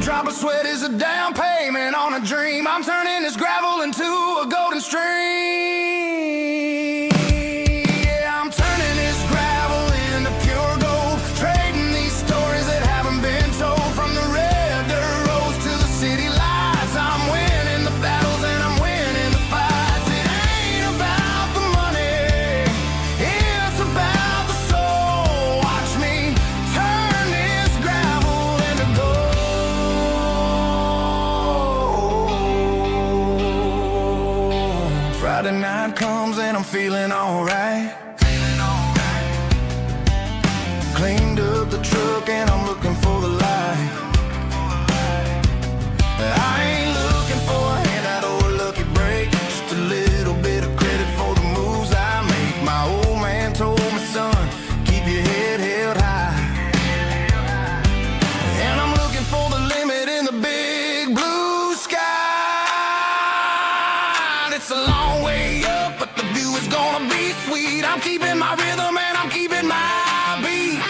drop of sweat is a down payment on a dream. I'm turning this gravel into a golden stream. Yeah, I'm turning this gravel into pure gold, trading these stories that haven't been told. From the red dirt roads to the city lights, I'm winning the battles and I'm winning the fights. It ain't about the money, it's about the soul. Watch me turn this gravel into gold. Friday night comes and I'm feeling alright. Cleaned up the truck and I'm looking for the light. I ain't looking for a handout or a lucky break, just a little bit of credit for the moves I make. My old man told me, son, keep your head held high. And I'm looking for the limit in the big blue sky. It's a long way up, but the view is gonna be sweet. I'm keeping my rhythm and I'm keeping my beat.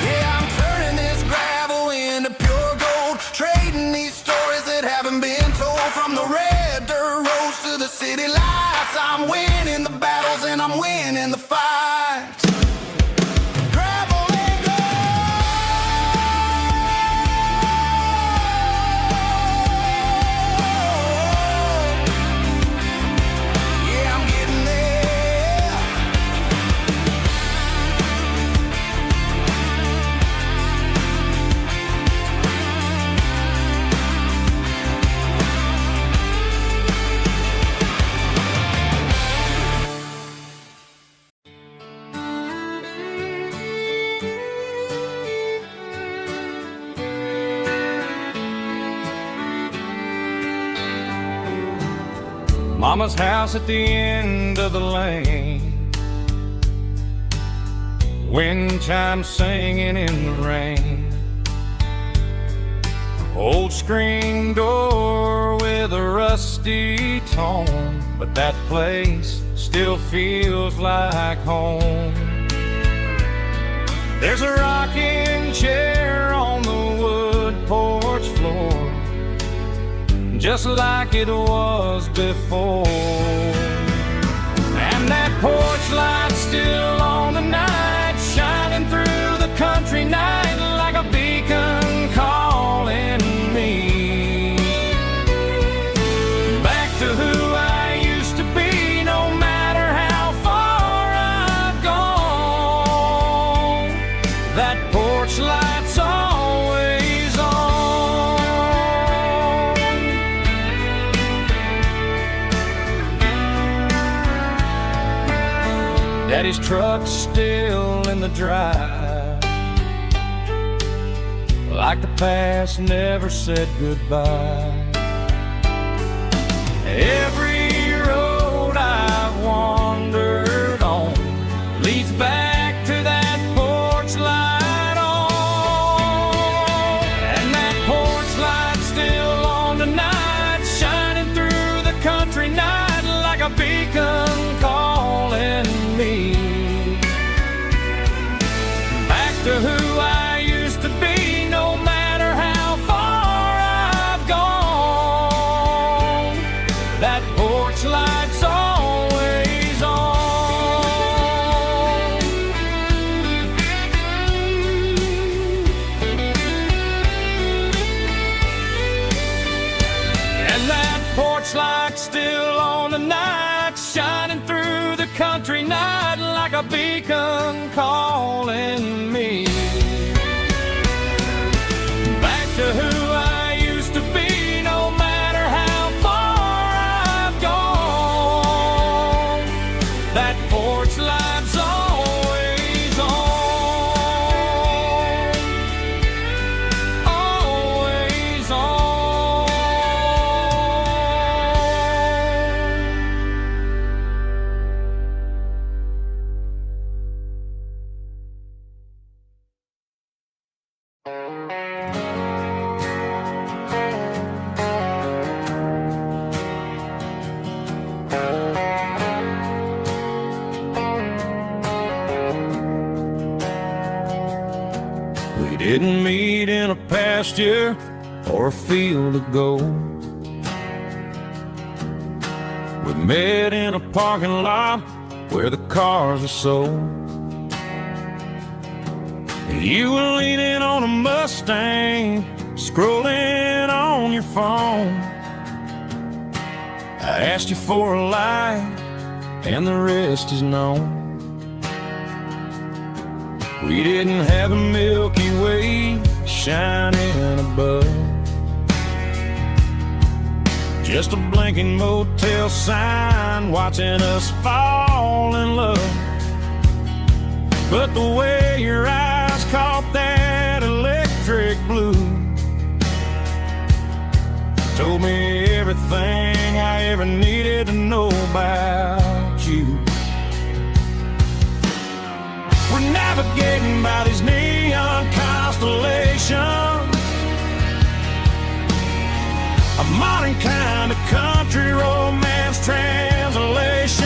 Yeah, I'm turning this gravel into pure gold, trading these stories that haven't been told. From the red dirt roads to the city lights, I'm winning the battles and I'm winning the fights. Gravel and gold. Yeah, I'm getting there. Mama's house at the end of the lane, wind chimes singing in the rain. Old screen door with a rusty tone, but that place still feels like home. There's a rocking chair on the wood porch floor, just like it was before. And that porch light's still on the night, shining through the country night like a beacon calling me back to who I used to be. No matter how far I've gone, that porch light's always on. Daddy's truck's still in the drive, like the past never said goodbye. Every road I've wandered on leads back to that porch light on. And that porch light's still on tonight, shining through the country night like a beacon calling me back to who I used to be. No matter how far I've gone, that porch light's always on. And that porch light's still on tonight, shining through the country night like a beacon calling me back to who I used to be. No matter how far I've gone, that porch light's always on, always on. didn't meet in a pasture or a field of gold. We met in a parking lot where the cars are sold. You were leaning on a Mustang, scrolling on your phone. I asked you for a light, and the rest is known. We didn't have a Milky Way shining above, just a blinking motel sign watching us fall in love. But the way your eyes caught that electric blue told me everything I ever needed to know about you. We're navigating by these neon constellations, a modern kind of country romance translation.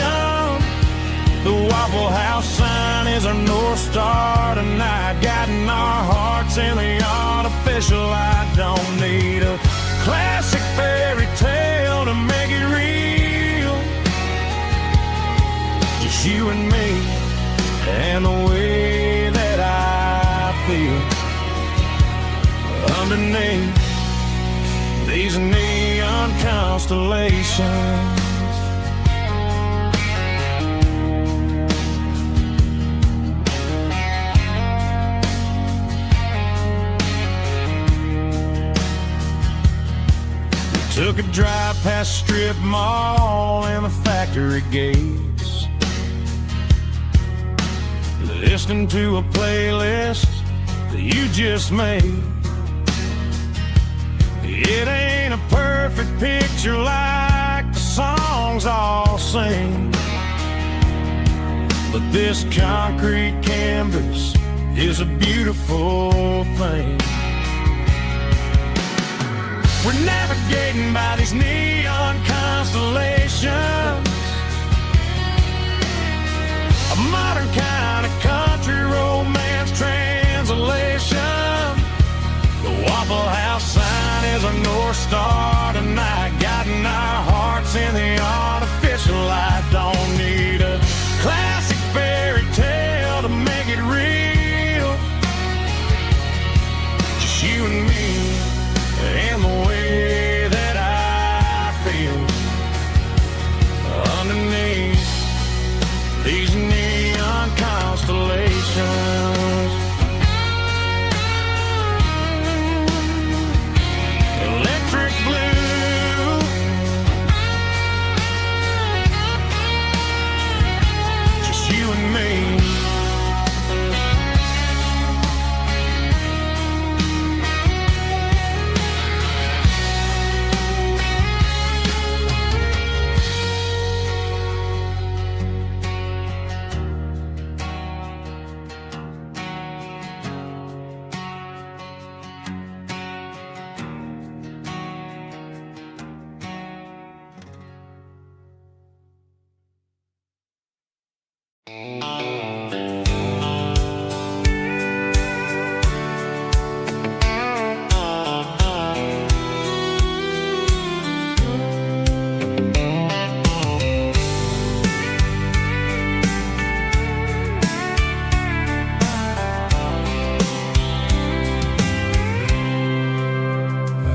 The Waffle House sign is our North Star tonight, guiding our hearts in the artificial light. Don't need a classic fairy tale to make it real, just you and me and the way that I feel underneath these neon constellations. We took a drive past strip mall and the factory gates, listening to a playlist that you just made. It ain't a perfect picture like the songs all sing, but this concrete canvas is a beautiful thing. We're navigating by these neon constellations, a modern kind of country romance translation. The Waffle House sign is our North Star tonight, guiding our hearts in the artificial light. Don't need a classic fairy tale to make it real, just you and me and the way that I feel underneath these neon constellations. Electric blue, just you and me.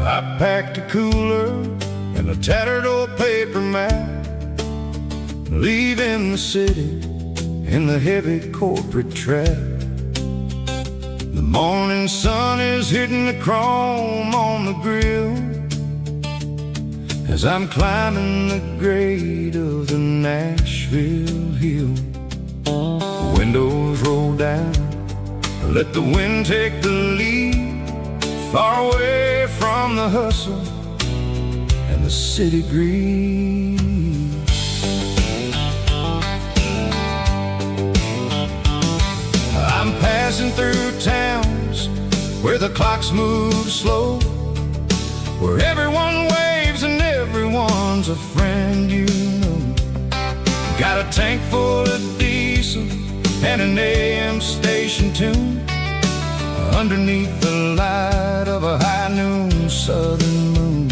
I packed a cooler and a tattered old paper map, leaving the city in the heavy corporate trap. The morning sun is hitting the chrome on the grill as I'm climbing the grade of the Nashville hill. The windows roll down, let the wind take the lead, far away from the hustle and the city greed. I'm passing through towns where the clocks move slow, where everyone waves and everyone's a friend you know. Got a tank full of diesel and an AM station tune, underneath the light of a high noon southern moon.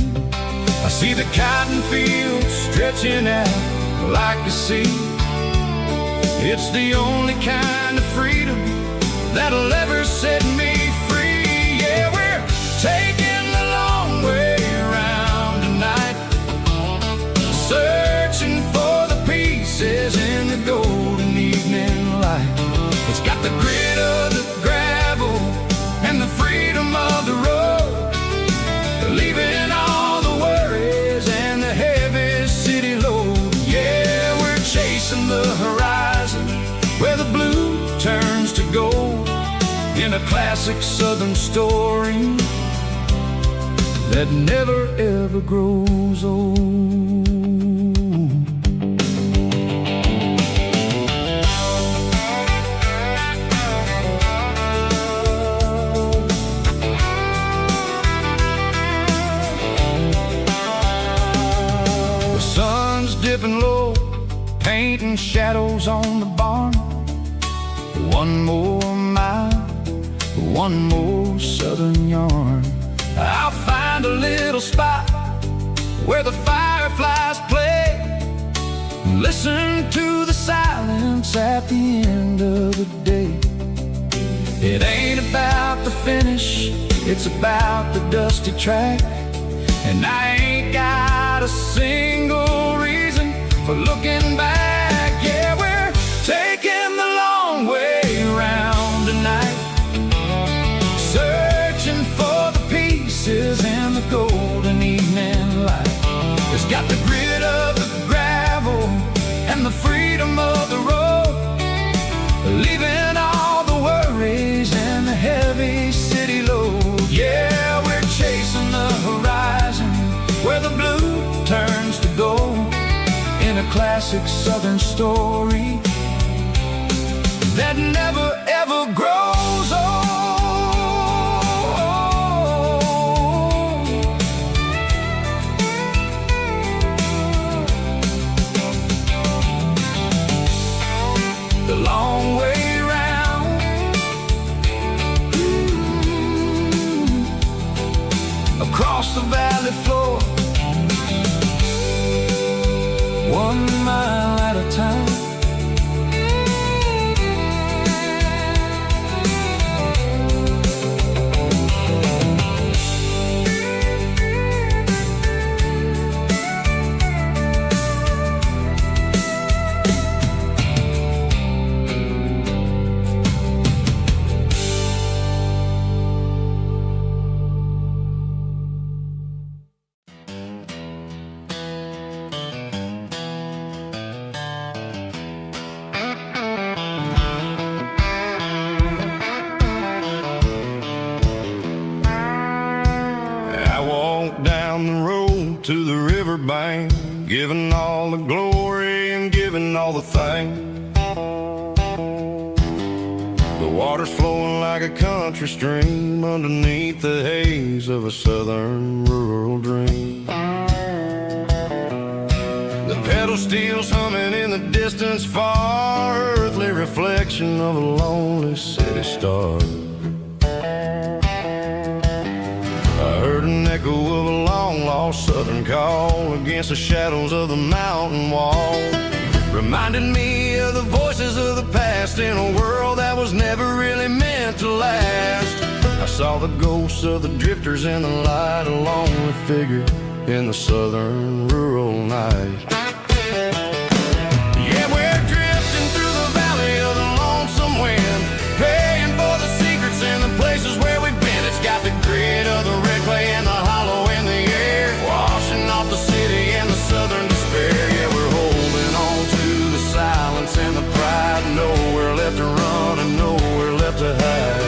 I see the cotton fields stretching out like a sea. It's the only kind of freedom that'll ever set me free. Yeah, we're taking the long way around tonight, searching for the pieces in the golden evening light. It's got the grit of the gravel and the freedom of the road, leaving all the worries and the heavy city load. Yeah, we're chasing the horizon where the blue turns to gold, in a classic southern story that never ever grows old. The sun's dipping low, painting shadows on the barn. One more mile, one more southern yarn. I'll find a little spot where the fireflies play, listen to the silence at the end of the day. It ain't about the finish, it's about the dusty track. And I ain't got a single reason for looking back. Yeah, we're taking the long way around tonight, searching for the pieces in the golden evening light. It's got the grit of the gravel and the freedom of the road, leaving all the worries and the heavy city load. Yeah, we're chasing the horizon where the blue turns to gold, in a classic southern story that never ever grows old. The long way round, across the valley floor, 1 mile at a time. Down the road to the riverbank, giving all the glory and giving all the thanks. The water's flowing like a country stream underneath the haze of a southern rural dream. The pedal steel's humming in the distance far, earthly reflection of a lonely city star. I heard an echo of a long-lost southern call against the shadows of the mountain wall, reminding me of the voices of the past in a world that was never really meant to last. I saw the ghosts of the drifters in the light, a lonely figure in the southern rural night. Yeah, we're drifting through the valley of the lonesome wind, paying for the secrets and the places where we've been. It's got the grit of the red clay and the hollow in the air, washing off the city and the southern despair. Yeah, we're holding on to the silence and the pride, nowhere left to run and nowhere left to hide.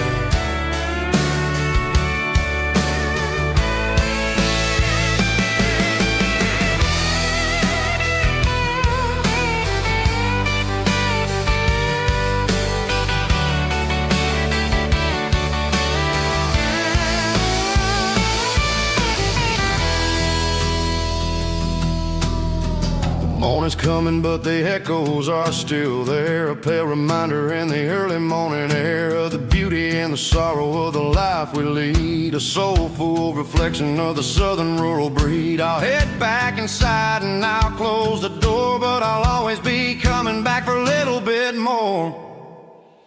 Morning's coming, but the echoes are still there. A pale reminder in the early morning air of the beauty and the sorrow of the life we lead. A soulful reflection of the southern rural breed. I'll head back inside and I'll close the door, but I'll always be coming back for a little bit more.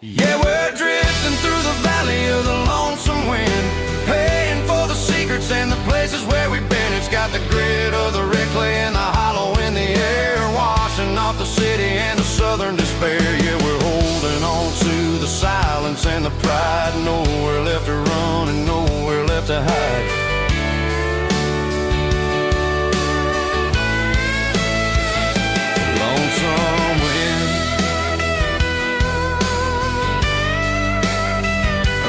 Yeah, we're drifting through the valley of the lonesome wind, paying for the secrets and the places where we've been. It's got the grit of the red clay and the hollow in the air, washing off the city and the southern despair. Yeah, we're holding on to the silence and the pride. Nowhere left to run and nowhere left to hide. Lonesome wind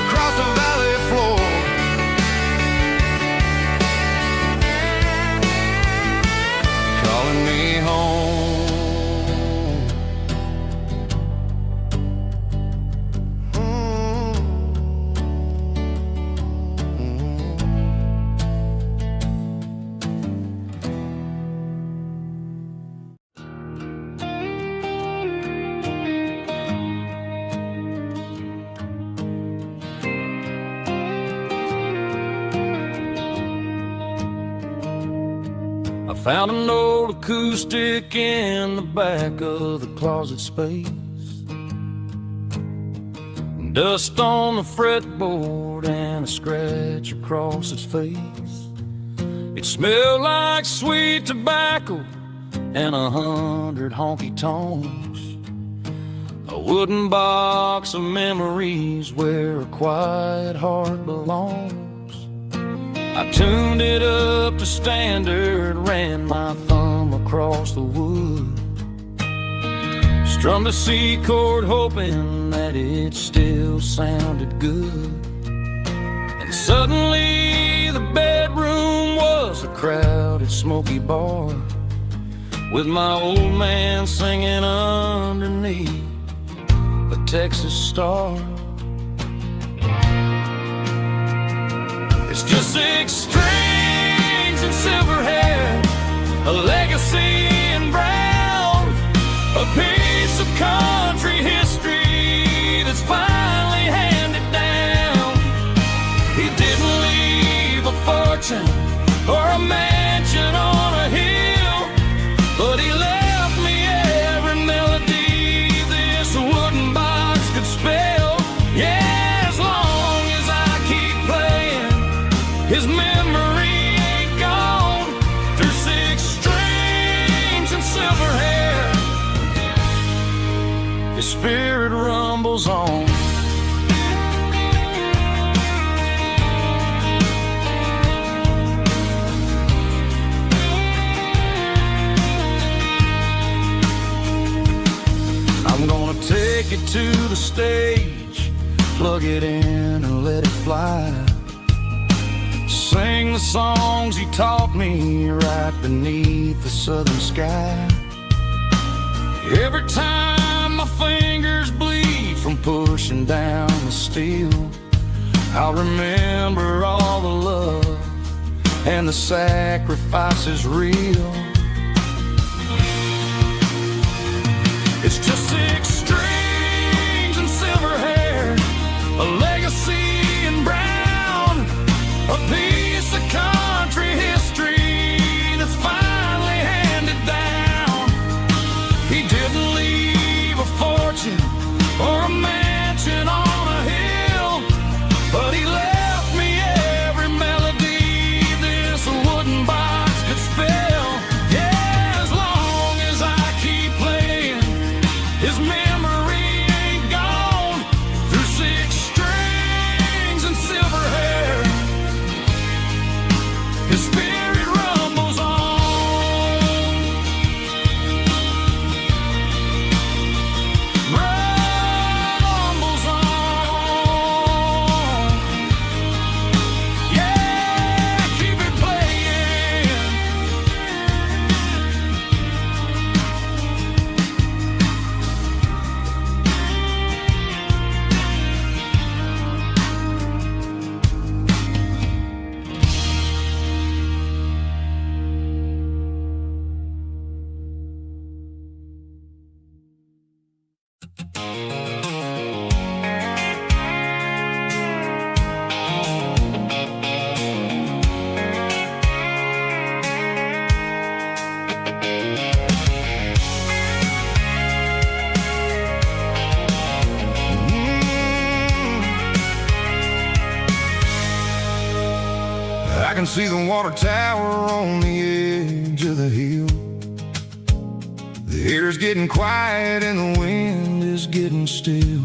across the valley floor, calling me home. I found an old acoustic in the back of the closet space. Dust on the fretboard and a scratch across its face. It smelled like sweet tobacco and 100 honky tonks. A wooden box of memories where a quiet heart belongs. I tuned it up to standard, ran my thumb across the wood, strummed a C chord hoping that it still sounded good. And suddenly the bedroom was a crowded smoky bar, with my old man singing underneath a Texas star. It's just 6 strings and silver hair, a legacy in brown, a piece of country history that's finally handed down. He didn't leave a fortune or a mansion on a hill, but he left me every melody this wooden box could spell. Yeah, as long as I keep playing, his memory ain't gone. Through 6 strings and silver hair, his spirit rumbles on. I'm gonna take it to the stage, plug it in and let it fly. Sing the songs he taught me right beneath the southern sky. Every time my fingers bleed from pushing down the steel, I'll remember all the love and the sacrifices real. It's just 6 strings and silver hair, a legacy in brown, a piece of country history that's finally handed down. He didn't leave a fortune or a mansion on a hill, but he left me every melody this wooden box could spell. Yeah, as long as I keep playing, his see the water tower on the edge of the hill. The air's getting quiet and the wind is getting still.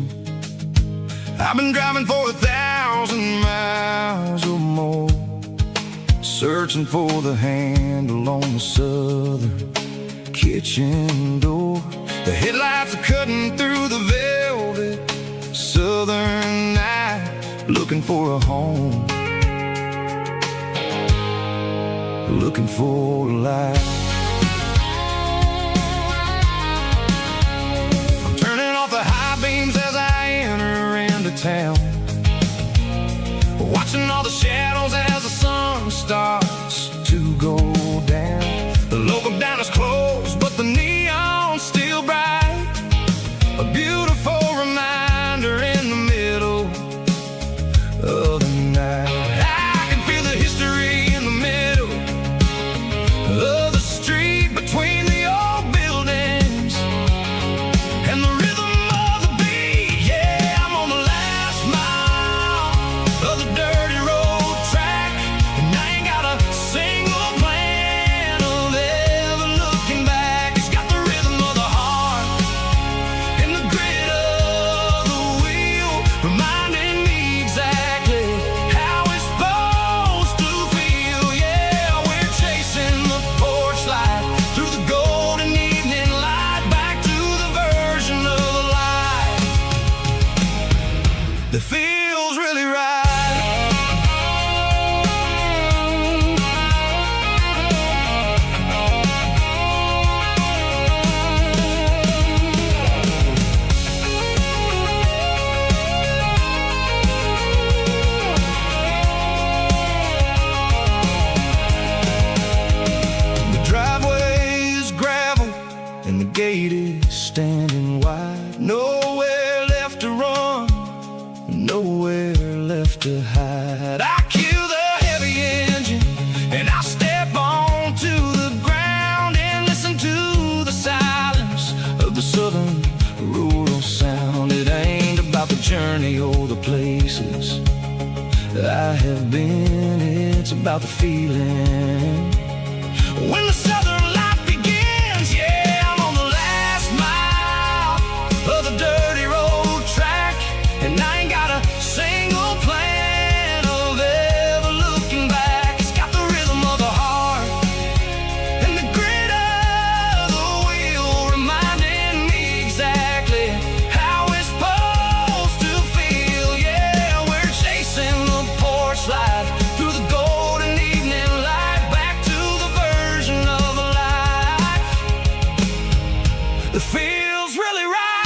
I've been driving for 1,000 miles or more, searching for the handle on the southern kitchen door. The headlights are cutting through the velvet southern night, looking for a home, looking for a life. I'm turning off the high beams as I enter into town, watching all the shadows as the sun starts to go down. The local diner's closed, but the neon's still bright, a beautiful reminder in the middle of the night. I can feel the history in the middle of the street, between the old buildings and the rhythm of the beat. Yeah, I'm on the last mile of the dirty road track, and I ain't got a single plan of ever looking back. It's got the rhythm of the heart and the grit of the wheel, reminding me exactly how it's supposed to feel. Yeah, we're chasing the porch light through the golden evening light, back to the version of life that feels really right. The driveway is gravel and the gate is standing wide. Nowhere left to run, nowhere left to hide. I kill the heavy engine and I step onto the ground and listen to the silence of the southern rural sound. It ain't about the journey or the places I have been, it's about the feeling when the southern life begins. Yeah, I'm on the last mile of the dirty road track, and I ain't got a single plan of ever looking back. It's got the rhythm of the heart and the grit of the wheel, reminding me exactly how it's supposed to feel. Yeah, we're chasing the porch light through the golden evening light, back to the version of life that feels really right.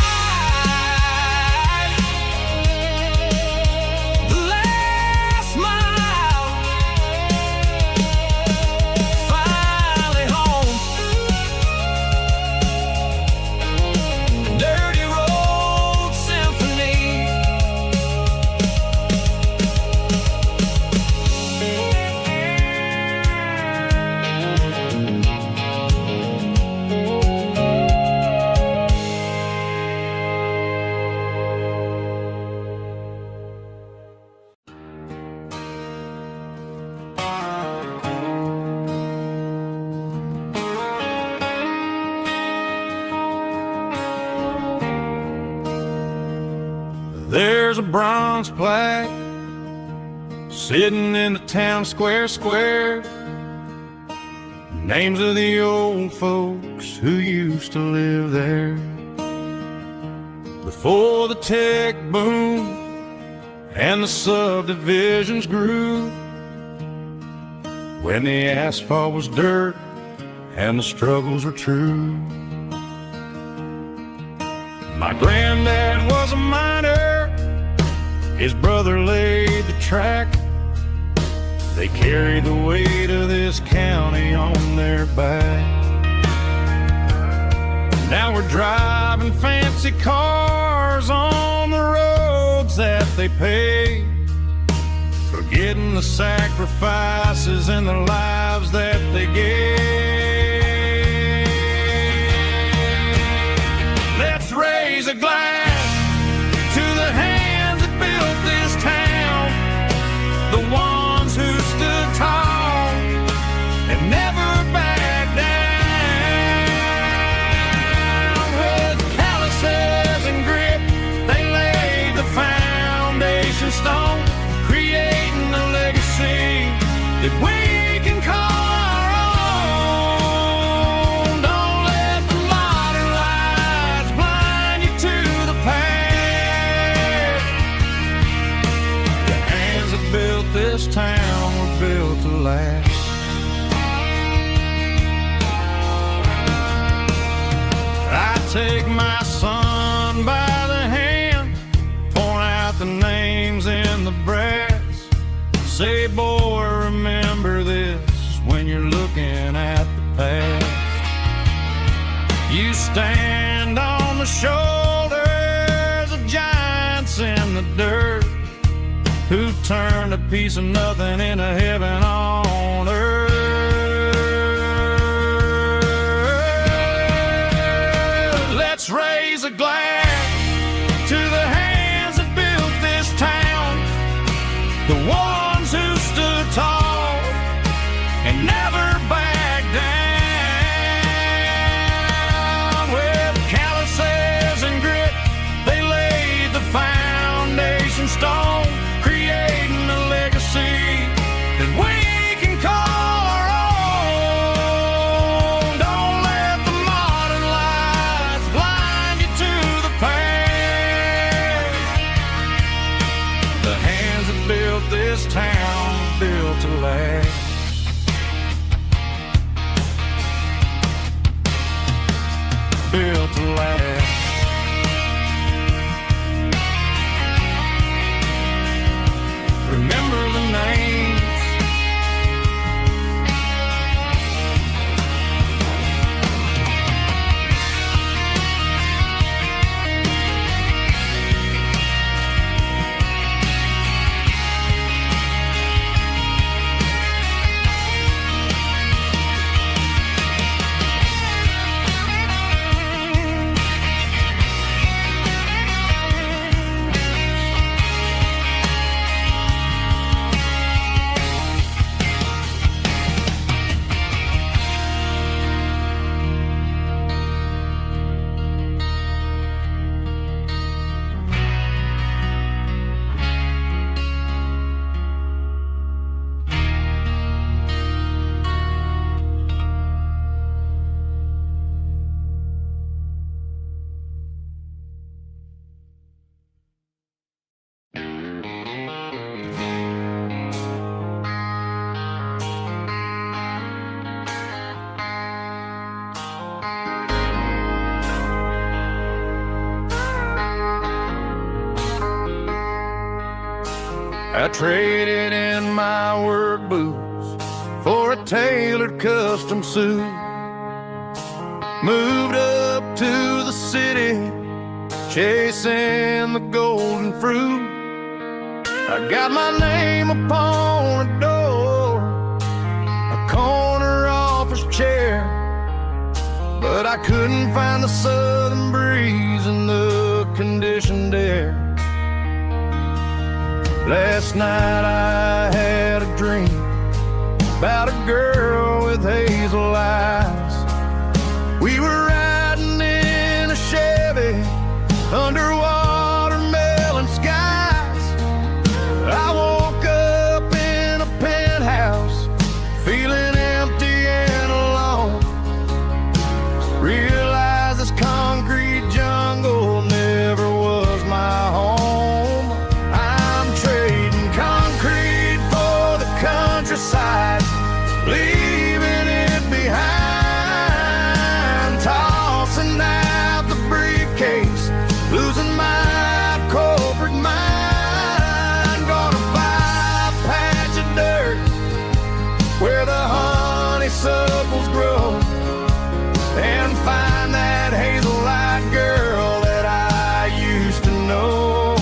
The last mile, finally home. Dirty road symphony. There's a bronze plaque sitting in the town square. Names of the old folks who used to live there before the tech boom and the subdivisions grew, when the asphalt was dirt and the struggles were true. My granddad was a miner, his brother laid the track. They carried the weight of this county on their back. Now we're driving fancy cars on the roads that they paved, forgetting the sacrifices and the lives that they gave. Let's raise a glass to the hands that built this town, the ones who stood tall that we can call our own. Don't let the modern lights blind you to the past. The hands that built this town were built to last. Take my son by the hand, point out the names in the brass. Say, boy, remember this when you're looking at the past. You stand on the shoulders of giants in the dirt, who turned a piece of nothing into heaven on earth. Let's raise a glass to the hands that built this town, the ones who stood tall and never backed down. With calluses and grit, they laid the foundation stone, creating a legacy that we can call our own. Don't let the modern lights blind you to the past. The hands that built this town built to last. Built to last. Remember the names. I traded in my work boots for a tailored custom suit. Moved up to the city, chasing the golden fruit. I got my name upon a door, a corner office chair, but I couldn't find the southern breeze in the conditioned air. Last night I had a dream about a girl with hazel eyes. We were riding in a Chevy under watermelon skies. I woke up in a penthouse feeling empty and alone. Realized this concrete jungle never was my home. Countryside, leaving it behind, tossing out the briefcase, losing my corporate mind. Gonna buy a patch of dirt where the honeysuckles grow and find that hazel-eyed girl that I used to know.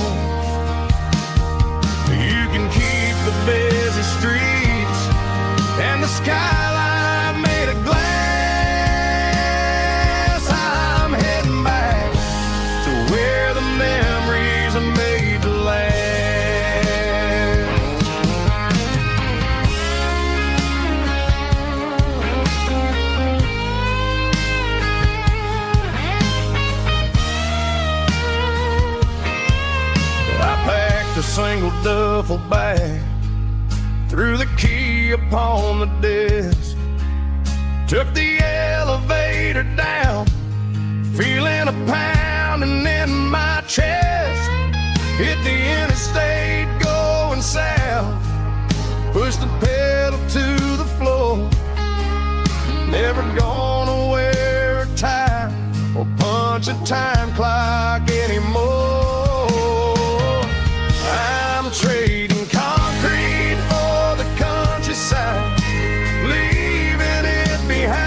You can keep the busy streets and the skyline made of glass. I'm heading back to where the memories are made to last. I packed a single duffel bag, threw the key key upon the desk. Took the elevator down, feeling a pounding in my chest. Hit the interstate going south, pushed the pedal to the floor. Never gonna wear a tie or punch a time clock anymore. I'm trading concrete for the countryside, leaving it behind,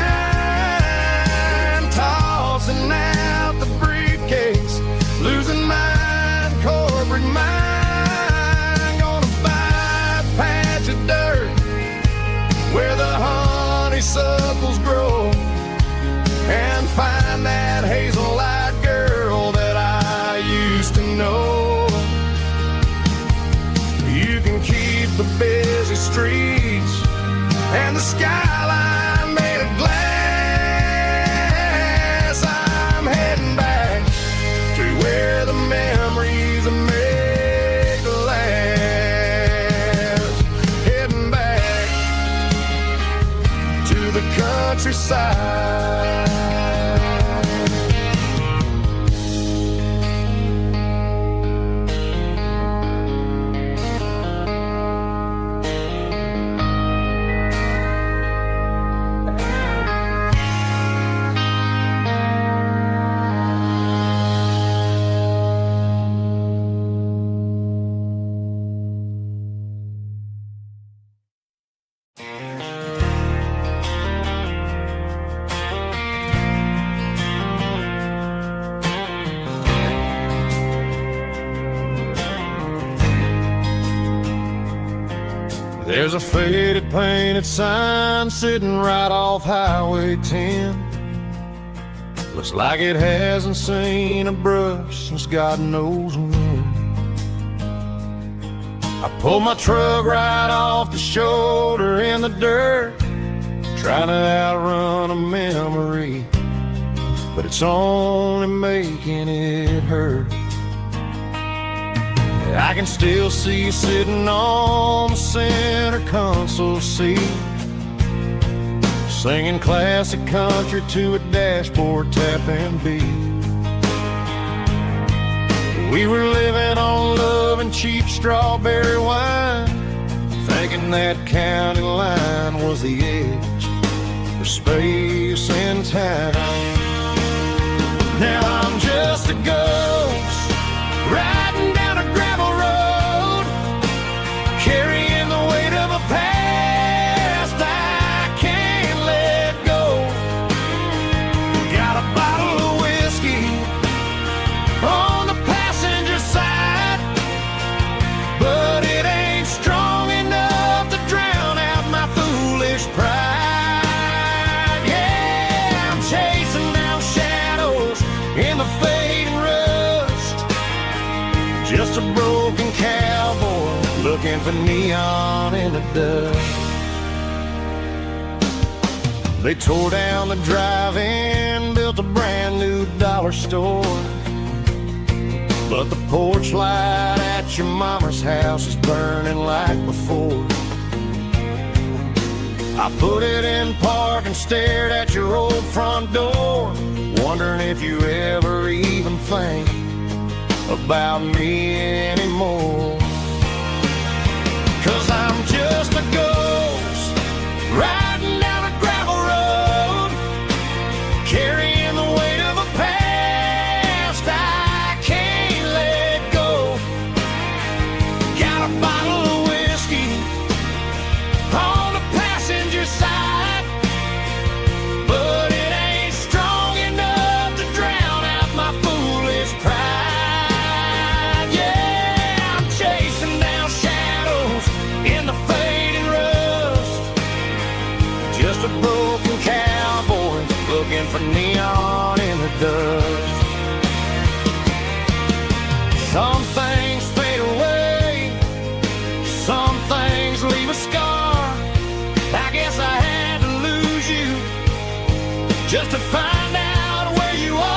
tossing out the briefcase, losing my corporate mind. Gonna buy a patch of dirt where the honeysuckles grow, and find that hazel-eyed girl that I used to know. You can keep the busy streets and the skyline made of glass. I'm heading back to where the memories are made to last. Heading back to the countryside. There's a faded painted sign sitting right off Highway 10. Looks like it hasn't seen a brush since God knows when. I pulled my truck right off the shoulder in the dirt, trying to outrun a memory, but it's only making it hurt. I can still see you sitting on the center console seat, singing classic country to a dashboard tapping beat. We were living on love and cheap strawberry wine, thinking that county line was the edge for space and time. Now I'm just a ghost riding down a gravel road, carrying the weight of a past I can't let go. Got a bottle of whiskey on the passenger side, but it ain't strong enough to drown out my foolish pride. Yeah, I'm chasing down shadows in the fading rust, just a broken cowboy looking for neon in the dust. They tore down the drive-in, built a brand new dollar store, but the porch light at your mama's house is burning like before. I put it in park and stared at your old front door, wondering if you ever even think about me anymore. 'Cause I'm just a ghost riding down a gravel road, carrying the weight of a past I can't let go. Got a bottle of whiskey on the passenger side, but it ain't strong enough to drown out my foolish pride. Yeah, I'm chasing down shadows in the fading rust, just a broken cowboy looking for neon in the dust. Some things fade away, some things leave a scar. I guess I had to lose you just to find out where you are.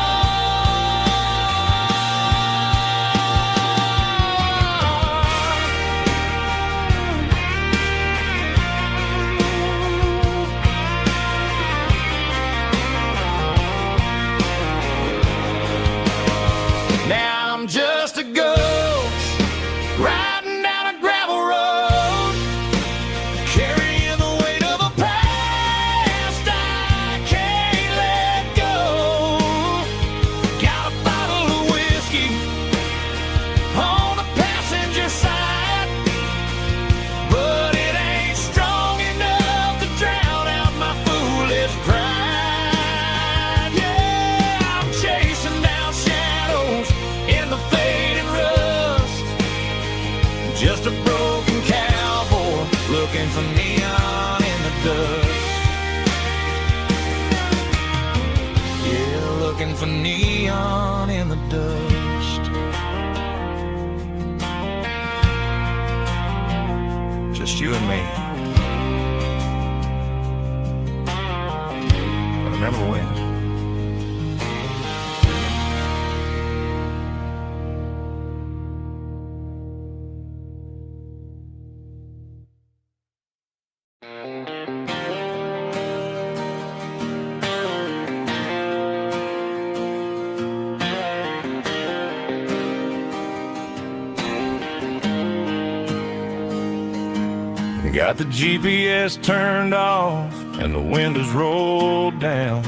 looking for neon in the dust. Just you and me. But remember when? Got the GPS turned off and the windows rolled down,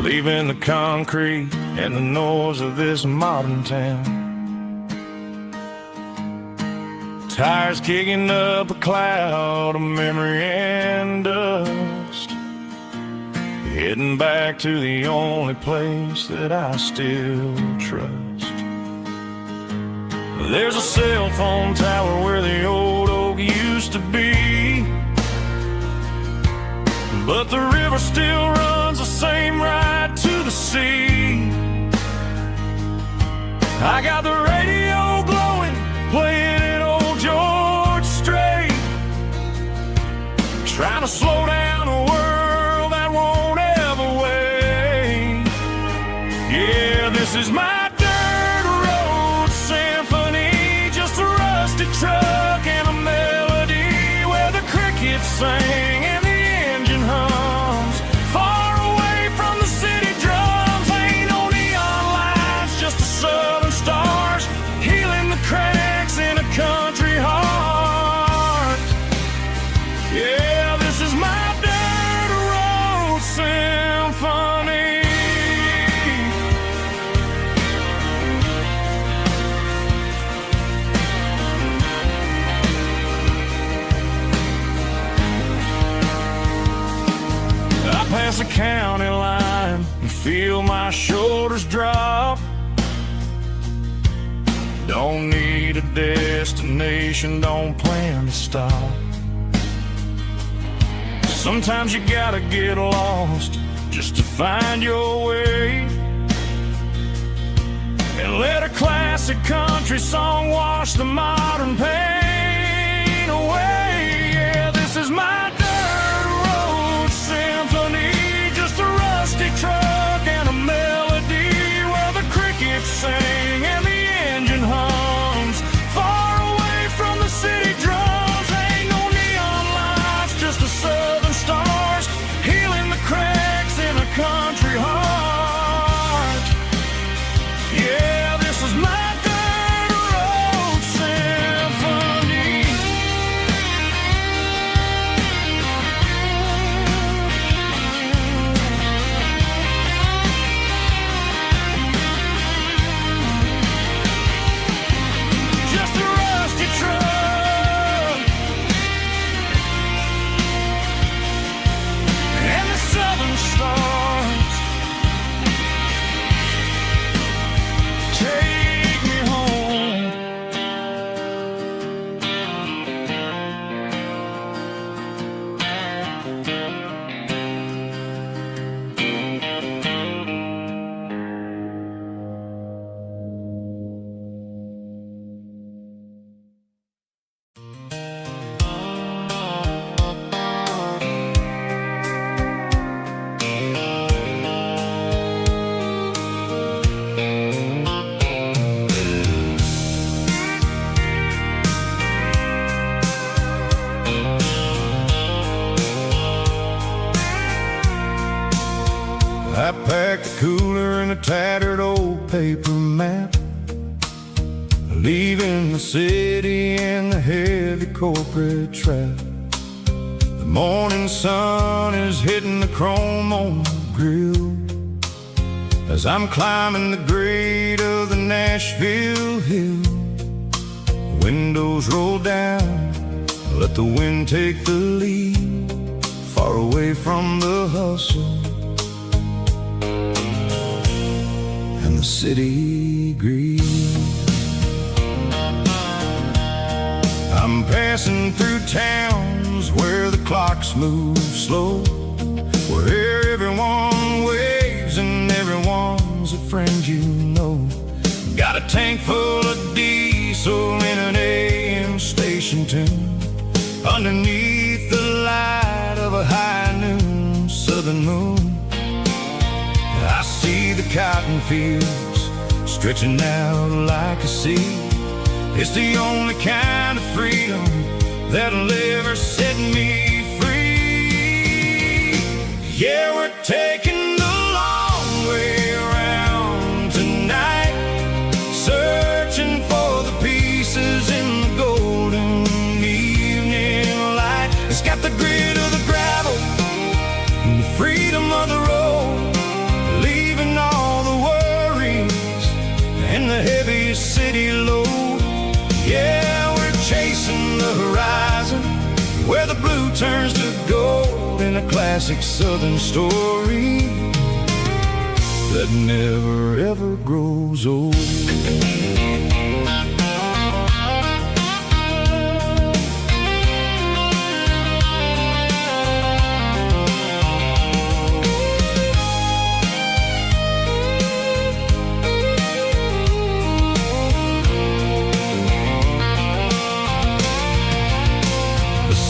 leaving the concrete and the noise of this modern town. Tires kicking up a cloud of memory and dust, heading back to the only place that I still trust. There's a cell phone tower where the old oak used to be, but the river still runs the same right to the sea. I got the radio glowing, playing an old George Strait, trying to slow down a world that won't ever wait. Yeah, this is my truck and a melody where the crickets sing and the engine hums, far away from the city drums. Ain't no neon lights, just the southern stars healing the cracks in a country heart. Yeah, this is my dirt road symphony. Past the county line and feel my shoulders drop. Don't need a destination, don't plan to stop. Sometimes you gotta get lost just to find your way, and let a classic country song wash the modern pain away. Yeah, this is my truck and a melody where the crickets sing and the engine hums, far away from the city drums. Ain't no neon lights, just the southern stars healing the cracks in a country heart. Yeah, this is my dirt road symphony. I packed a cooler and a tattered old paper map, leaving the city and the heavy corporate trap. The morning sun is hitting the chrome on the grill as I'm climbing the grade of the Nashville hill. Windows roll down, let the wind take the lead, far away from the hustle and the city greed. I'm passing through towns where the clocks move slow, where everyone waves and friend you know. Got a tank full of diesel in an AM station tune, underneath the light of a high noon southern moon. I see the cotton fields stretching out like a sea. It's the only kind of freedom that'll ever set me free. Yeah, we're taking the long way around tonight, searching for the pieces in the golden evening light. It's got the grit of the gravel and the freedom of the road, leaving all the worries and the heavy city load. Yeah, we're chasing the horizon, where the blue turns to gold, in a classic southern story that never ever grows old.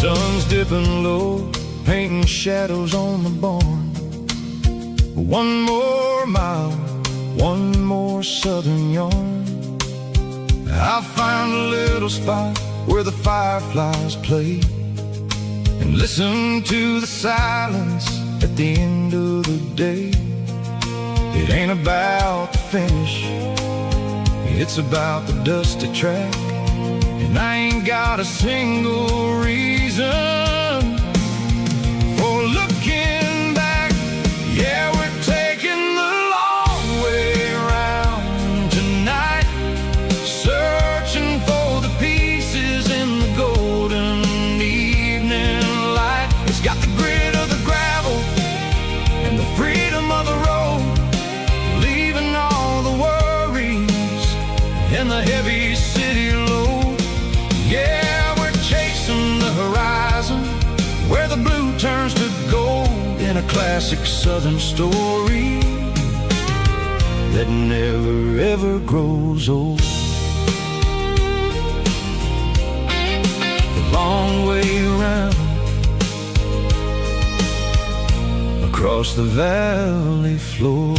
Sun's dipping low, painting shadows on the barn. One more mile, one more southern yarn. I'll find a little spot where the fireflies play, and listen to the silence at the end of the day. It ain't about the finish, it's about the dusty track. And I ain't got a single reason for looking back. Yeah, we're taking the long way around tonight, searching for the pieces in the golden evening light. It's got the grit of the gravel and the freedom of the road, leaving all the worries and the heavy city load. Yeah, we're chasing the horizon, where the blue turns to gold, in a classic southern story that never ever grows old. The long way around, across the valley floor,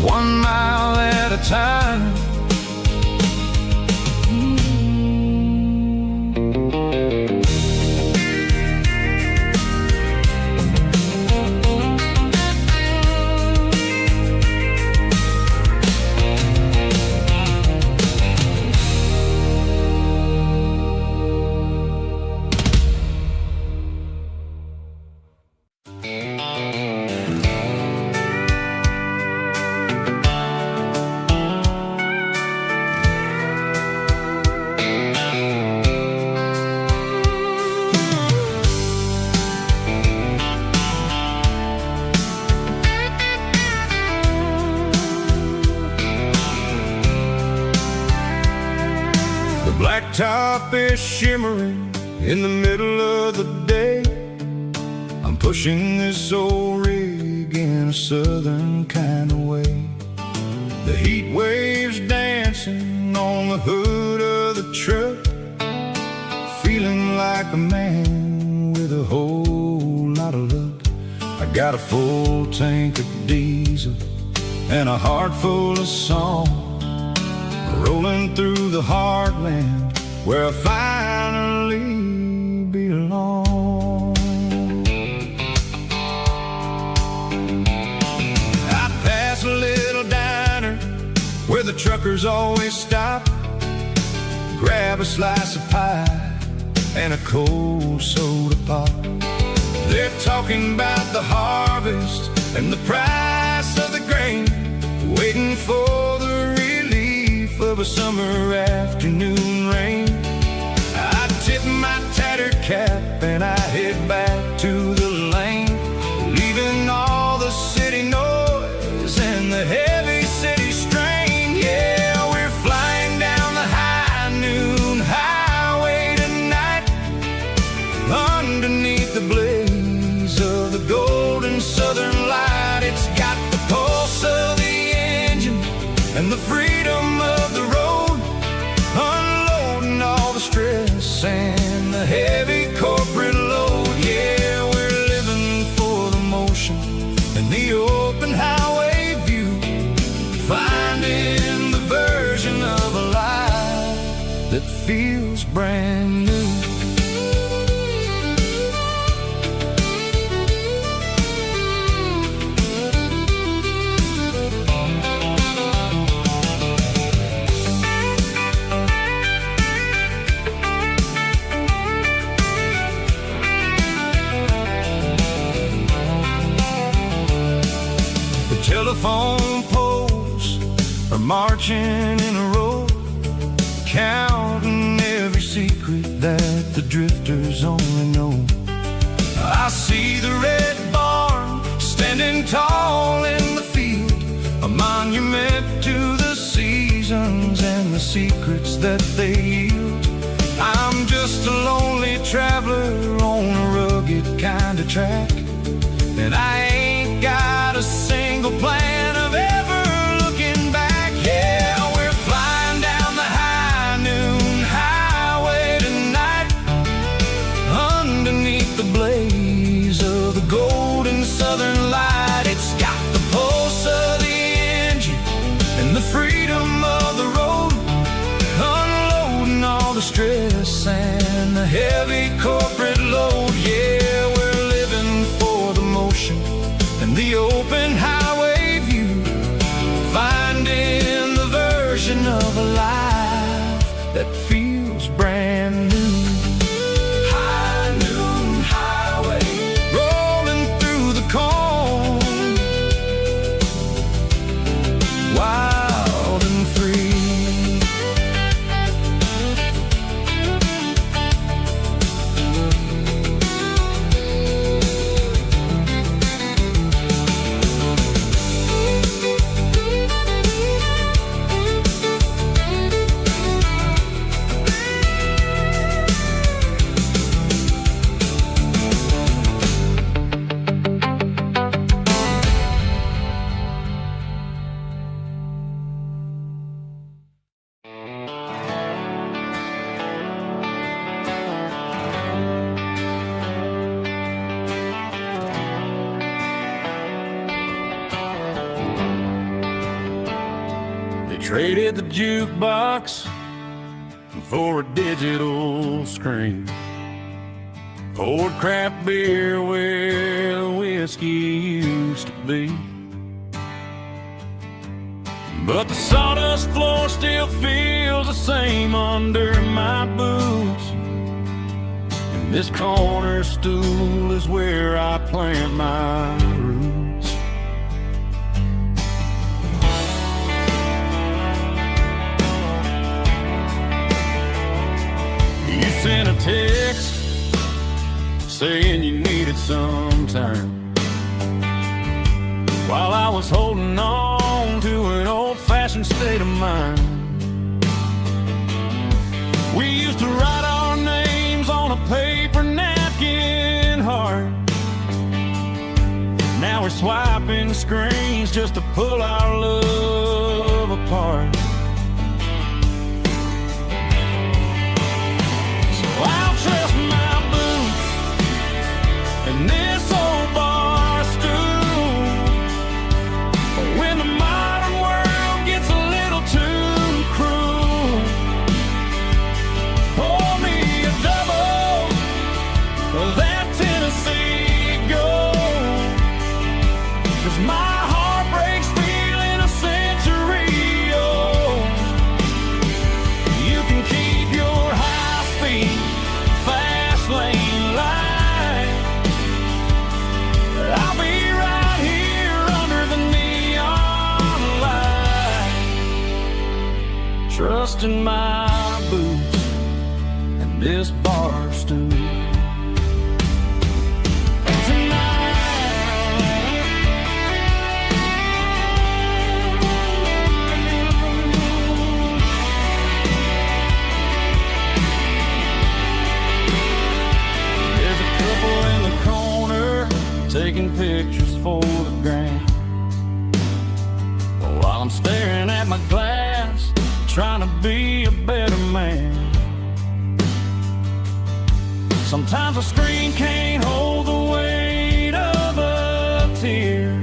1 mile at a time. Blacktop is shimmering in the middle of the day. I'm pushing this old rig in a southern kind of way. The heat waves dancing on the hood of the truck, feeling like a man with a whole lot of luck. I got a full tank of diesel and a heart full of song, rolling through the heartland where I finally belong. I pass a little diner where the truckers always stop, grab a slice of pie and a cold soda pop. They're talking about the harvest and the price of the grain, waiting for the relief of a summer afternoon rain. I tip my tattered cap and I head back to the lane, leaving all the city noise and the heavy city strain. Yeah, we're flying down the high noon highway tonight, underneath the blaze of the golden southern light. and the open highway view, finding the version of a life that feels brand new. Telephone poles are marching in a row, counting every secret that the drifters only know. I see the red barn standing tall in the field, a monument to the seasons and the secrets that they yield. I'm just a lonely traveler on a rugged kind of track, and I ain't got a single plan of ever looking back. Yeah, we're flying down the high noon highway tonight, underneath the blaze of the golden southern light. It's got the pulse of the engine and the freedom of the road, unloading all the stress and the heavy corporate load. Yeah, we're living for the motion and the open highway view, finding the version of a life that feels brand new. High noon highway, rolling through the corn, wild and free. Traded the jukebox for a digital screen, poured craft beer where the whiskey used to be. But the sawdust floor still feels the same under my boots, and this corner stool is where I plant my roots. Sent a text saying you needed some time, while I was holding on to an old-fashioned state of mind. We used to write our names on a paper napkin hard. Now we're swiping screens just to pull our love apart. I'll trust my boots and this old bar stool. When the modern world gets a little too cruel, pour me a double of that Tennessee Gold, 'cause my heart breaks feeling a century old. You can keep your high-speed fast lane light, I'll be right here under the neon light, trusting my boots and this bar stool. Taking pictures for the gram, while I'm staring at my glass, trying to be a better man. Sometimes a screen can't hold the weight of a tear,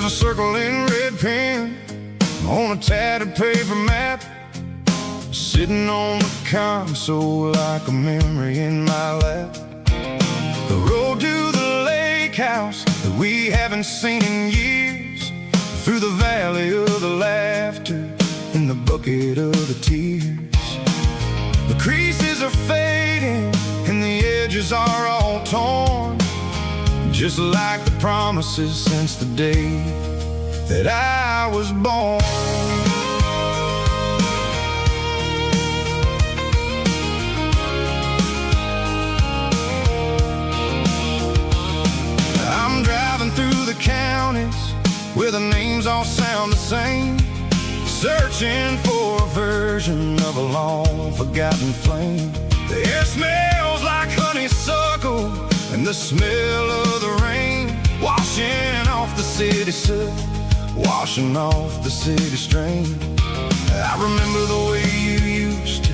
There's a circle in red pen on a tattered paper map, sitting on the console like a memory in my lap. The road to the lake house that we haven't seen in years, through the valley of the laughter in the bucket of the tears. The creases are fading and the edges are all torn, just like the promises since the day that I was born. I'm driving through the counties where the names all sound the same, searching for a version of a long forgotten flame. The air smells like honeysuckle and the smell of the rain, washing off the city soot, washing off the city strain. I remember the way you used to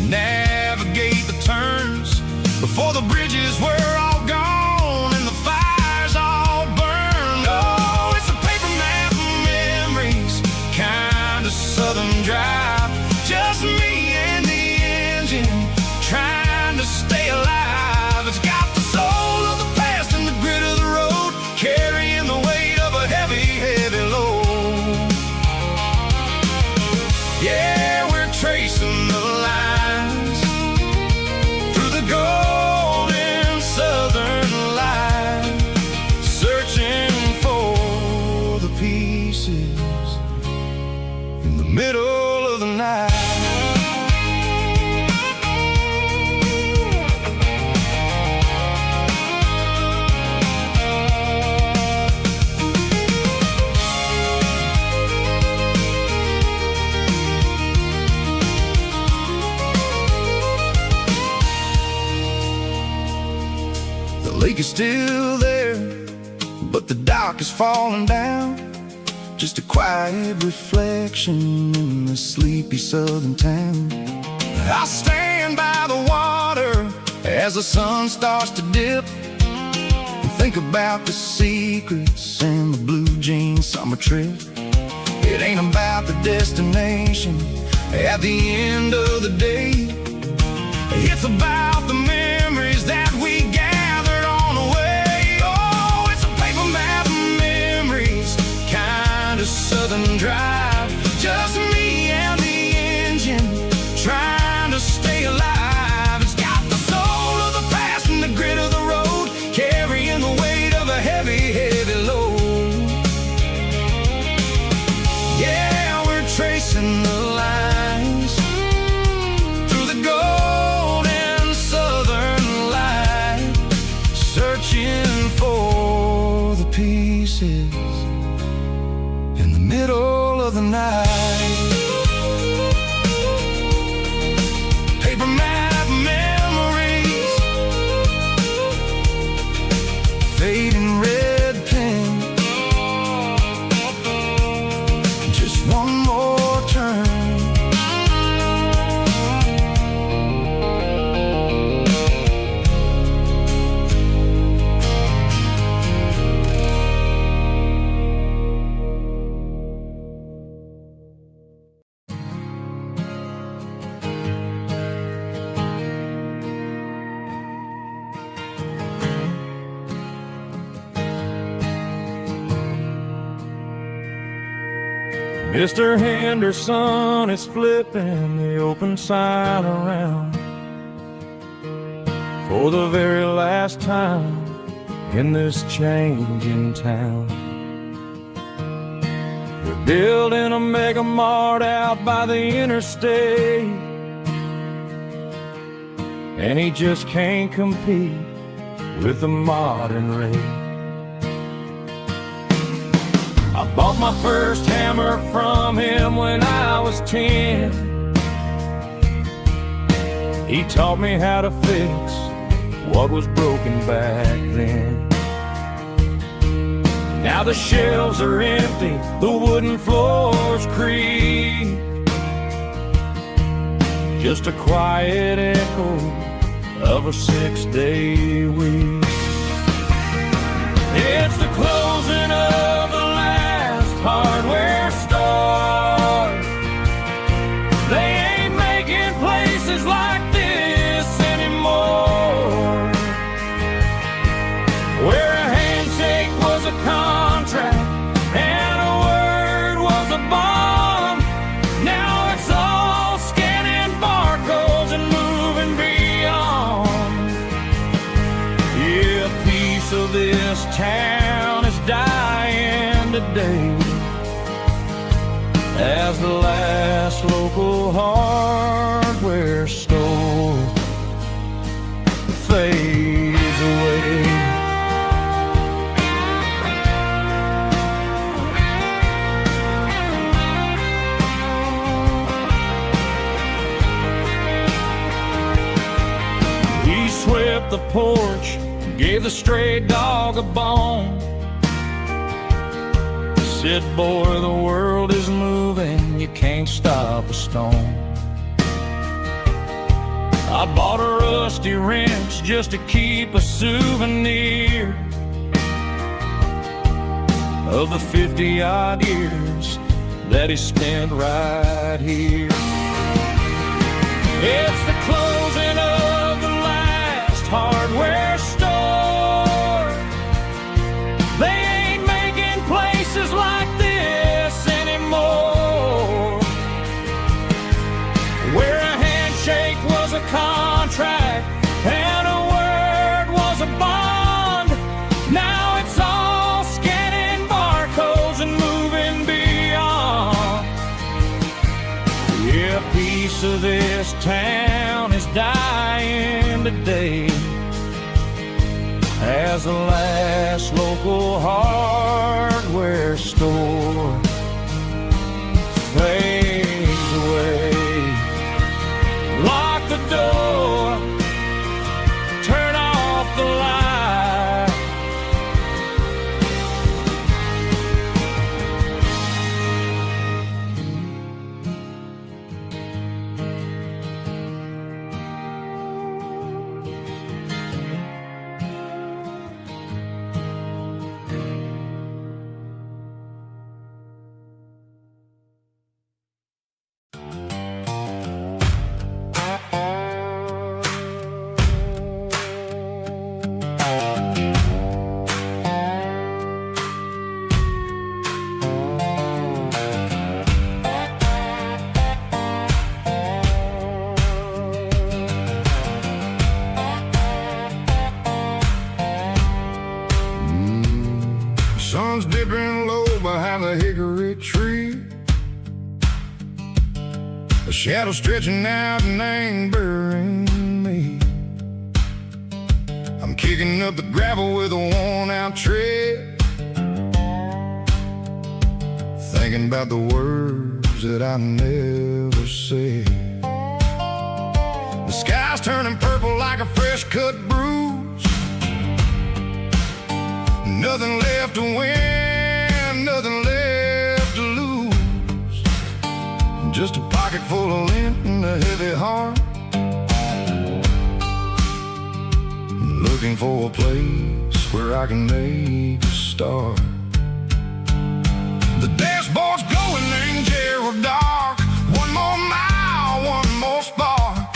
navigate the turns before the bridges were all gone and the fires all burned. Oh, it's a paper map of memories, kind of southern drive, just me and the engine trying to stay alive. It's got the soul of the past and the grit of the road, carrying the weight of a heavy, heavy load. Yeah, we're tracing the lines through the golden southern light, searching for the pieces in the middle of the night. The lake is still there, but the dock is falling down, just a quiet reflection in the sleepy southern town. I stand by the water as the sun starts to dip, and think about the secrets and the blue jean summer trip. It ain't about the destination at the end of the day, it's about the memories that we gathered on the way. Oh, it's a paper map of memories, kind of southern drive, just me and the engine trying to stay alive. It's got the soul of the past and the grit of the road, carrying the weight of a heavy, heavy load. Yeah, we're tracing the lines through the golden southern light, searching for the pieces in the middle of the night. Paper map memories, fading red pen, just one more turn. Mr. Henderson is flipping the open sign around for the very last time in this changing town. They're building a mega mart out by the interstate, and he just can't compete with the modern rate. I bought my first hammer from him when I was 10. He taught me how to fix what was broken back then. Now the shelves are empty, the wooden floors creak, just a quiet echo of a 6-day week. It's the closing of the last hardware store. They ain't making places like this anymore, where a handshake was a contract and a word was a bond. Now it's all scanning barcodes and moving beyond. Yeah, a piece of this town is dying today as the last local hardware store fades away. He swept the porch, gave the stray dog a bone. Said, boy, the world is moving, you can't stop a stone. I bought a rusty wrench just to keep a souvenir of the 50-odd years that he spent right here. It's the closing of the last hardware store. They ain't making places like this anymore, where a handshake was a contract and a word was a bond. Now it's all scanning barcodes and moving beyond. Yeah, a piece of this town is dying today as the last local hardware store fades away. Lock the door, turn off the light. Sun's dipping low behind the hickory tree. A shadow stretching out and angering me. I'm kicking up the gravel with a worn-out tread, thinking about the words that I never said. The sky's turning purple like a fresh-cut bruise. Nothing left to win, nothing left to lose. Just a pocket full of lint and a heavy heart, looking for a place where I can make a start. The dashboard's glowing in Gerald dark. One more mile, one more spark.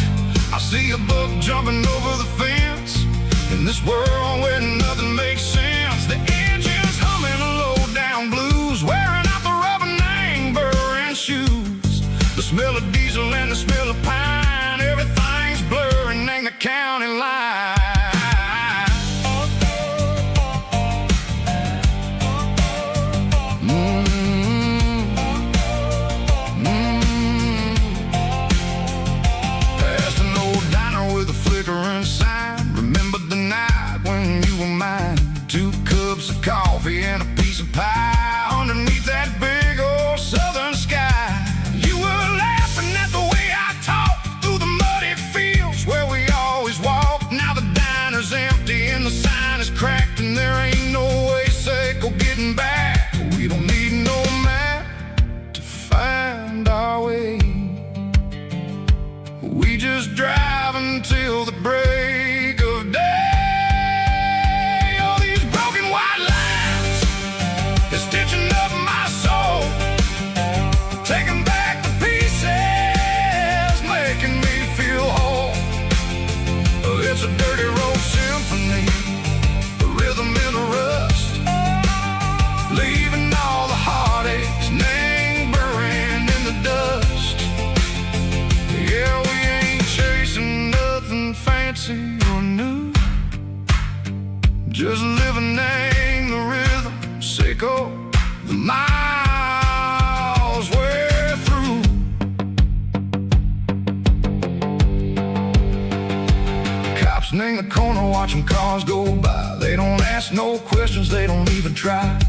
I see a buck jumping over the fence in this world where nothing makes sense. The engine's humming low down blues, wearing out the rubber-name burring shoes. The smell of diesel and the smell of pine, everything's blurring in the county line. Past an old diner with a flickering sign. Remember the night when you were mine. 2 cups of coffee and a piece of pie underneath that big old southern sky. You were laughing at the way I talked through the muddy fields where we always walked. Now the watching cars go by. They don't ask no questions, they don't even try.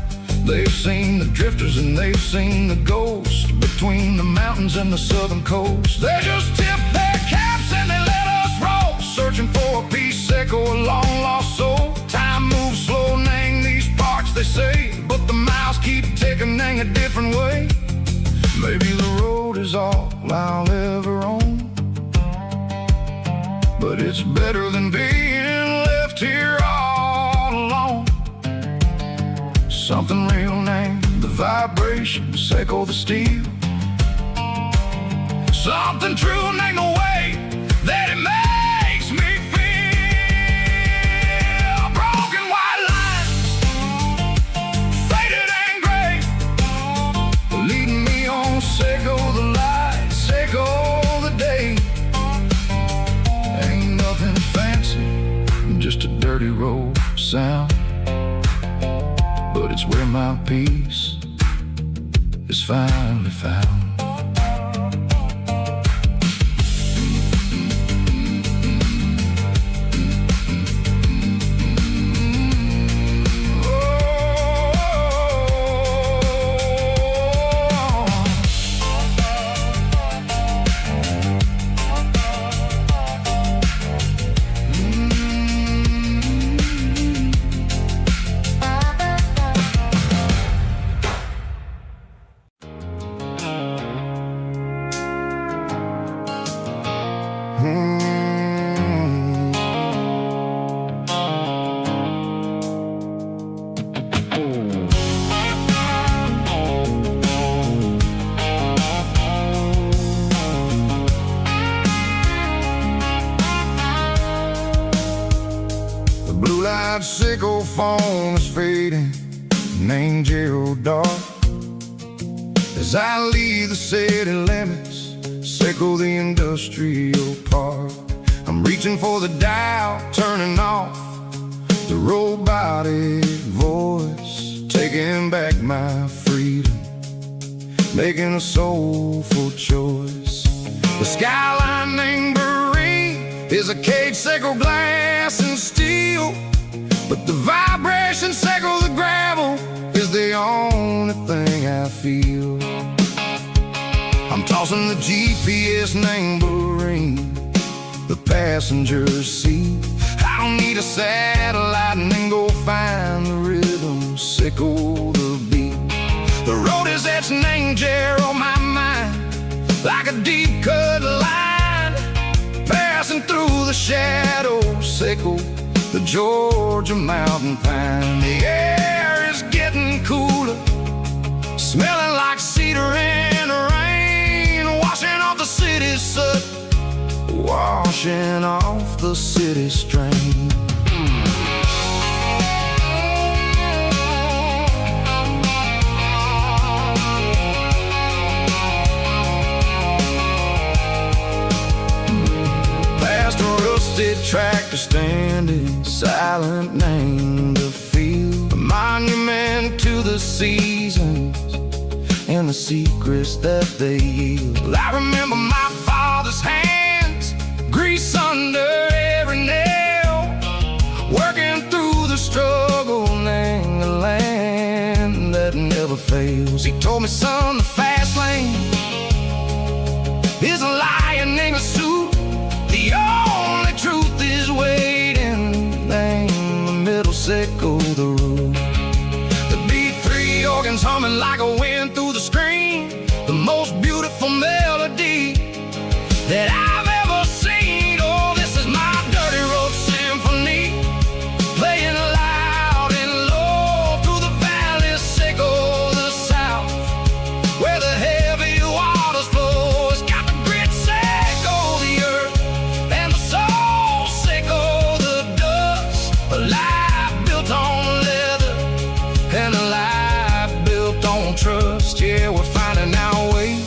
They've seen the drifters and they've seen the ghosts between the mountains and the southern coast. They just tip their caps and they let us roll, searching for a piece echo, a long lost soul. Time moves slow, Nang, these parts they say, but the miles keep ticking, Nang, a different way. Maybe the road is all I'll ever own, but it's better than being left here all alone. Something real, Nang, the vibrations echo the steel. Something true, Nang, the way that it makes me feel. Broken white lines, faded and gray, leading me on, echo the lights, echo the day. Ain't nothing fancy, just a dirty road sound, but it's where my peace is finally found. Blue-light sickle phone is fading, name Gerald dark. As I leave the city limits, sickle the industrial park. I'm reaching for the dial, turning off the robotic voice, taking back my freedom, making a soulful choice. The skyline named Bryan is a cage, sickle glass and steel, but the vibration sickle the gravel is the only thing I feel. I'm tossing the GPS named Bryan, the passenger seat. I don't need a satellite and then go find the rhythm, sickle the beat. The road is etched named Gerald on my mind, like a deep cut line, passing through the shadows, sickle the Georgia mountain pine. The air is getting cooler, smelling like cedar in the rain, washing off the city's soot, washing off the city strain. Past a rusted tractor standing silent, named the field, a monument to the seasons and the secrets that they yield. I remember my father's hands, grease under every nail, working through the struggle, and the land that never fails. He told me, son, the fast lane is a lion in a suit. The only truth is waiting, name the middle, sickle the root. The B3 organs humming like a wind through the screen, the most beautiful melody that I've ever seen. Oh, this is my dirty road symphony, playing loud and low through the valleys, sickle the south, where the heavy waters flow. It's got the grit, sickle the earth, and the soul, sickle the dust. A life built on leather and a life built on trust. Yeah, we're finding our way,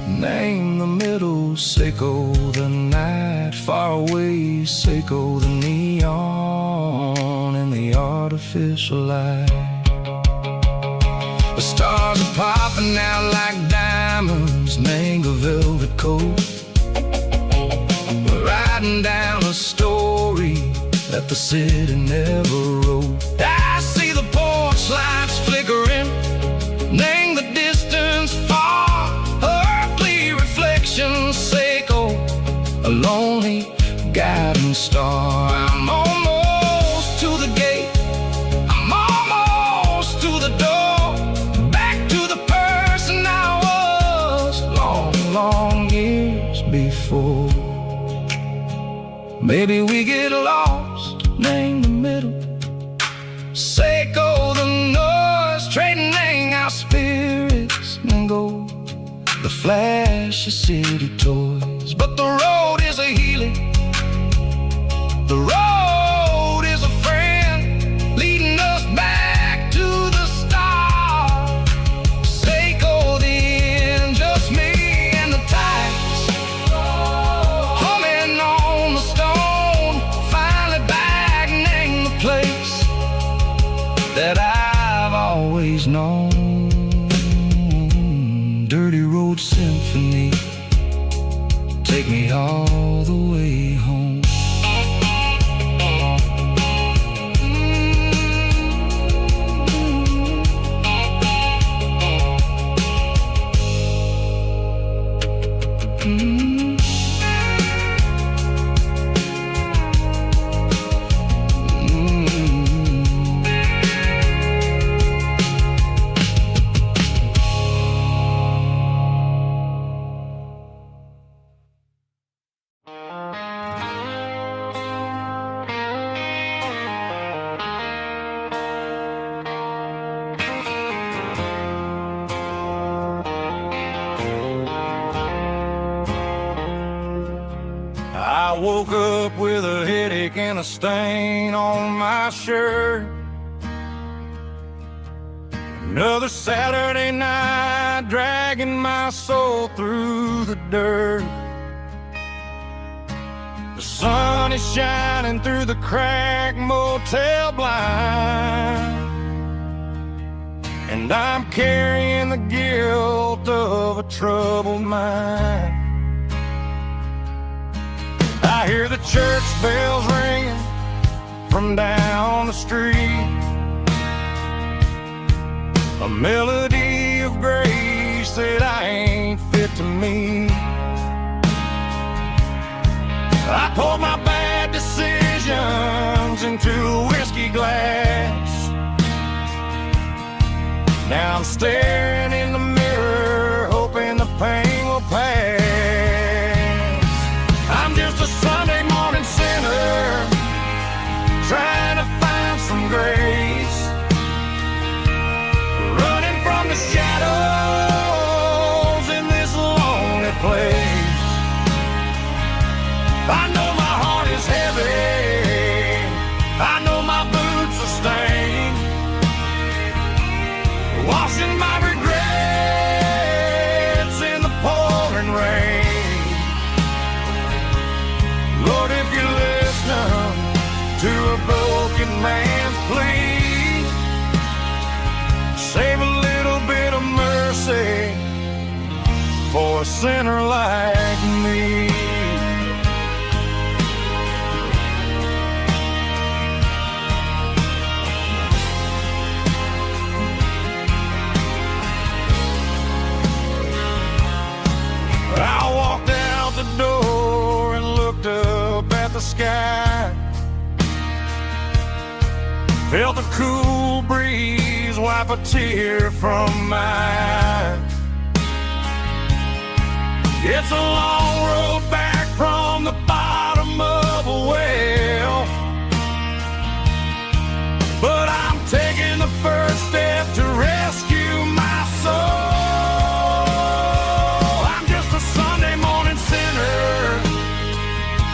name the middle, sickle the night, far away, sickle the neon and the artificial light. The stars are popping out like diamonds, mango velvet coat. We're writing down a story that the city never wrote. I see the porch lights flickering, name the distance far, earthly reflections echo, a lonely guiding star. I'm almost to the gate, I'm almost to the door, back to the person I was long years before. Maybe we get lost, name the middle, Seiko the noise, trading our spirits and go the flash of city toys. But the road is a healing, the road is a friend, leading us back to the start. Seiko the end, just me and the tides, humming on the stone, finally back, name the place that I've always known. Dirty Road Symphony, take me all the way home. I woke up with a headache and a stain on my shirt. Another Saturday night, dragging my soul through the dirt. The sun is shining through the cracked motel blind, and I'm carrying the guilt of a troubled mind. I hear the church bells ringing from down the street, a melody of grace that I ain't fit to meet. I poured my bad decisions into a whiskey glass. Now I'm staring in the mirror, hoping the pain will pass. I'm just a Sunday morning sinner, trying to find some grace, running from the shadows in this lonely place. I know my heart is heavy, I know my boots are stained, washing my regrets in the pouring rain. Lord, if you're listening to a broken man's plea, save a little bit of mercy for a sinner like me. I walked out the door and looked up at the sky, felt a cool breeze wipe a tear from my eye. It's a long road back from the bottom of a well, but I'm taking the first step to rescue my soul.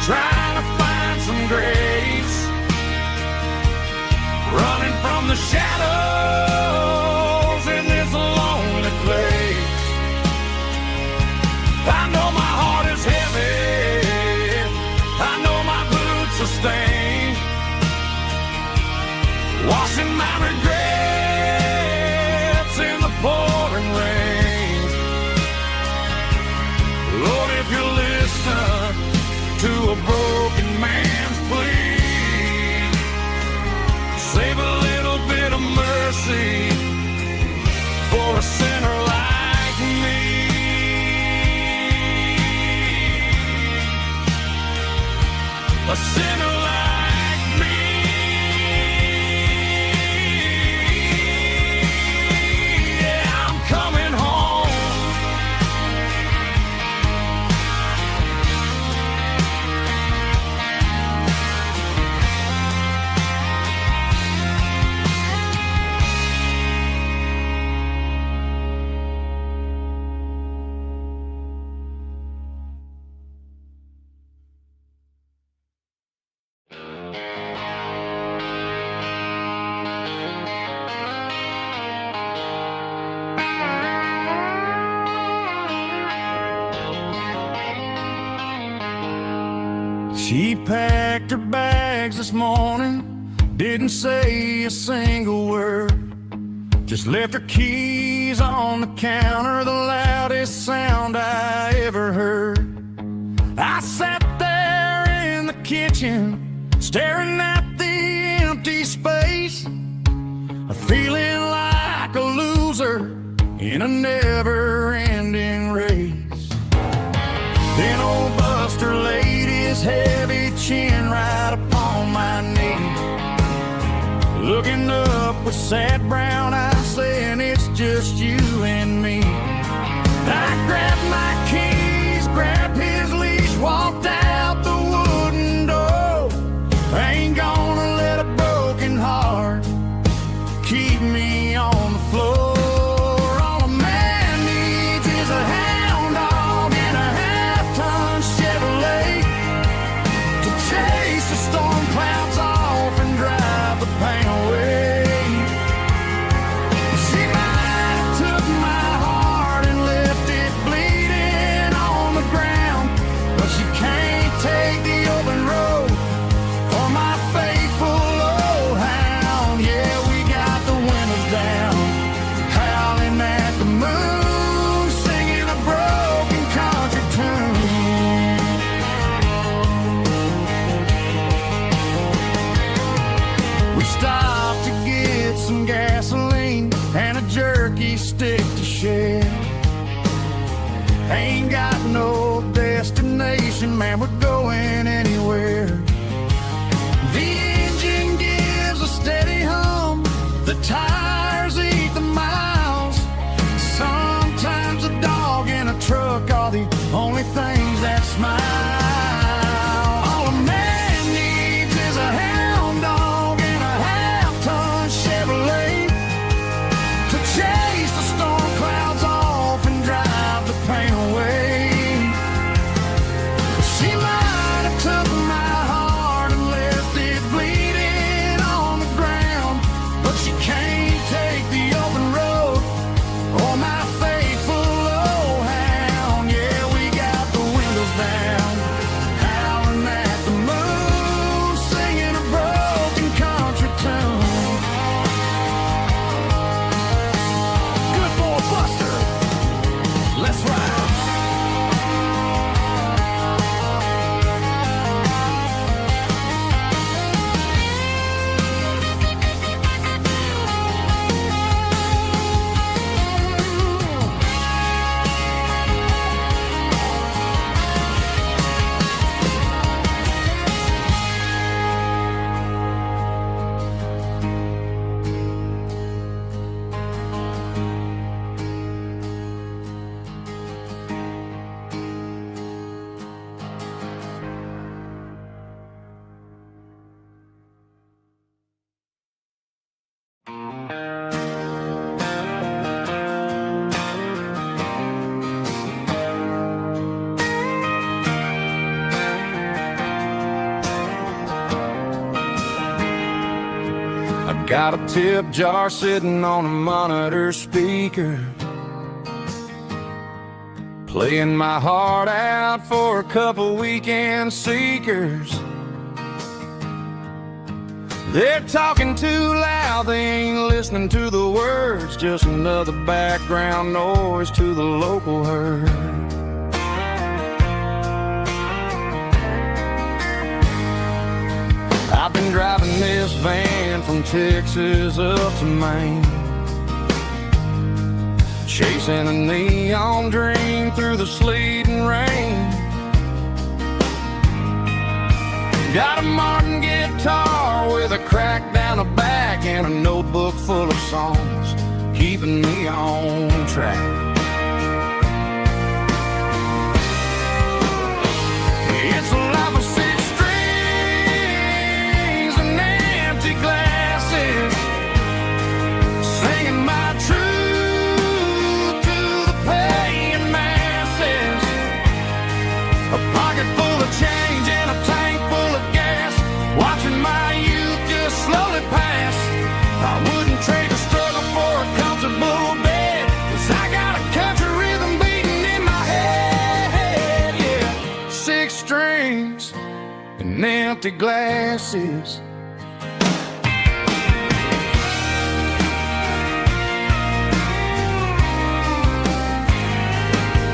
Trying to find some grace, running from the shadows in this lonely place. I know my heart a sinner like me. Yeah, I'm coming home. She packed her bags this morning, didn't say a single word, just left her keys on the counter, the loudest sound I ever heard. I sat there in the kitchen, staring at the empty space, feeling like a loser in a never-ending race. Then old Buster laid his heavy chin right upon my knee, looking up with sad brown eyes, saying it's just you and me. I grabbed my keys, grabbed his leash, walked out the wooden door. I ain't gonna let a broken heart keep me on the floor. All a man needs is a hound dog and a half-ton Chevrolet to chase the storm clouds off and drive the pain away. She might have took my heart and left it bleeding on the ground, but she can't take the open road or my faithful old hound. Yeah, we got the windows down, howling at the moon, singing a broken country tune. We stopped to get some gasoline and a jerky stick to share. Ain't got no destination, man, we're going anywhere. The engine gives a steady hum, the tires eat the miles. Sometimes a dog and a truck are the only things that smile. All a man needs is a hound dog and a half-ton Chevrolet to chase the storm clouds off and drive the pain away. She might have took my heart and left it bleeding on the ground, but she can't take the open road or my faithful old hound. Yeah, we got the windows down, howling at the moon, singing a broken country tune. Good boy, Buster, let's ride. Got a tip jar sitting on a monitor speaker, playing my heart out for a couple weekend seekers. They're talking too loud, they ain't listening to the words, just another background noise to the local herd. I've been driving this van from Texas up to Maine, chasing a neon dream through the sleet and rain. Got a Martin guitar with a crack down the back and a notebook full of songs, keeping me on track. It's a life of 6 strings and empty glasses, singing my truth to the paying masses. A pocket full of change and a tank full of gas, watching my youth just slowly pass. I wouldn't trade the struggle for a comfortable bed, 'cause I got a country rhythm beating in my head. Yeah, 6 strings and empty glasses.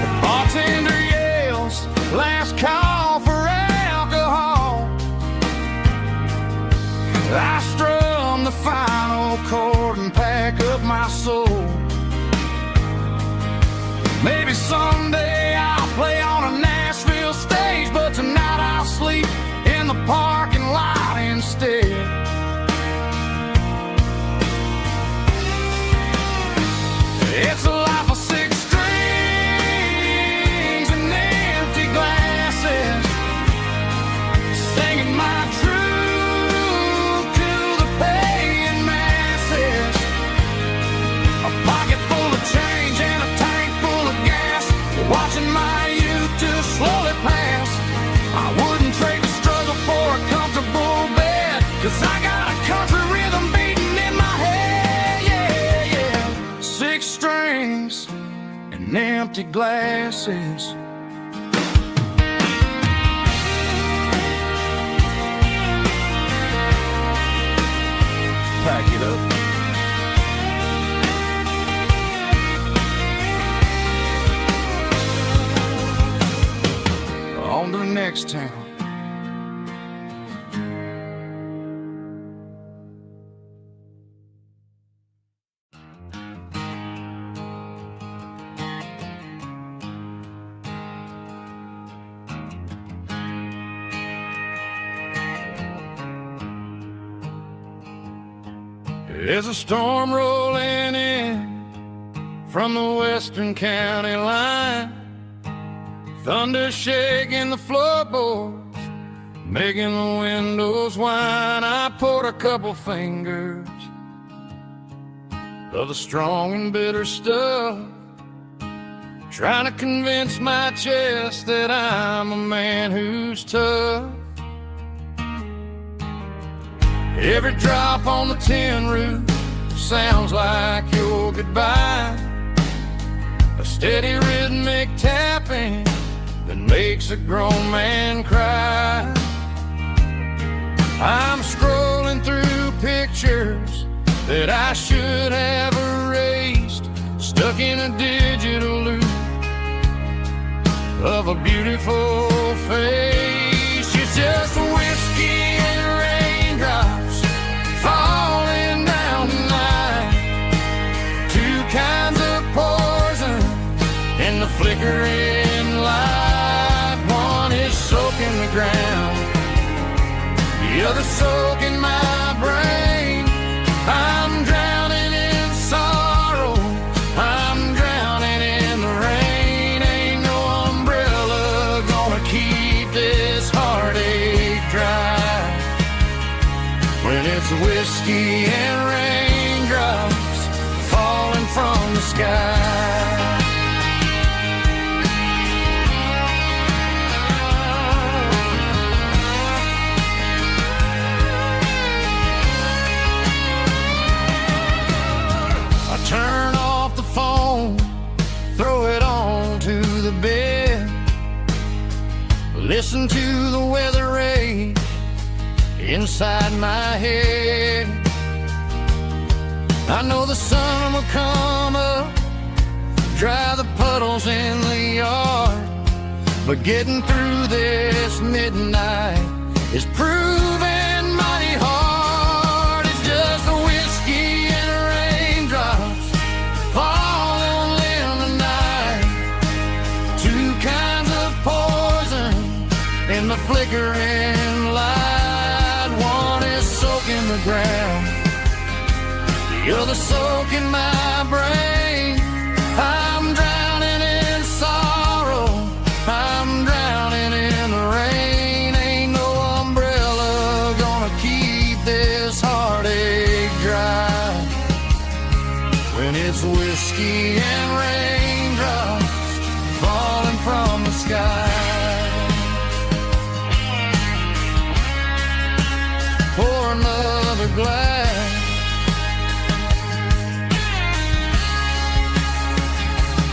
The bartender yells, last call for alcohol. I strum the final chord and pack up my soul. Maybe someday I'll play on a Nashville stage, but tonight I'll sleep in the parking lot instead. It's a life of 6 strings and empty glasses, singing my truth to the paying masses. A pocket full of change and a tank full of gas, watching my youth just slowly pass. I wouldn't trade the struggle for a comfortable bed, 'cause I got a country rhythm beating in my head. Yeah, yeah. 6 strings and empty glasses. Pack it up. On to the next town. There's a storm rolling in from the western county line, thunder shaking the floorboards, making the windows whine. I poured a couple fingers of the strong and bitter stuff, trying to convince my chest that I'm a man who's tough. Every drop on the tin roof sounds like your goodbye, a steady rhythmic tapping that makes a grown man cry. I'm scrolling through pictures that I should have erased, stuck in a digital loop of a beautiful face. It's just whiskey and raindrops falling down tonight, 2 kinds of poison in the flickering light. One is soaking the ground, the other soaking my brain. I'm drowning in sorrow, I'm drowning in the rain. Ain't no umbrella gonna keep this heartache dry when it's whiskey and raindrops falling from the sky. Turn off the phone, throw it on to the bed, listen to the weather rage inside my head. I know the sun will come up, dry the puddles in the yard, but getting through this midnight is proving mighty hard. It's just a whiskey and raindrops falling in the night, 2 kinds of poison in the flickering light. the ground. You're the soak in my brain. I'm drowning in sorrow, I'm drowning in the rain. Ain't no umbrella gonna keep this heartache dry when it's whiskey and raindrops falling from the sky. Pour another glass.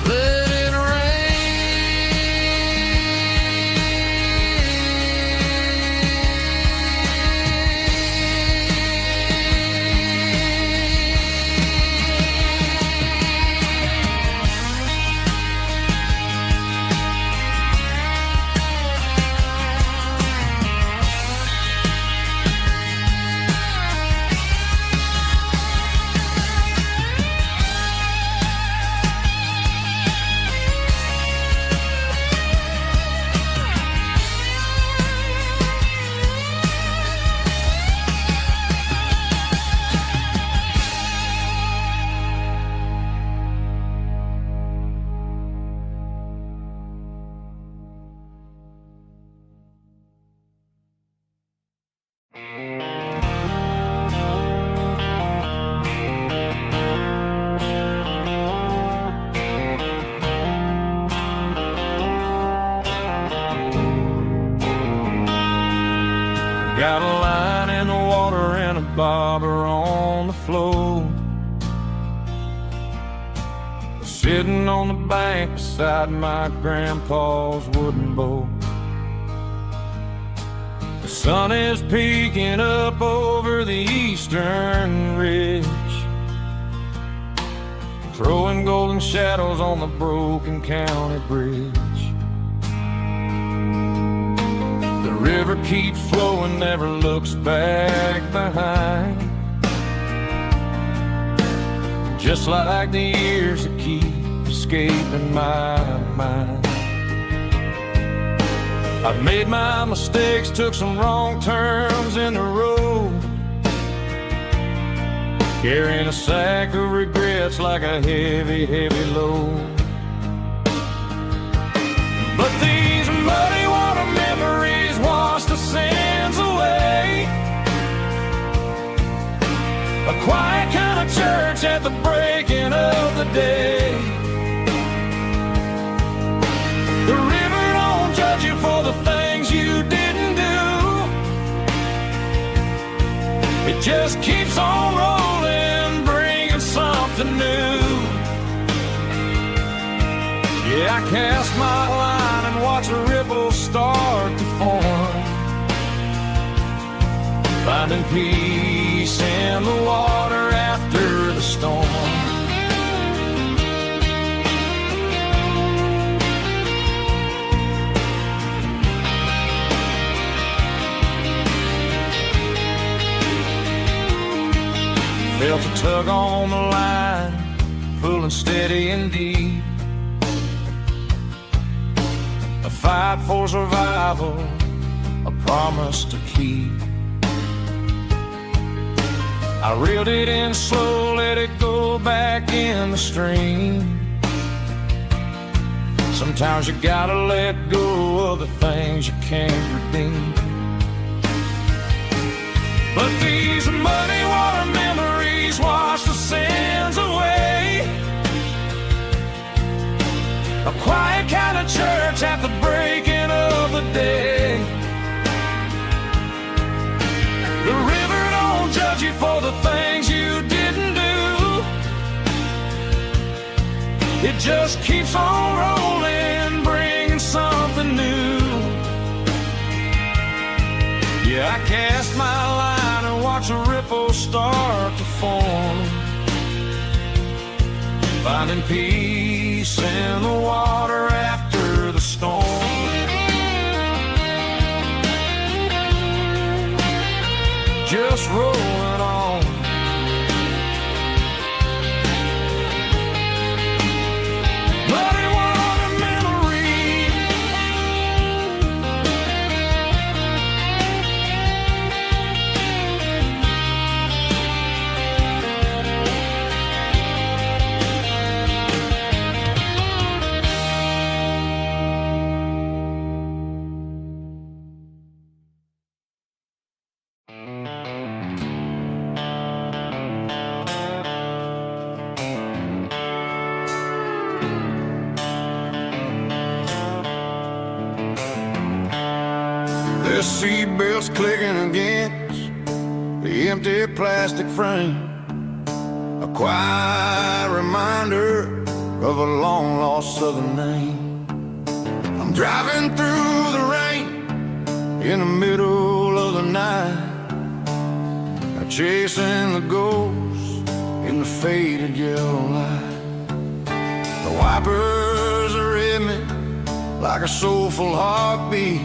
Let it got a line in the water and a bobber on the floor, sitting on the bank beside my grandpa's wooden boat. The sun is peeking up over the eastern ridge, throwing golden shadows on the broken county bridge. The river keeps flowing, never looks back behind, just like the years that keep escaping my mind. I've made my mistakes, took some wrong turns in the road, carrying a sack of regrets like a heavy, heavy load. But these muddy water memories wash the sins away. A quiet kind of church at the breaking of the day. The river don't judge you for the things you didn't do. It just keeps on rolling, bringing something new. Yeah, I cast my line and watch a ripple start to form, finding peace in the water after the storm. Felt a tug on the line, pulling steady and deep. A fight for survival, a promise to keep. I reeled it in slow, let it go back in the stream. Sometimes you gotta let go of the things you can't redeem. But these muddy water memories wash the sins away. A quiet kind of church at the breaking of the day. The river don't judge you for the things you didn't do. It just keeps on rolling, bringing something new. Yeah, I cast my line and watch a ripple start to form, finding peace in the water after the storm. Just rolling on. Muddy water memory. Their seatbelts clicking against the empty plastic frame, a quiet reminder of a long-lost southern name. I'm driving through the rain in the middle of the night, chasing the ghosts in the faded yellow light. The wipers are in me like a soulful heartbeat,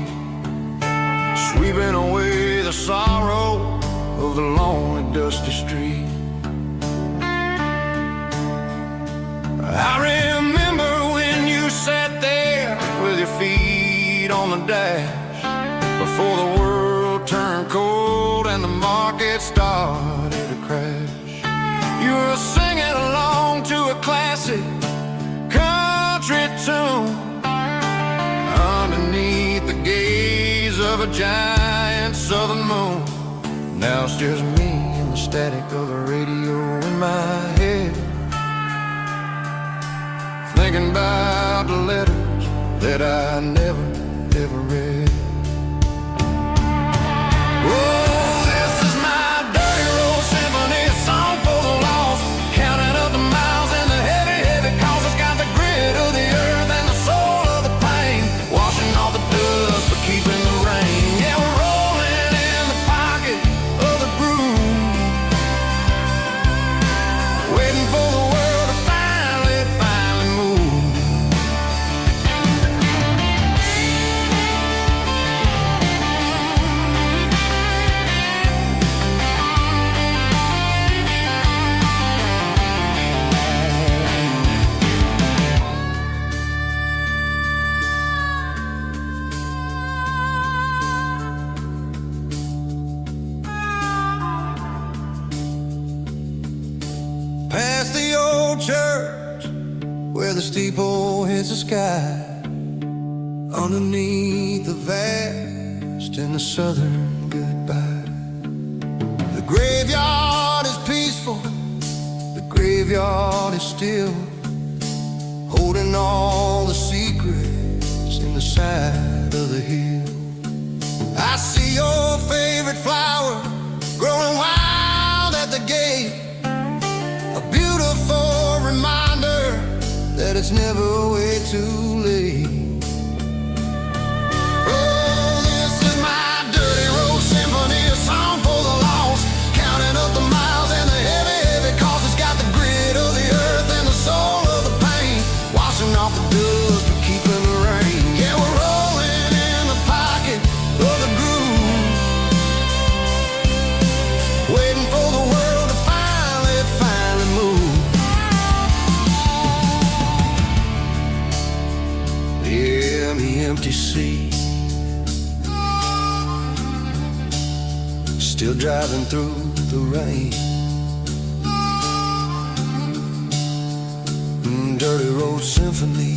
sweeping away the sorrow of the lonely dusty street. I remember when you sat there with your feet on the dash, before the world turned cold and the market started to crash. You were singing along to a classic country tune underneath the gaze of a giant southern moon. Now it's just me and the static of the radio in my head, thinking about the letters that I never, ever read. Oh, this is my dirty road symphony, a song for the lost, counting up the miles and the heavy, heavy calls. It's got the grit of the earth and the soul of the pain, washing off the dust but keeping the rain. Yeah, we're rolling in the pocket of the groove, waiting for the world to finally move. Past the old church where the steeple hits the sky, underneath the vast and the southern goodbye. The graveyard is peaceful, the graveyard is still, holding all the secrets in the side of the hill. I see your favorite flower growing wild at the gate, a beautiful reminder that it's never way too late. Oh, this is my dirty road symphony, a song for the lost, counting up the miles and the heavy, heavy calls. It's got the grit of the earth and the soul of the pain, washing off the dust but keeping the rain. Yeah, we're rolling in the pocket of the groove, waiting for the world to finally move. Yeah, the empty sea, still driving through the rain. Dirty road symphony.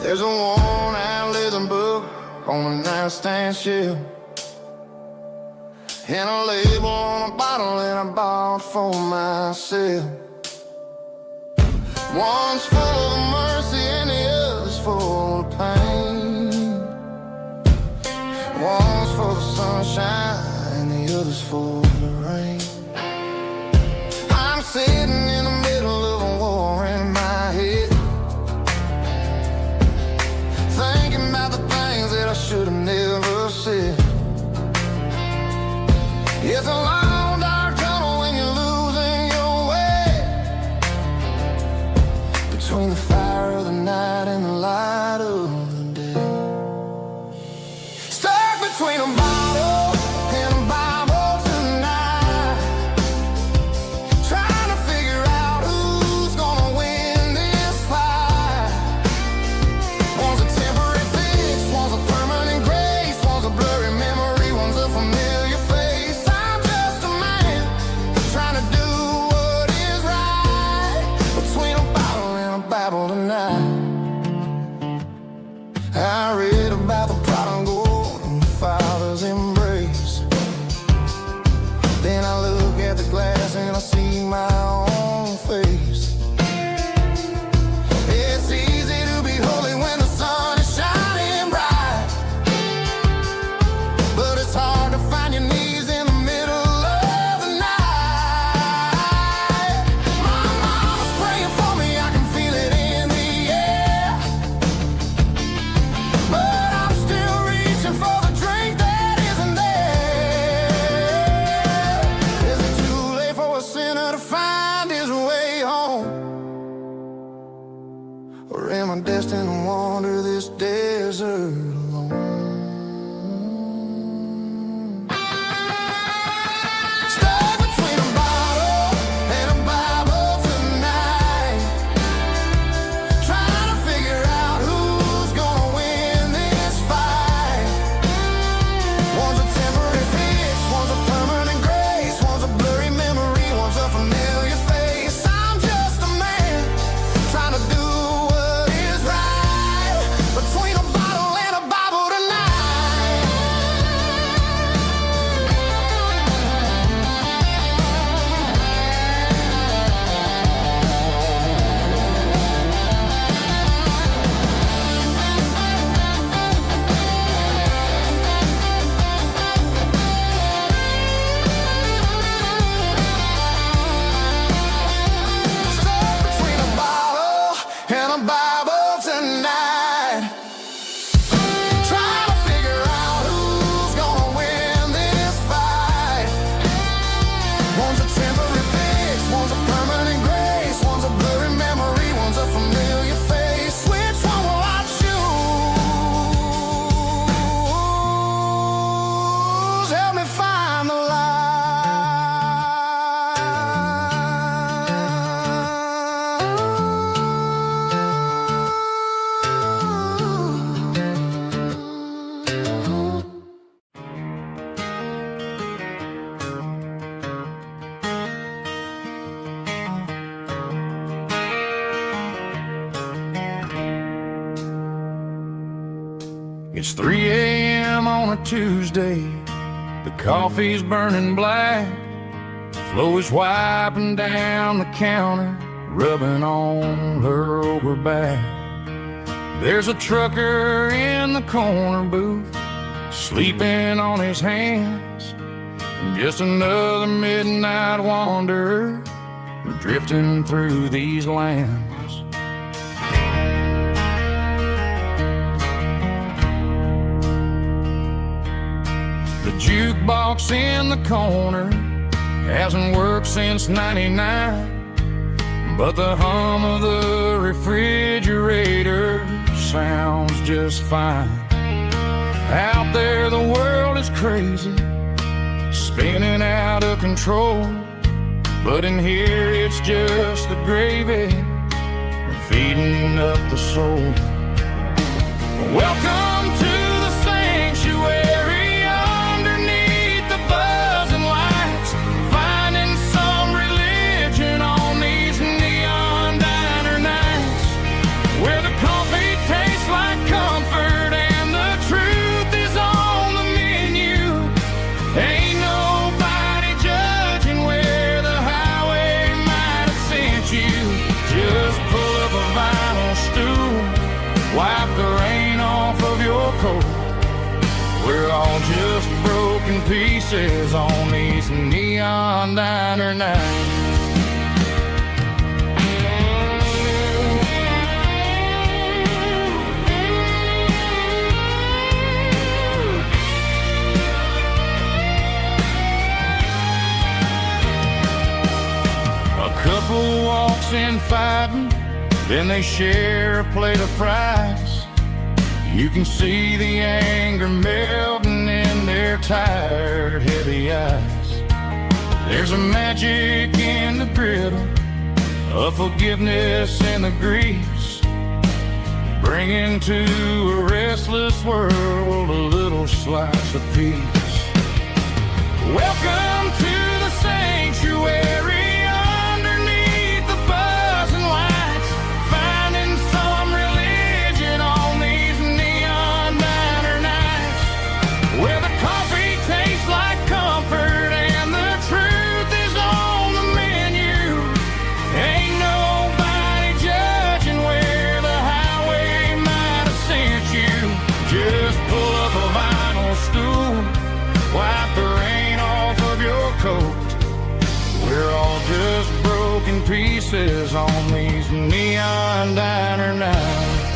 There's a worn-out leather book on the nightstand shelf, and a label on a bottle that I bought for myself. One's full of mercy and the other's full of pain. One's for the sunshine and the other's for the rain. I'm sitting in the middle of a war in my head, thinking about the things that I should have never said. It's a long dark tunnel when you're losing It's 3 a.m. on a Tuesday. The coffee's burning black. Flo is wiping down the counter, rubbing on her over back. There's a trucker in the corner booth, sleeping on his hands. Just another midnight wanderer, drifting through these lands. The jukebox in the corner hasn't worked since '99, but the hum of the refrigerator sounds just fine. Out there the world is crazy, spinning out of control, but in here it's just the gravy feeding up the soul. Welcome to the sanctuary underneath the buzzing lights, finding some religion on these neon diner nights, where the coffee tastes like comfort and the truth is on the menu. Ain't nobody judging where the highway might have sent you. Just pull up a vinyl stool, wipe the rain off of your coat. We're all just broken pieces on these neon diner nights. A couple walks in fighting, then they share a plate of fries. You can see the anger melting in their tired, heavy eyes. There's a magic in the griddle, a forgiveness in the grease, bringing to a restless world a little slice of peace. Welcome to the sanctuary underneath the buzzing lights, finding some religion on these neon diner nights, where the coffee tastes like comfort and the truth is on the menu. Ain't nobody judging where the highway might have sent you. Just pull up a vinyl stool, wipe the rain off of your coat. We're all just broken pieces on these neon diner nights.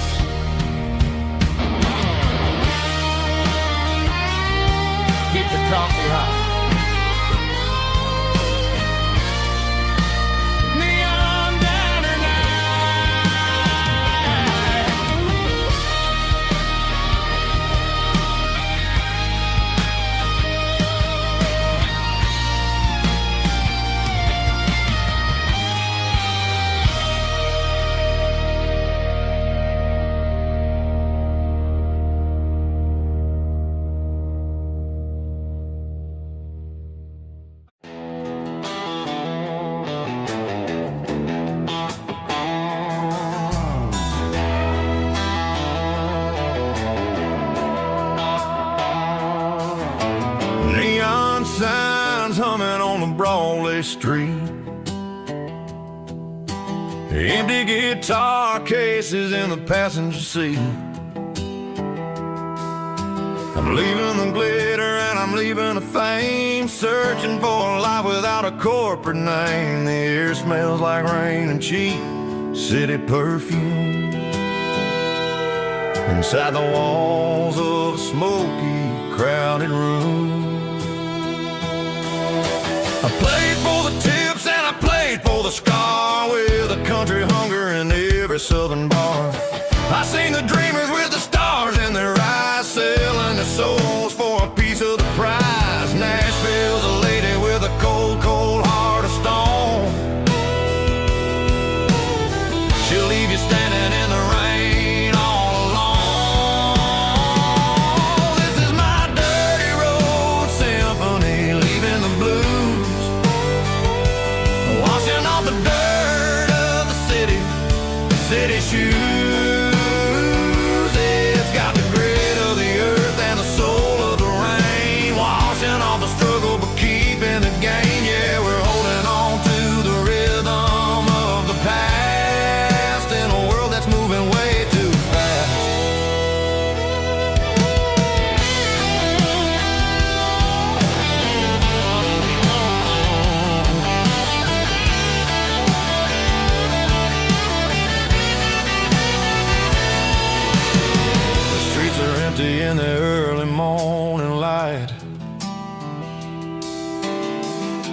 Keep the coffee hot. Neon diner Neon signs humming on the Broadway street, empty guitar cases in the passenger seat. I'm leaving the glitter and I'm leaving the fame, searching for a life without a corporate name. The air smells like rain and cheap city perfume inside the walls of a smoky, crowded room. I played for the tips and I played for the scar, with a country hunger in every southern bar. I seen the dreamers with the stars in their eyes, selling their souls for a piece of the prize. Nashville's a lady with a cold, cold heart of stone. She'll leave you standing in the rain all alone. This is my dirty road symphony, leaving the blues, washing off the dirt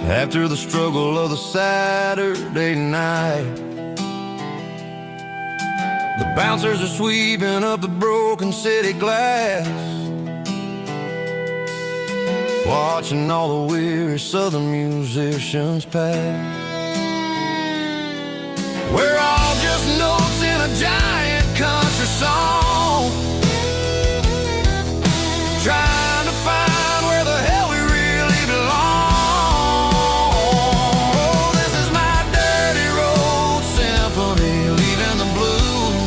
after the struggle of the Saturday night. The bouncers are sweeping up the broken city glass, watching all the weary southern musicians pass. We're all just notes in a giant country song, trying to find where the hell we really belong. Oh, this is my dirty road symphony, leaving the blues,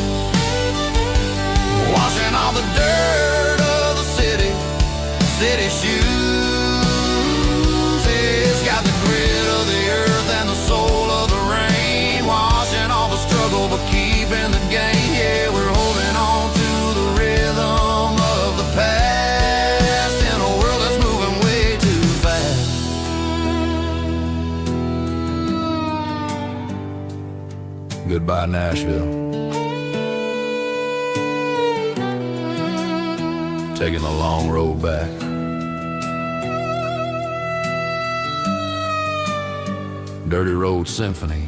washing all the dirt of the city shoes. It's got the grit of the earth and the soul of the rain, washing all the struggle but keeping the gain. Yeah, we're holding on to the rhythm of the past in a world that's moving way too fast. Goodbye, Nashville. Taking the long road back. Dirty Road Symphony.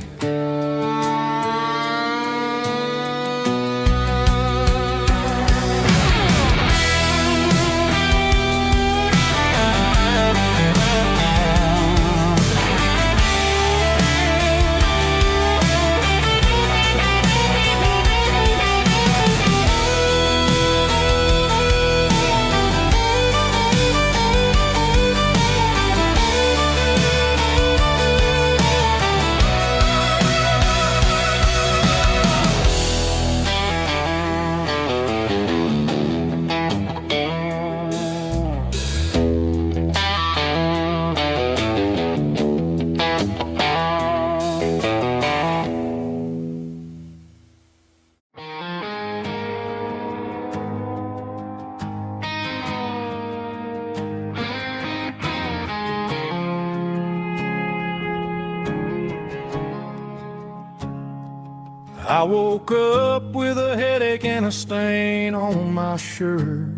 I woke up with a headache and a stain on my shirt.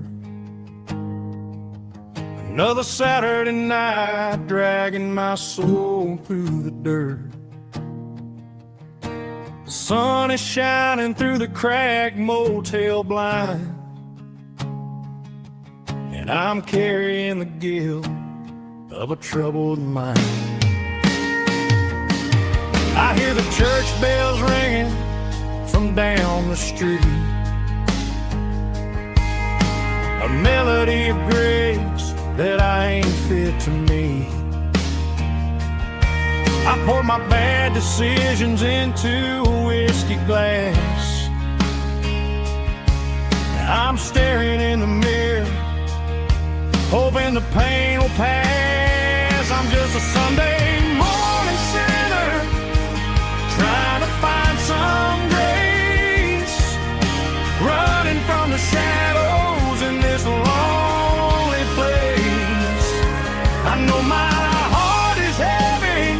Another Saturday night, dragging my soul through the dirt. The sun is shining through the cracked motel blind, and I'm carrying the guilt of a troubled mind. I hear the church bells ringing from down the street, a melody of grace that I ain't fit to meet. I pour my bad decisions into a whiskey glass. I'm staring in the mirror, hoping the pain will pass. I'm just a Sunday morning sinner, trying to find some grace, running from the shadows in this lonely place. I know my heart is heavy,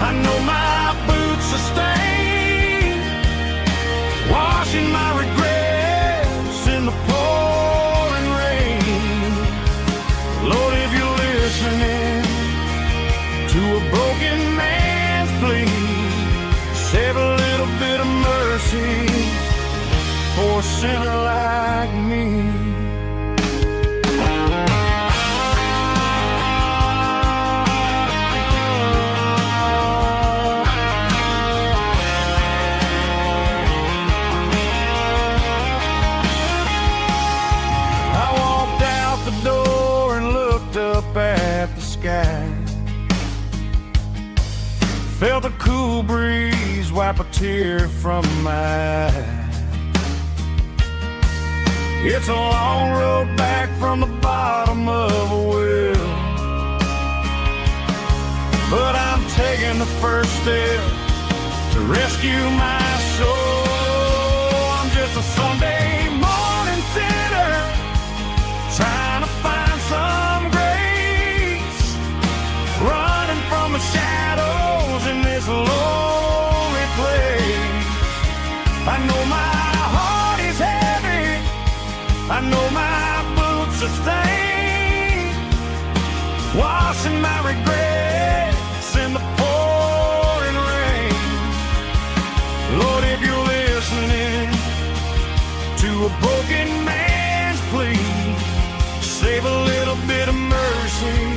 I know my boots are stained, washing my regrets in the pouring rain. Lord, if you're listening to a broken man's plea, save a little bit of mercy for a sinner like me. I walked out the door and looked up at the sky, felt a cool breeze wipe a tear from my eye. It's a long road back from the bottom of a well, but I'm taking the first step to rescue my soul. I'm just a Sunday morning sinner, trying to find some grace, running from the shadows in this lonely place. I know my heart is heavy, I know my boots are stained, washing my regrets a broken man's plea. Save a little bit of mercy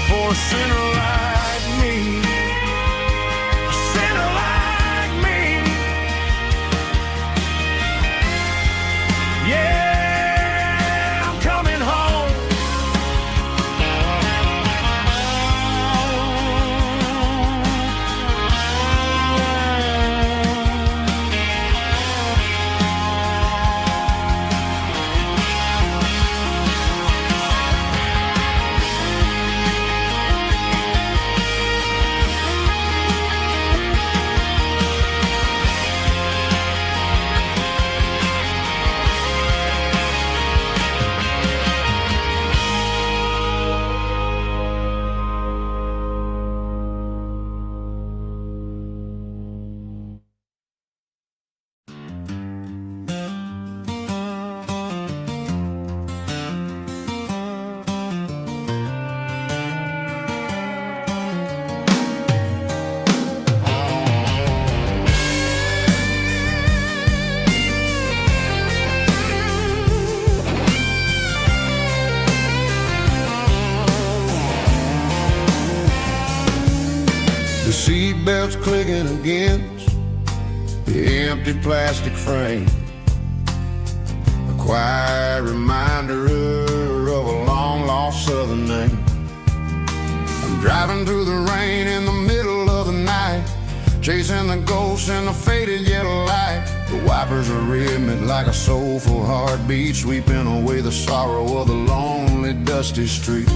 for a sinner like me. A sinner like me. Yeah, I'm coming home. The seatbelt's clicking against the empty plastic frame, a quiet reminder of a long-lost southern name. I'm driving through the rain in the middle of the night, chasing the ghosts in the faded yellow light. The wipers are rhythmic like a soulful heartbeat, sweeping away the sorrow of the lonely, dusty street.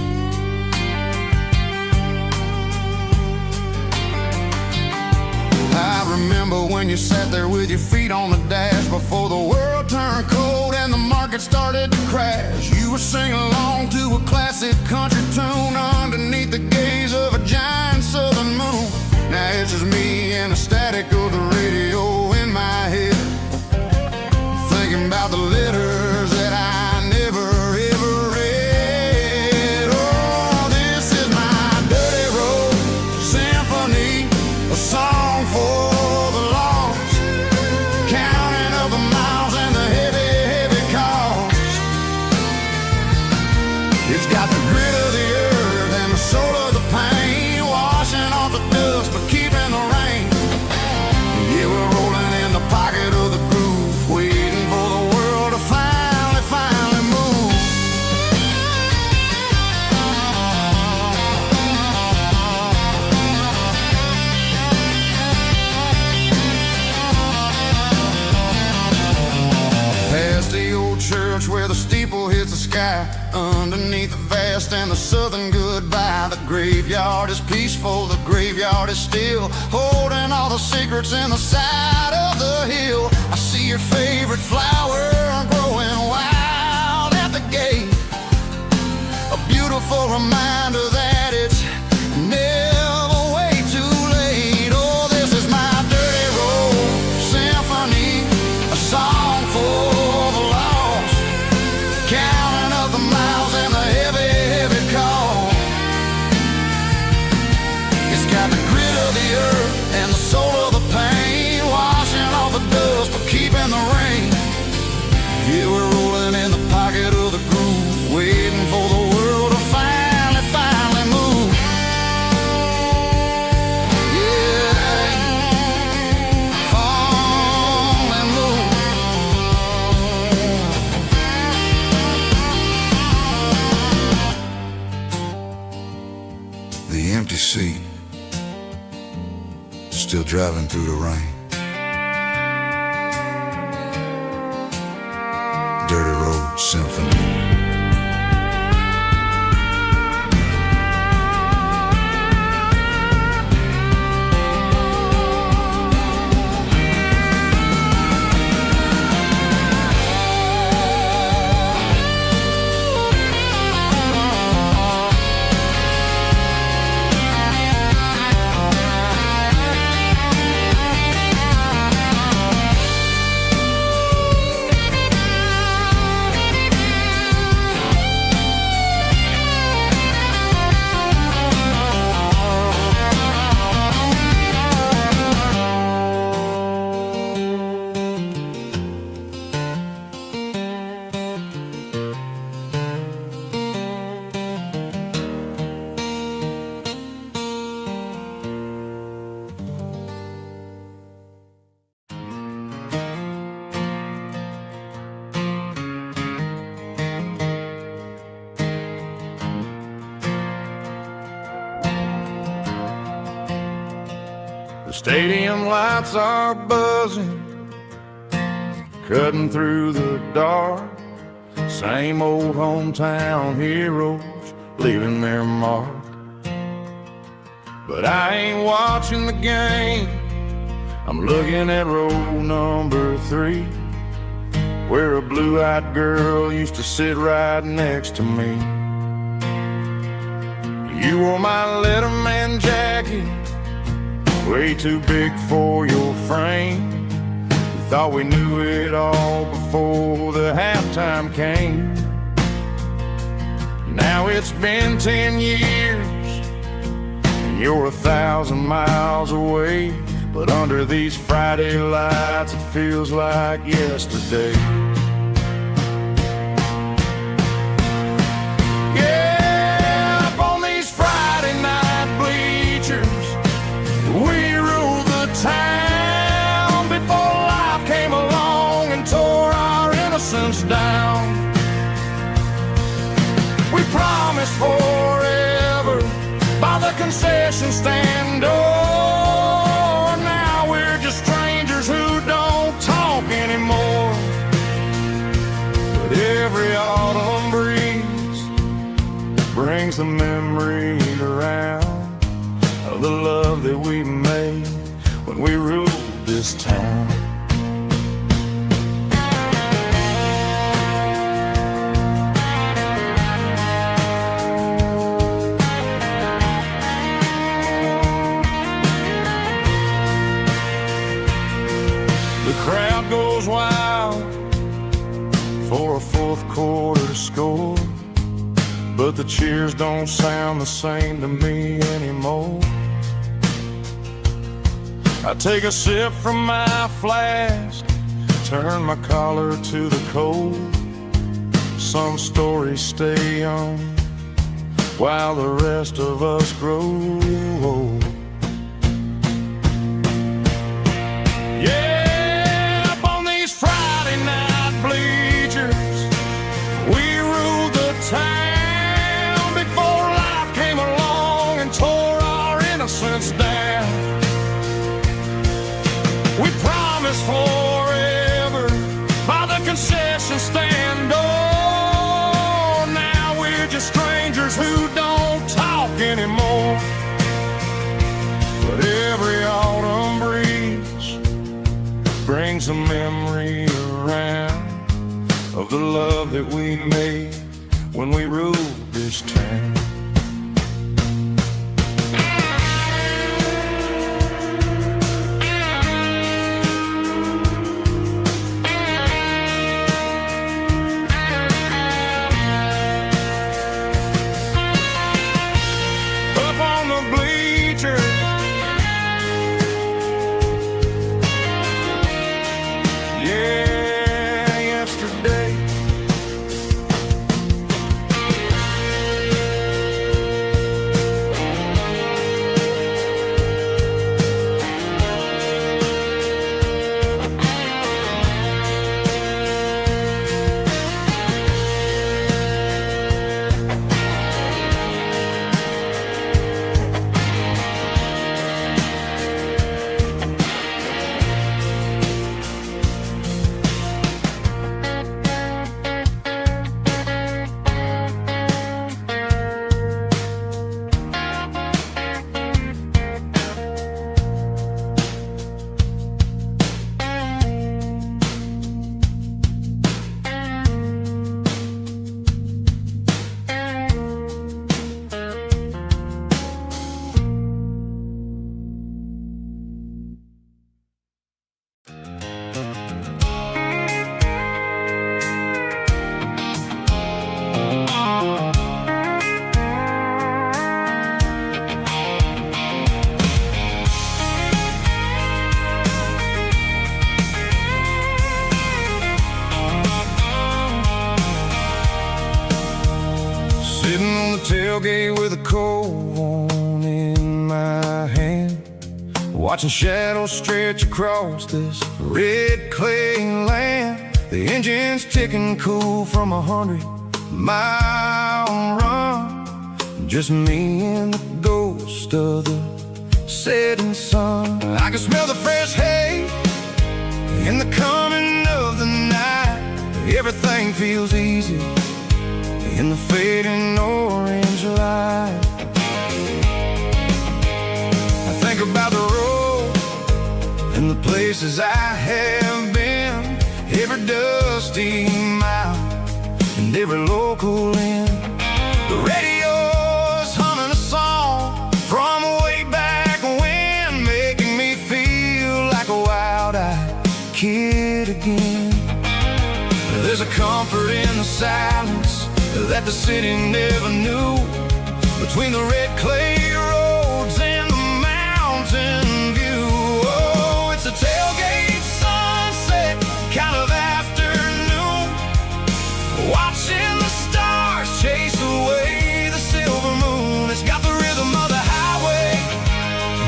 I remember when you sat there with your feet on the dash before the world turned cold and the market started to crash. You were singing along to a classic country tune underneath the gaze of a giant southern moon. Now it's just me and the static of the radio in my head, thinking about the letters that I never ever read. Oh, this is my dirty road symphony, a song for the lost, counting up the miles and the heavy, heavy cost. It's got the grit of the earth and the soul of the pain, washing off the dust but keeping the rain. Yeah, we're rolling in the pocket of the groove, waiting for the world to finally move. Past the old church where the steeple hits the sky, underneath the vast and the southern goodbye. The graveyard is peaceful, the graveyard is still, holding all the secrets in the side of the hill. I see your favorite flower growing wild at the gate, a beautiful reminder that it's never way too late. Oh, this is my dirty road symphony, a song for the lost, counting up the miles and the heavy, heavy call. It's got the grit of the earth and the soul of the pain, washing off the dust but keeping the rain. Yeah, we're rolling in the pocket of the groove, waiting for the world to finally move. Yeah, finally move. The empty seat, still driving through the rain. Dirty Road Symphony. stadium lights are buzzing, cutting through the dark. Same old hometown heroes leaving their mark. But I ain't watching the game, I'm looking at row number 3, where a blue-eyed girl used to sit right next to me. You wore my Letterman jacket, way too big for your frame. We thought we knew it all before the halftime came. Now it's been 10 years, and you're 1,000 miles away. But under these Friday lights, it feels like yesterday. Yeah, up on these Friday night bleachers, we ruled the town before life came along and tore our innocence down. We promised forever by the concession stand door. Now we're just strangers who don't talk anymore. But every autumn breeze brings the memories around of the love that we made when we ruled this town. Crowd goes wild for a fourth quarter score, but the cheers don't sound the same to me anymore. I take a sip from my flask, turn my collar to the cold. Some stories stay young while the rest of us grow old. Yeah, town before life came along and tore our innocence down. We promised forever by the concession stand door. Now we're just strangers who don't talk anymore. But every autumn breeze brings a memory around of the love that we made when we ruled this town. Up on the bleachers, yeah, yesterday. tailgate with a cold one in my hand, watching shadows stretch across this red clay land. The engine's ticking cool from 100-mile run. Just me and the ghost of the setting sun. I can smell the fresh hay in the coming of the night. Everything feels easy in the fading orange light. I think about the road and the places I have been, every dusty mile and every local inn. The radio's humming a song from way back when, making me feel like a wild-eyed kid again. There's a comfort in the silence that the city never knew, between the red clay roads and the mountain view. Oh, it's a tailgate sunset kind of afternoon, watching the stars chase away the silver moon. It's got the rhythm of the highway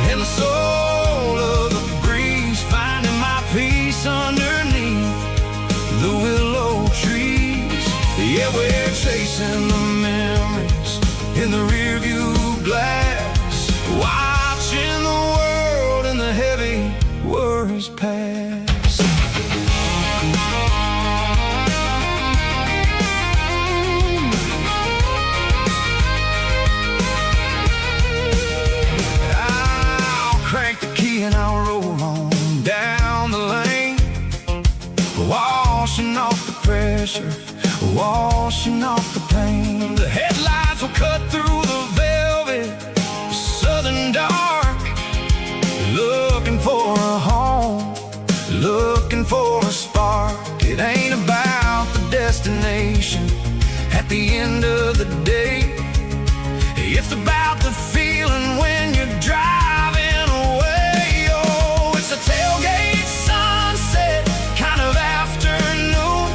and the soul of the breeze, finding my peace underneath the willow trees. Yeah, we're chasing the memories in the rearview glass, watching the world and the heavy worries pass. I'll crank the key and I'll roll on down the lane, washing off the pressure, washing off the pain. The headlights will cut through the velvet southern dark, looking for a home, looking for a spark. It ain't about the destination at the end of the day, it's about the feeling when you're driving away. Oh, it's a tailgate sunset kind of afternoon,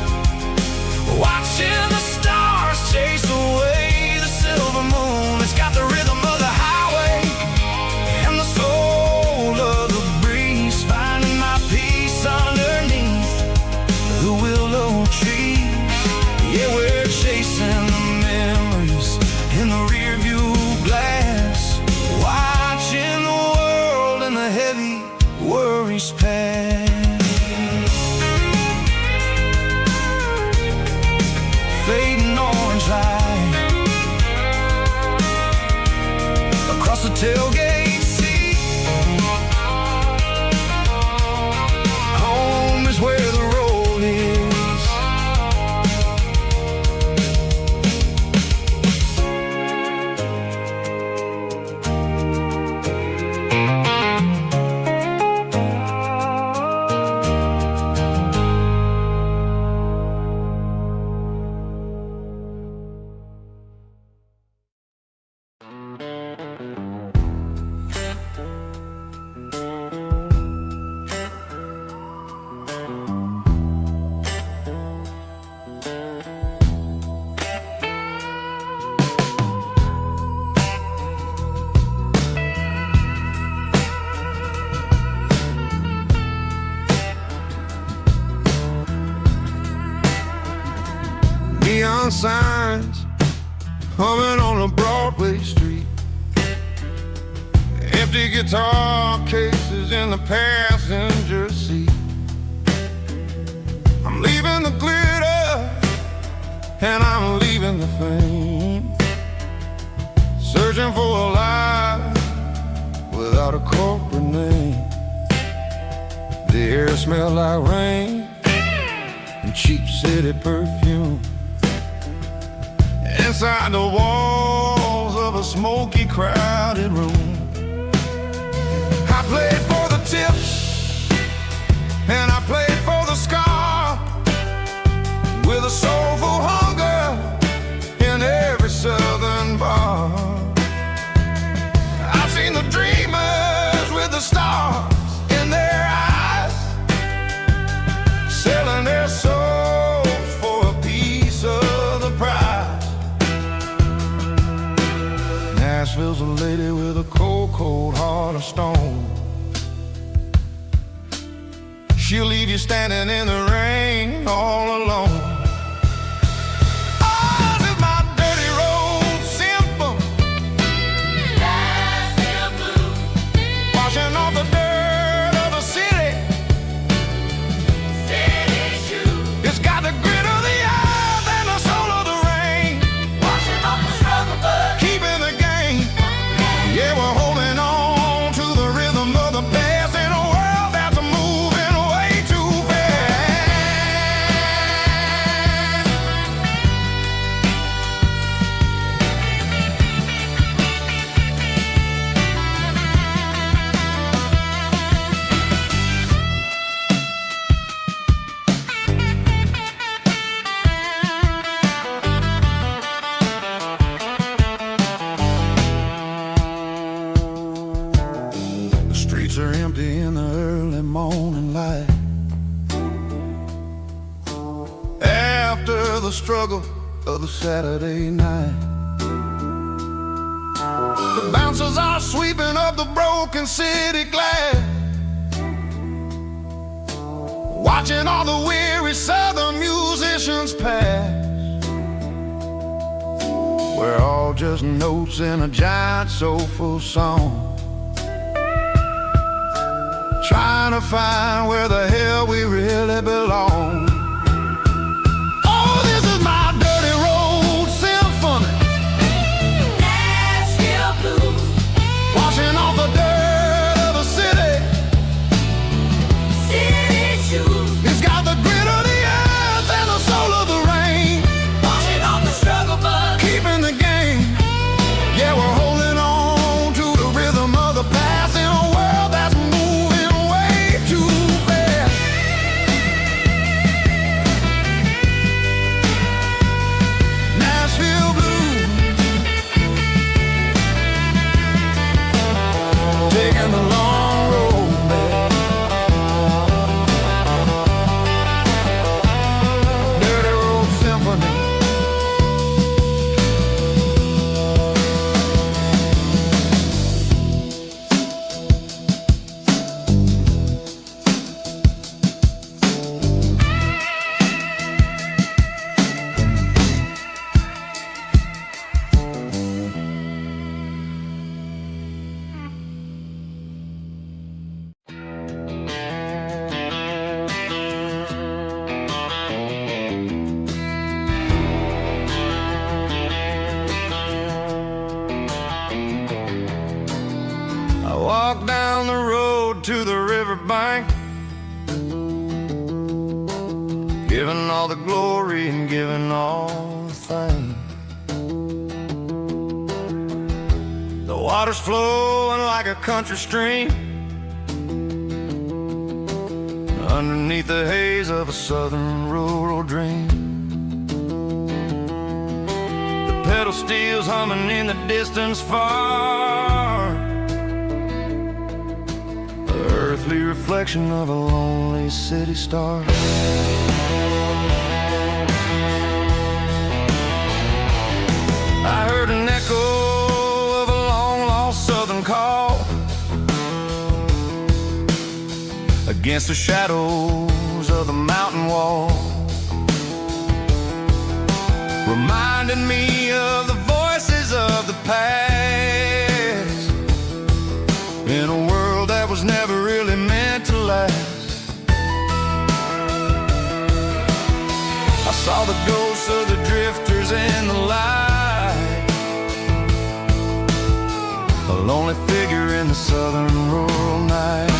watching the stars chase away the silver moon. It's got the rhythm of the highway and the soul of the breeze, finding my peace underneath the willow trees. Yeah, we're chasing the memories in the rearview glass, watching the world and the heavy worries pass. Fading orange light across the tailgate seat. Home is where the road is. Neon signs humming on a Broadway street, empty guitar cases in the passenger seat. I'm leaving the glitter and I'm leaving the fame, searching for a life without a corporate name. The air smells like rain and cheap city perfume. Inside the walls of a smoky, crowded room, I played for the tips and I played for the scar, with a soulful hunger in every southern bar. I've seen the dreamers with the stars in their eyes, selling their souls for a piece of the prize. Nashville's a lady with a cold, cold heart of stone. She'll leave you standing in the rain all alone. Oh, is my dirty road simple? Nashville blues. streets are empty in the early morning light. After the struggle of the Saturday night, the bouncers are sweeping up the broken city glass, watching all the weary southern musicians pass. We're all just notes in a giant soulful song, trying to find where the hell we really belong. Oh, this is my dirty road symphony, Nashville blues, washing off the dirt of the city. city shoes, It's got the grit of the earth and the soul of the rain, washing off the struggle bug. keeping the game. Yeah, we're holding on to the rhythm of the past in a world that's moving way too fast. Nashville blues, taking the long road back. Dirty road symphony. I walk down the road to the riverbank, giving all the glory and giving all the thanks. The water's flowing like a country stream, underneath the haze of a southern rural dream. The pedal steel's humming in the distance far, earthly reflection of a lonely city star. I heard an echo of a long-lost southern call against the shadows of the mountain wall, reminding me of the voices of the past in a world that was never really meant to last. I saw the ghosts of the drifters in the light, a lonely figure in the southern rural night.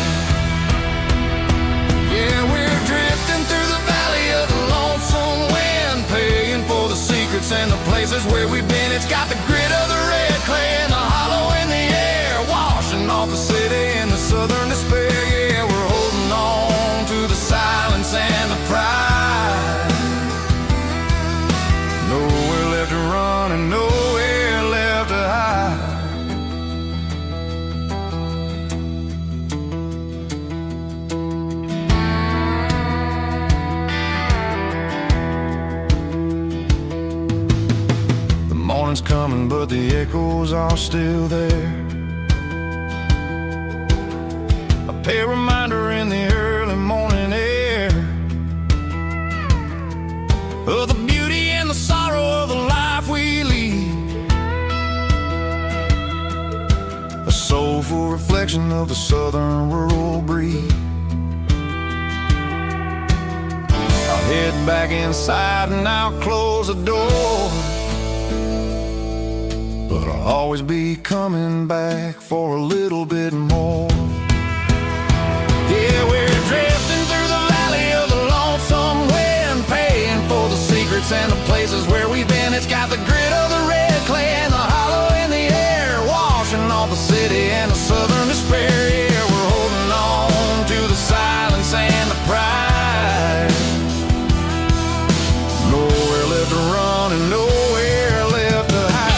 Yeah, we're drifting through the valley of the lonesome wind, paying for the secrets and the places where we've been. It's got the grit of the red clay and the hollow in the air, washing off the city in the southern despair. Yeah, we're holding on to the silence and the pride. Nowhere left to run and nowhere left to hide. The morning's coming, but the echoes are still there. A pale reminder in the early morning air of the beauty and the sorrow of the life we lead, a soulful reflection of the southern rural breed. I'll head back inside and I'll close the door, but I'll always be coming back for a little bit more. Yeah, we're drifting through the valley of the lonesome wind, paying for the secrets and the places where we've been. It's got the grit of the red clay and the hollow in the air, washing off the city and the southern despair. Yeah, we're holding on to the silence and the pride. Nowhere left to run and nowhere left to hide.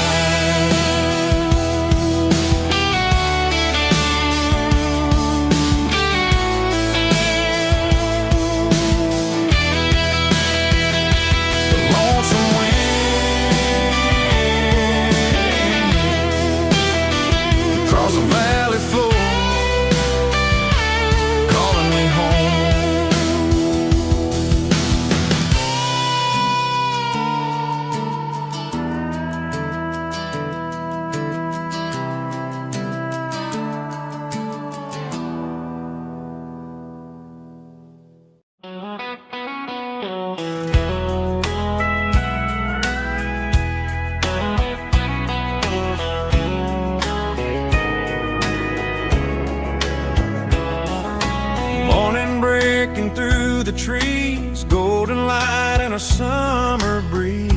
the trees, golden light and a summer breeze.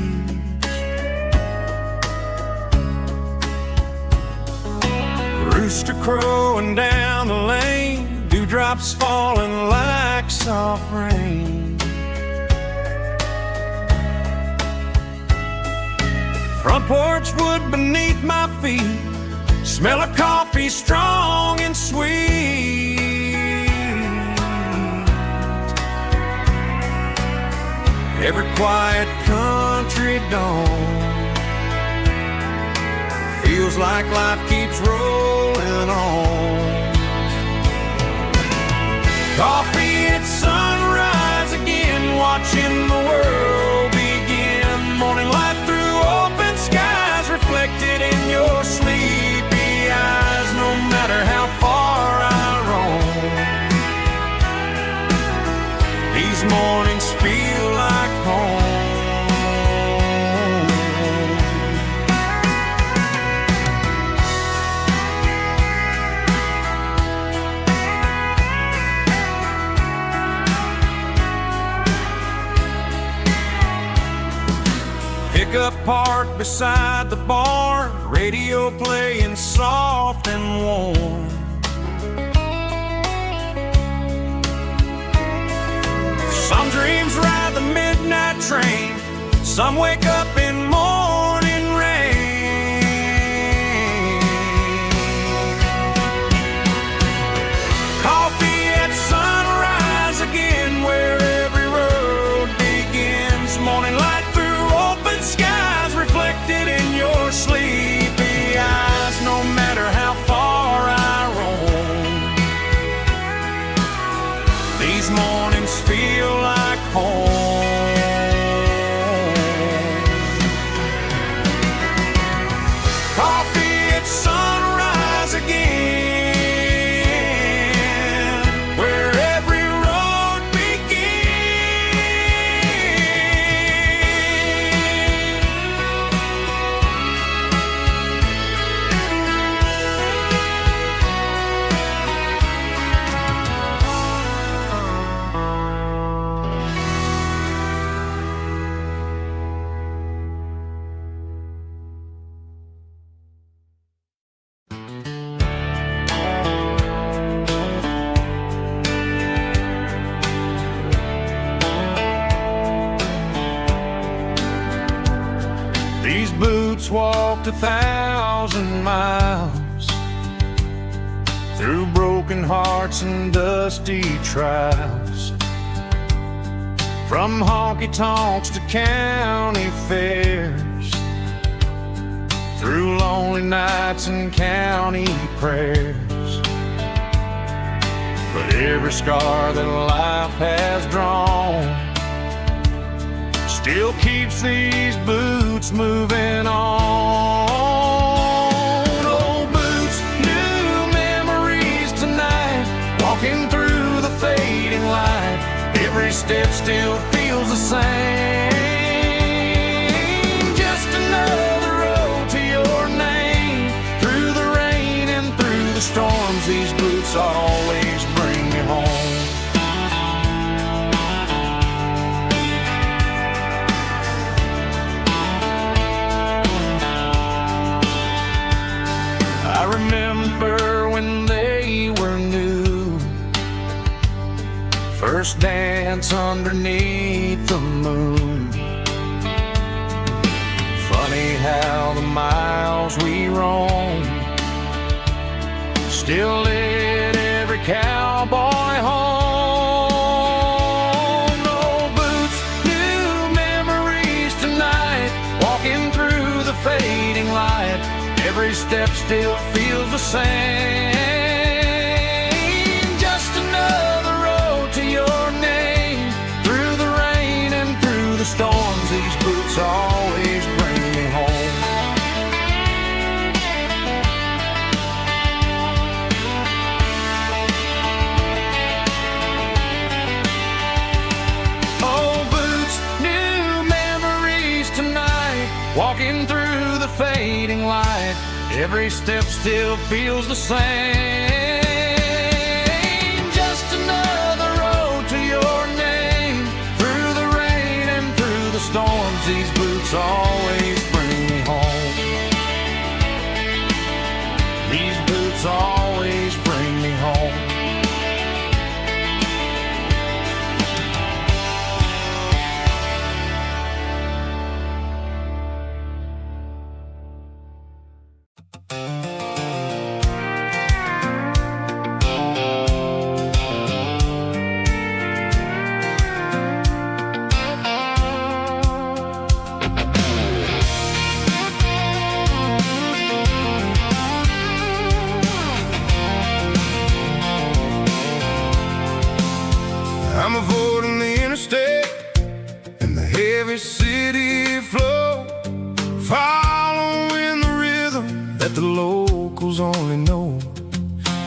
Rooster crowing down the lane, dewdrops falling like soft rain. Front porch wood beneath my feet, smell of coffee strong and sweet. Every quiet country dawn feels like life keeps rolling on. Coffee at sunrise again, watching the world begin. Morning light through open skies, reflected in your sleepy eyes. No matter how far I roam, these mornings feel like home. Pickup parked beside the barn, radio playing soft and warm. Some dreams ride the midnight train, some wake up in morning rain. Coffee at sunrise again, where every road begins. Morning light through open skies, reflected in your sleepy eyes. No matter how far I roam, these mornings feel like home. Coffee at sunrise again, where every road These boots walked 1,000 miles through broken hearts and dusty trials, from honky-tonks to county fairs, through lonely nights and county prayers. But every scar that life has drawn still keeps these boots moving on. Old boots, new memories tonight, walking through the fading light. Every step still feels the same. Just another road to your name. Through the rain and through the storms, these boots always bring me home. I remember when they were new, first dance underneath the moon. Funny how the miles we roam still lit every cowboy home. Old boots, new memories tonight, walking through the fading light. Every step still feels the same. Just another road to your name. Through the rain and through the storms, these boots always bring me home. Old boots, new memories tonight, walking through the fading light. Every step still feels the same. Just another road to your name. boots always bring me home. These boots always bring me home. I'm avoiding the interstate and the heavy city flow, following the rhythm that the locals only know.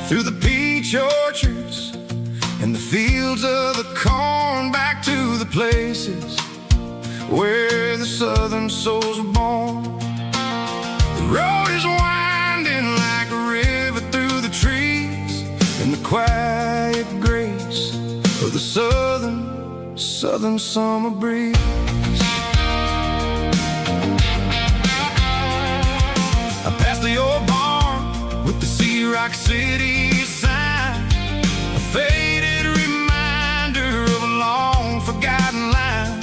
Through the peach orchards and the fields of the corn, back to the places where the southern souls were born. The road is winding like a river through the trees, and the quiet grace of the southern summer breeze. I passed the old barn with the Sea Rock City sign, a faded reminder of a long forgotten line.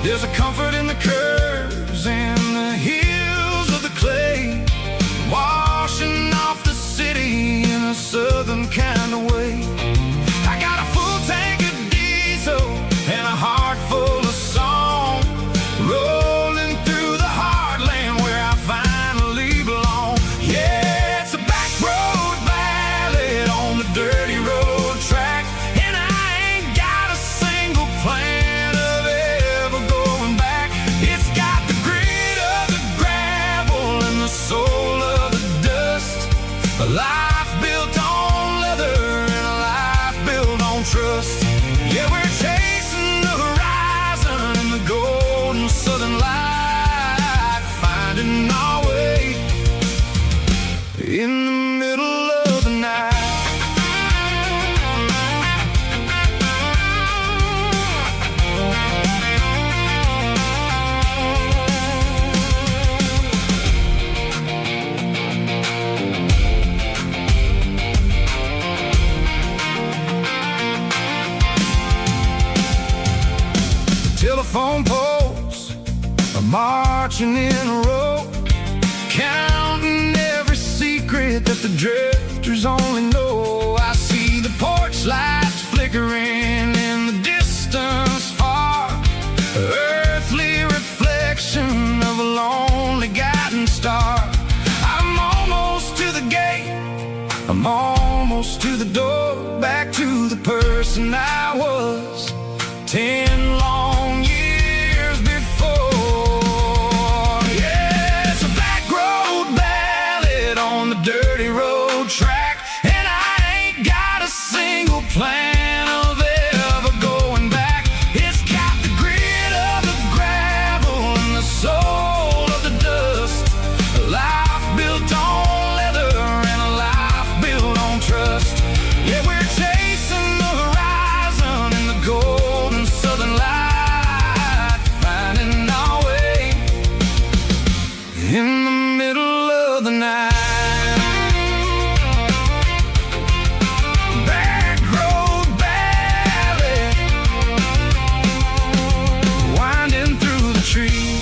There's a comfort in the curves and the hills of the clay, washing off the city in a southern kind of way. I got a full tank of diesel and a heart full of song, rolling through the heartland where I finally belong. Yeah, it's a back road ballad on the dirty road track, and I ain't got a single plan of ever going back. It's got the grit of the gravel and the soul of the dust, a life built on leather and a life built on trust. Yeah, we're chasing the horizon in the golden southern light, finding our way in the middle of the night. Telephone poles are marching in a row, counting every secret that the drifters only know. I see the porch lights flickering in the distance far, earthly reflection of a lonely guiding star. I'm almost to the gate, I'm almost to the door, back to the person I was 10 long years before. Yeah, it's a back road ballad on the dirty road track, and I ain't got a single plan of ever going back. It's got the grit of the gravel and the soul of the dust, a life built on leather and a life built on trust. Yeah, we're chasing the horizon in the golden southern light, finding our way in the middle of the night. Back road ballad, winding through the trees.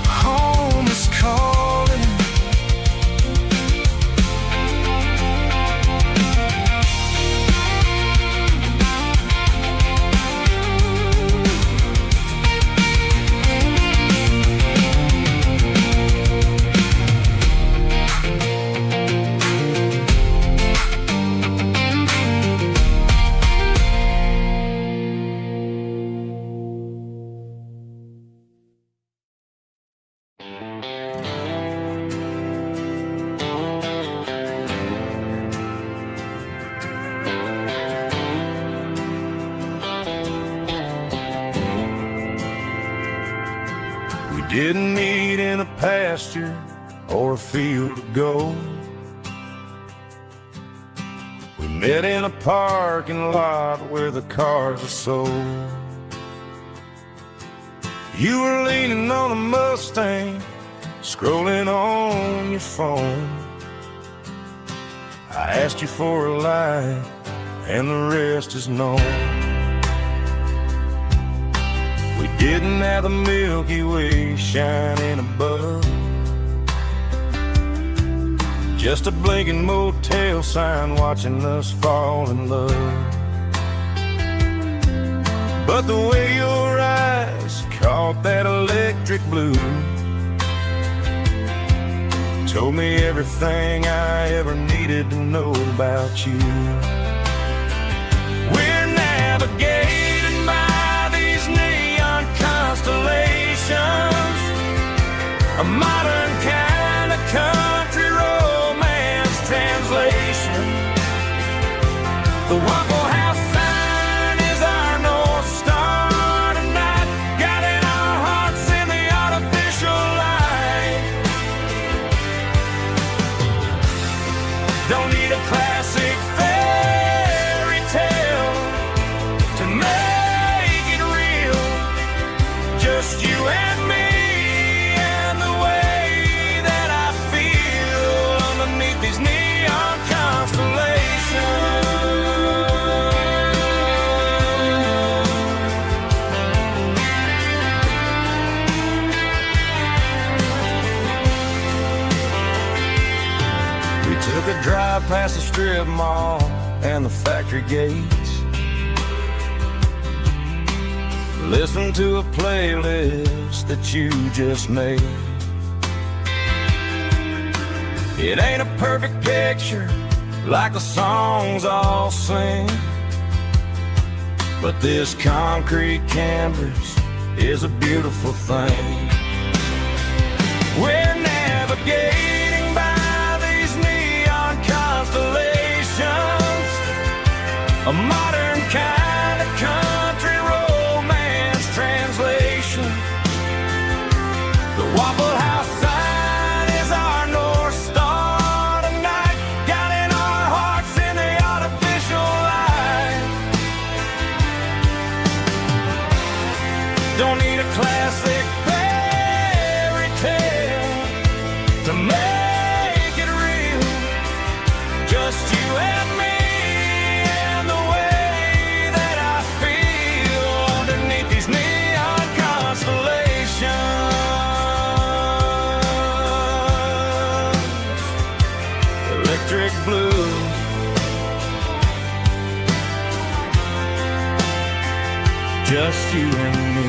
Home is calling. We didn't meet in a pasture or a field of gold. We met in a parking lot where the cars are sold. You were leaning on a Mustang, scrolling on your phone. I asked you for a light, and the rest is known. We didn't have the Milky Way shining above, just a blinking motel sign watching us fall in love. But the way your eyes caught that electric blue told me everything I ever needed to know about you. We're navigated by these neon constellations, a modern kind of country romance translation. The Waffle House sign is our North Star tonight, guiding our hearts in the artificial light. Don't need a classic fairy tale to make it real. Just you and me and the way that I feel underneath these neon constellations. We took a drive past the strip mall and the factory gates, listened to a playlist that you just made. It ain't a perfect picture like the songs all sing, but this concrete canvas is a beautiful thing. We're navigating by these neon constellations, a modern kind of country romance translation. The Waffle House sign is our North Star tonight, guiding our hearts in the artificial light. Don't need a classic fairy tale to make it real. Just you and me and the way that I feel underneath these neon constellations. Electric blue, just you and me.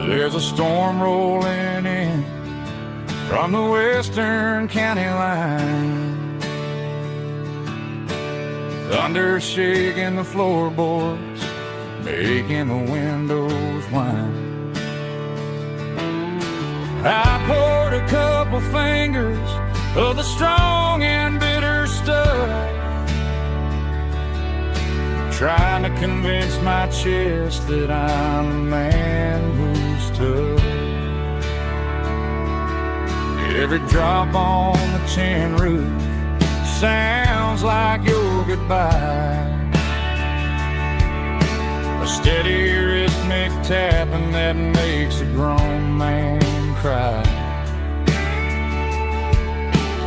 There's a storm rolling in from the western county line, thunder shaking the floorboards, making the windows whine. I poured a couple fingers of the strong and bitter stuff, trying to convince my chest that I'm a man who's tough. Every drop on the tin roof sounds like your goodbye, a steady rhythmic tapping that makes a grown man cry.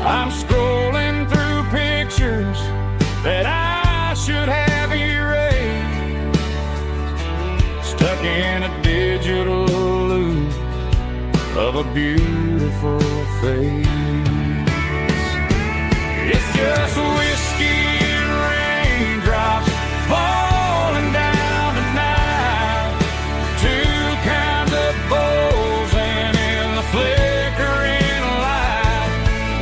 I'm scrolling through pictures that I should have erased, stuck in a digital loop of a beautiful face. It's just whiskey and raindrops falling down tonight, two kinds of bowls and in the flickering light.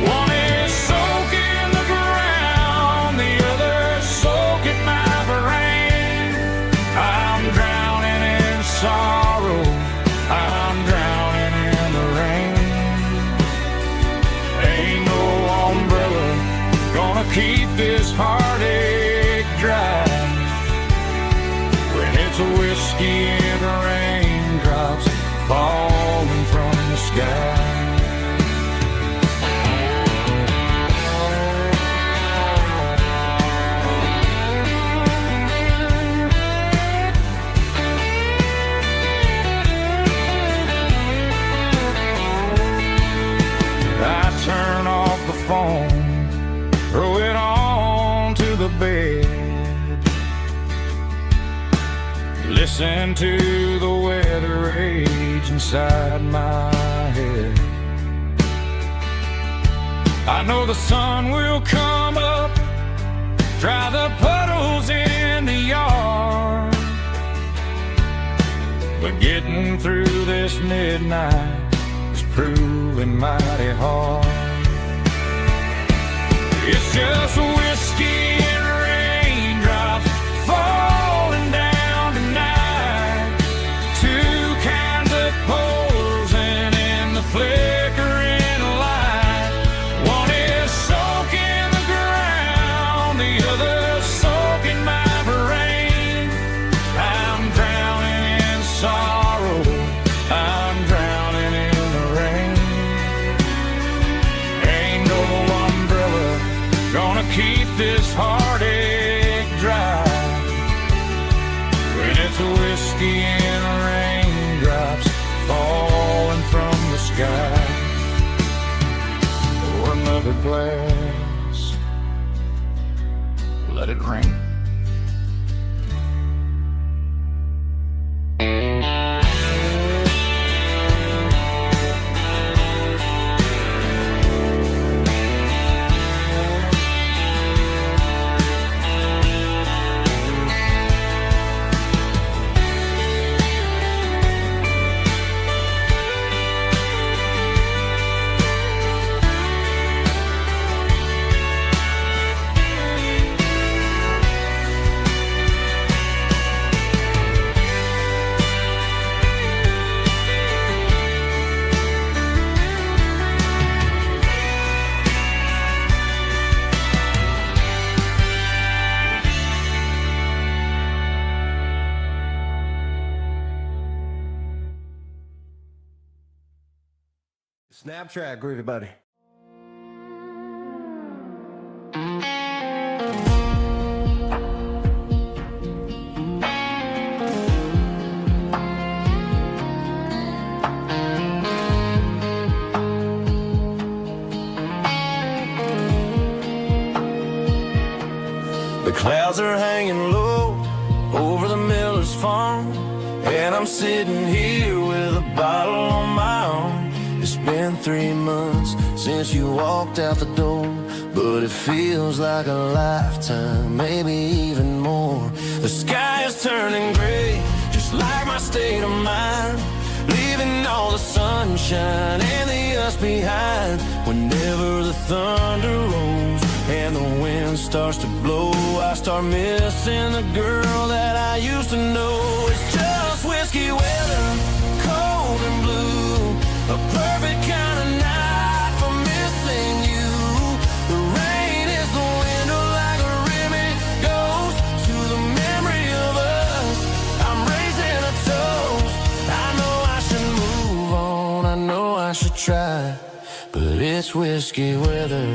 One is soaking the ground, the other soaking my brain. I'm drowning in sorrow this heartache dry. When it's a whiskey and raindrops falling from the sky. Turn off the phone, throw it on to the bed, listen to the weather rage inside my head. I know the sun will come up, dry the puddles in the yard, but getting through this midnight proving mighty hard. It's just whiskey and raindrops falling down tonight. Two kinds of posing in the flickering light. One is soaking the ground, the other soaking my brain. I'm drowning in sorrow, I'm drowning in keep this heartache dry. When it's a whiskey and raindrops falling from the sky. Pour another glass, let it rain. Snap track, groovy buddy. The clouds are hanging low over the miller's farm, and I'm sitting here with a bottle on my arm. It's been 3 months since you walked out the door, but it feels like a lifetime, maybe even more. The sky is turning gray, just like my state of mind, leaving all the sunshine and the us behind. Whenever the thunder rolls and the wind starts to blow, I start missing the girl that I used to know. It's just whiskey weather, cold and blue, a perfect kind of night for missing you. The rain is the window like a ribbon goes to the memory of us. I'm raising a toast. I know I should move on, I know I should try, but it's whiskey weather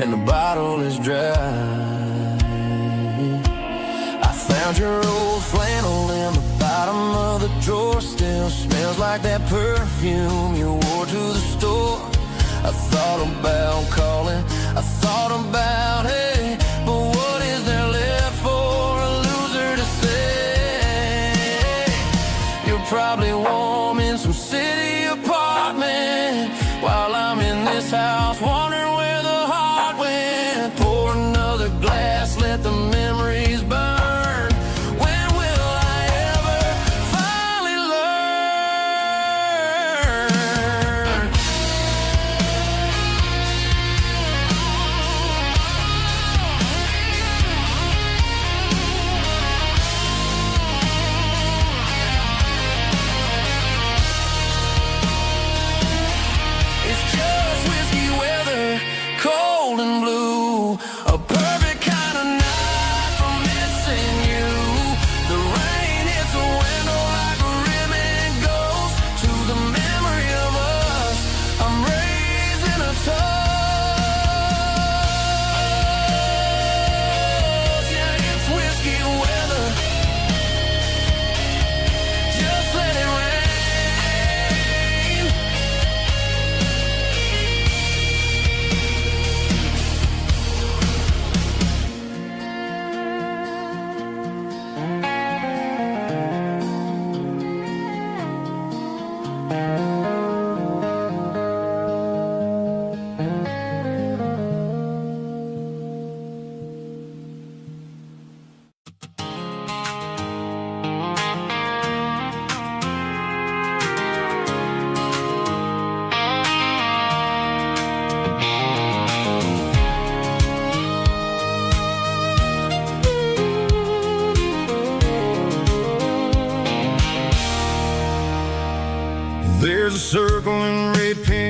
and the bottle is dry. I found your old flannel in the bottom of the drawer, still smells like that perfume you wore to the store. I thought about calling, I thought about, hey, but what is there left for a loser to say? You're probably warm in some city apartment, while I'm in this house wondering where the heart went. Pour another glass, let the memories burn. When will I ever finally learn? It's just whiskey weather,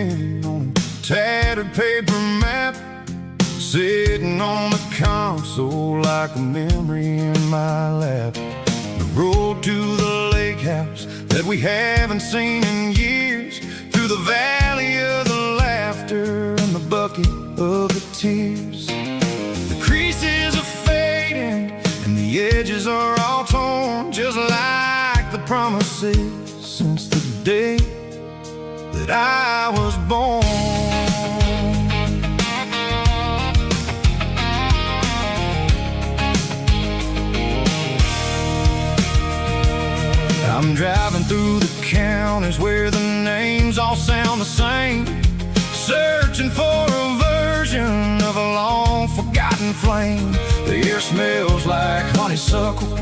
pen on a tattered paper map, sitting on the console like a memory in my lap. The road to the lake house that we haven't seen in years, through the valley of the laughter and the bucket of the tears. The creases are fading and the edges are all torn, just like the promises since the day that I was born. I'm driving through the counties where the names all sound the same, searching for a version of a long-forgotten flame. The air smells like honeysuckle,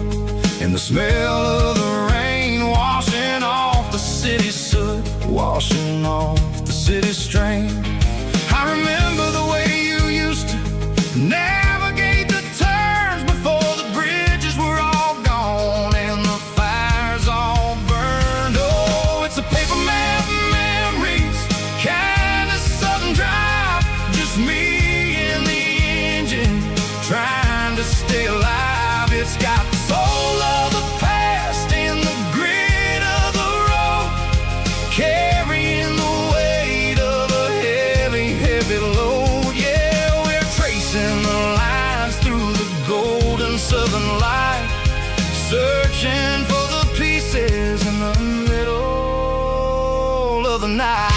and the smell of the rain washing off the city's soot, washing off the city's strain. I remember the way you used to navigate the turns before the bridges were all gone and the fires all burned. Oh, it's a paper map memories, kind of southern drive, just me and the engine trying to stay alive. It's got the soul of the past and the grit of the road, carrying the weight of a heavy, heavy load. Yeah, we're tracing the lines through the golden southern light, searching for the pieces in the middle of the night.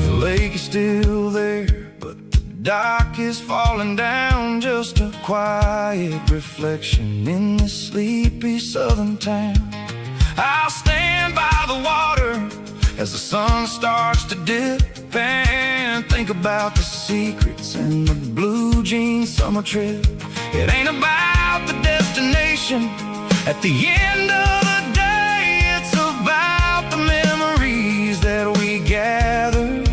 The lake is still there, but the dock is falling down, just a quiet reflection in this sleepy southern town. I'll stand by the water as the sun starts to dip and think about the secrets and the blue jean summer trip. It ain't about the destination at the end of the day, it's about the memories that we gather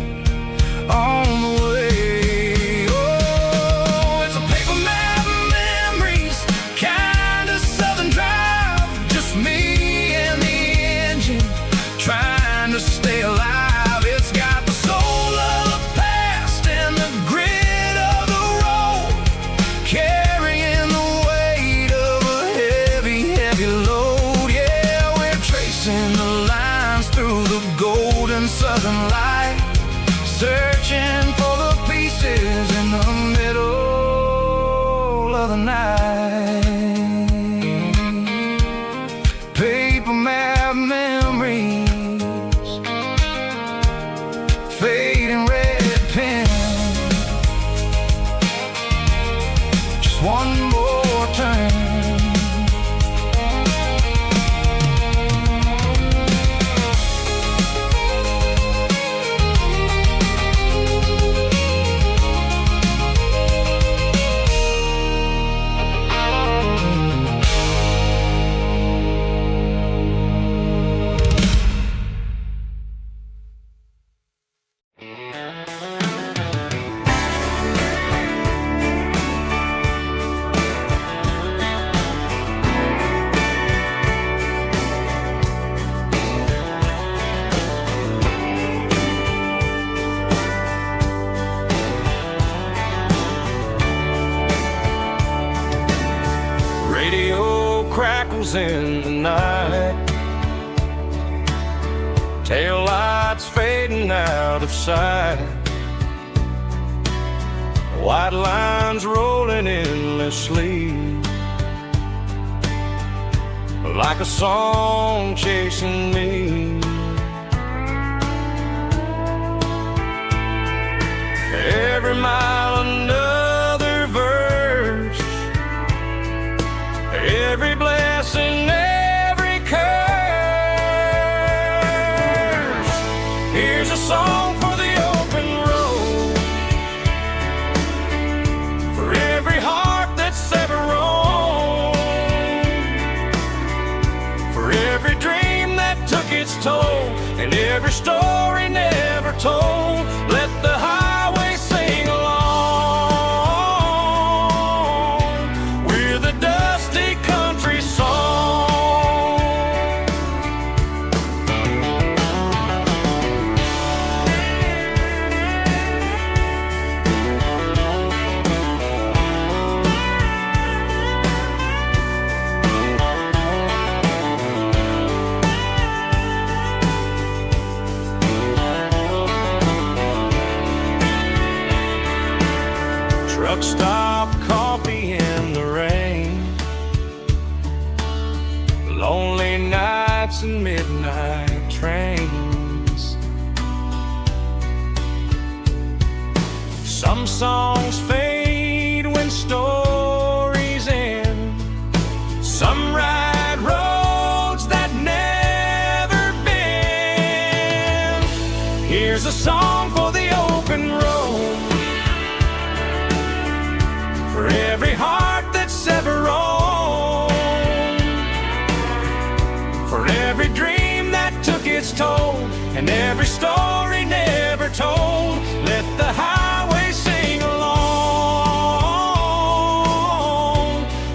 on the way. Oh, it's a paper map memories, kind of southern drive, just me and the engine trying to stay alive. It's got the soul of the past and the grit of the road, carrying the weight of a heavy, heavy load. Yeah, we're tracing the lines through the golden southern light, searching for the pieces in the middle of the night. Paper map memories, fading red pen, just one more turn. Radio crackles in the night, tail lights fading out of sight, white lines rolling endlessly, like a song chasing me. Every mile another verse, every blessing, every curse. Here's a song for the open road, for every heart that's ever roamed, for every dream told, and every story never told. Let the highway sing along with a dusty country song. Truck stop, coffee in the rain, lonely nights and midnight trains. Some songs fade when stories end. Some ride roads that never bend. Here's a song for the open road, for every heart that's ever roamed, for every dream that took its toll, and every story never told. Let the highway sing along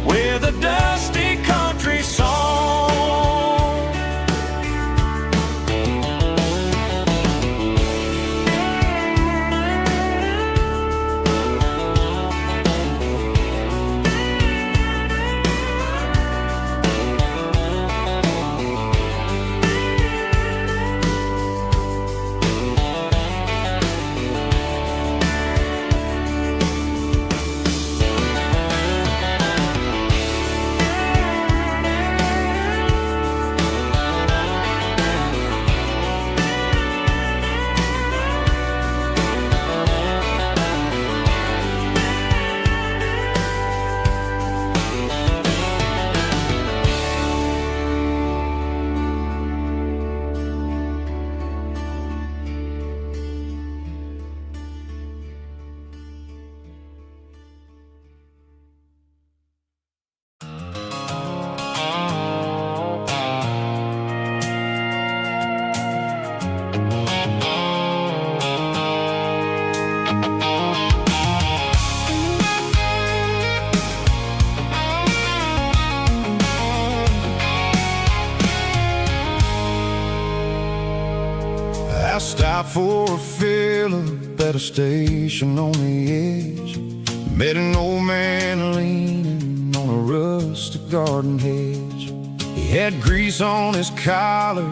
with a dusty country song. I stopped for a fill-up at a station on the edge. Met an old man leaning on a rustic garden hedge. He had grease on his collar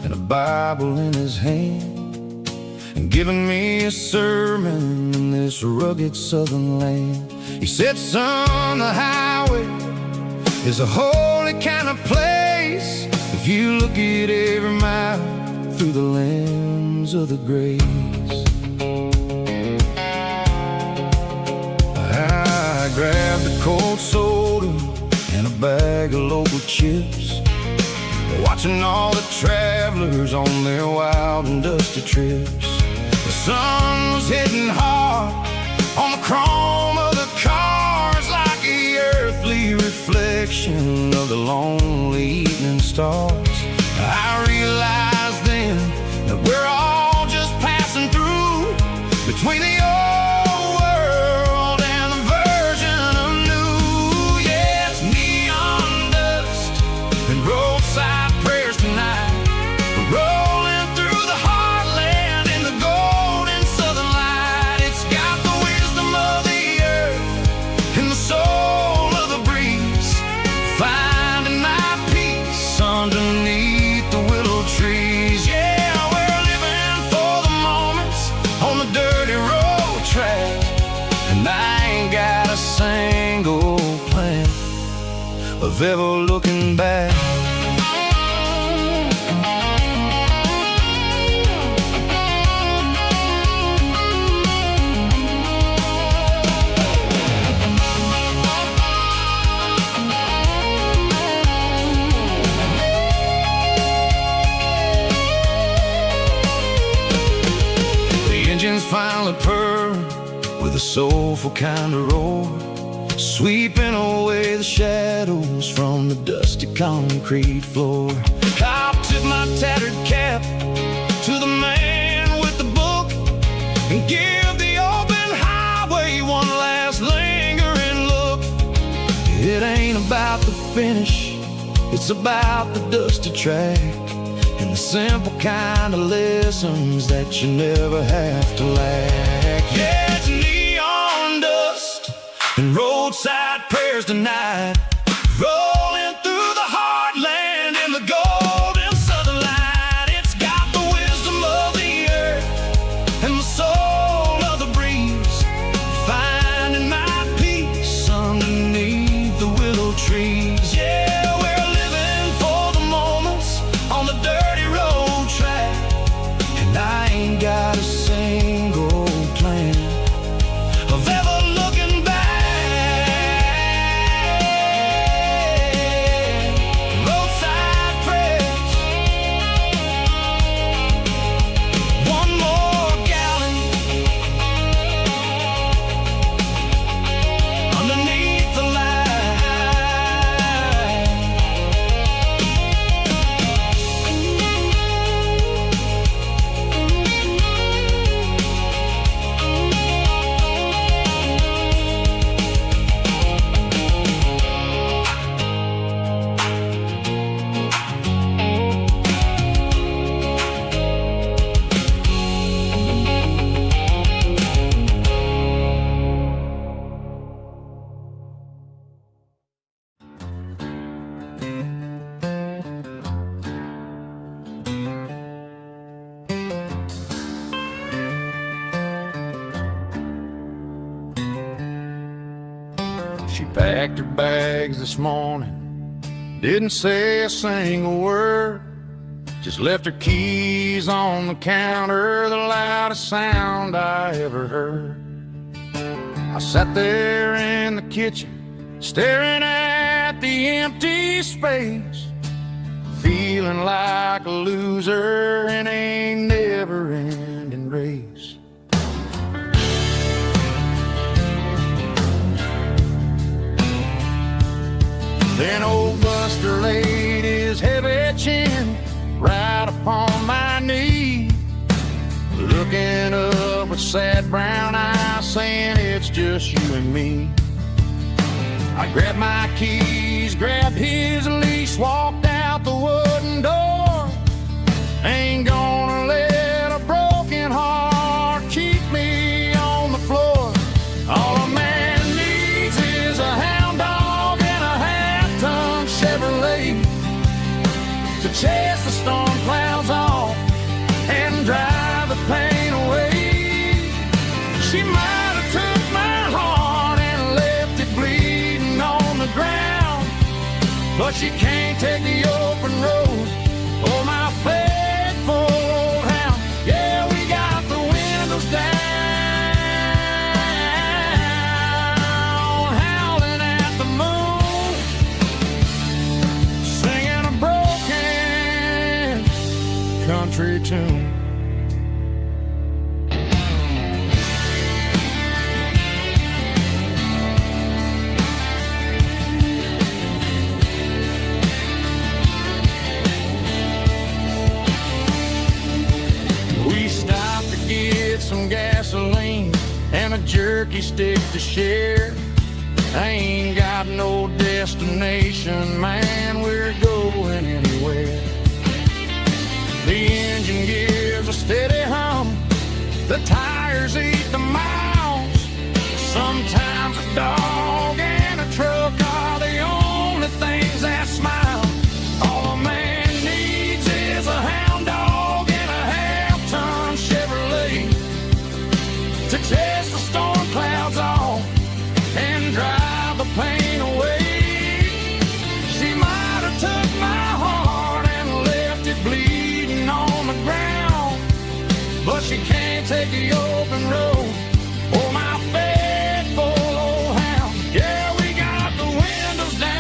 and a Bible in his hand, and giving me a sermon in this rugged southern land. He said, son, the highway is a holy kind of place if you look at every mile through the lens of the grace. I grabbed a cold soda and a bag of local chips, watching all the travelers on their wild and dusty trips. The sun was hitting hard on the chrome of the cars, like the earthly reflection of the lonely evening stars. I realized then that we're all just passing through between the old world and the version of new. Yeah, it's neon dust and roadside prayers tonight, rolling through the heartland in the golden southern light. It's got the wisdom of the earth and the soul of the breeze, finding my peace underneath the willow trees. Yeah, we're living for the moments on the dirty road track, and I ain't got a single plan of ever looking back. Engines finally purr with a soulful kind of roar, sweeping away the shadows from the dusty concrete floor. I took my tattered cap finish. It's about the dusty track and the simple kind of lessons that you never have to lack. Yeah, it's neon dust and roadside prayers tonight, rolling through the heartland in the golden southern light. It's got the wisdom of the earth and the soul of the breeze, finding my peace underneath the willow trees. Yeah, we're living for the moments on the dirty road track, and I ain't got a single plan of ever looking back. Roadside prayers, one more gallon underneath the light. She packed her bags this morning, didn't say a single word, just left her keys on the counter, the loudest sound I ever heard. I sat there in the kitchen, staring at the empty space, feeling like a loser in a never-ending race. Then old Buster laid his heavy chin right upon my knee, looking up with sad brown eyes, saying it's just you and me. I grabbed my keys, grabbed his leash, walked out the wooden door. Ain't gonna let a broken heart keep me on the floor. All a man needs is a hound dog and a half-ton Chevrolet to chase the storm clouds off and drive the pain away. She might have took my heart and left it bleeding on the ground, but she can't take the open road or my faithful old hound. Yeah, we got the windows down, howling at the moon, singing a broken country tune. We stopped to get some gasoline and a jerky stick to share. I ain't got no destination, man, we're going anywhere. The engine gives a steady hum, the tires eat the miles. Sometimes a dog and a truck are the only things that smile. All a man needs is a hound dog and a half-ton Chevrolet to chase the storm clouds off and drive the pain away. She might have took my heart and left it bleeding on the ground, but she can't take the open road or my faithful old hound. Yeah, we got the windows down,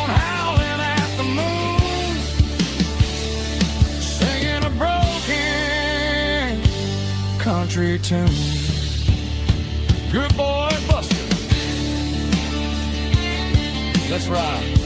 howling at the moon, singing a broken country tune. Good boy, Buster. Let's ride.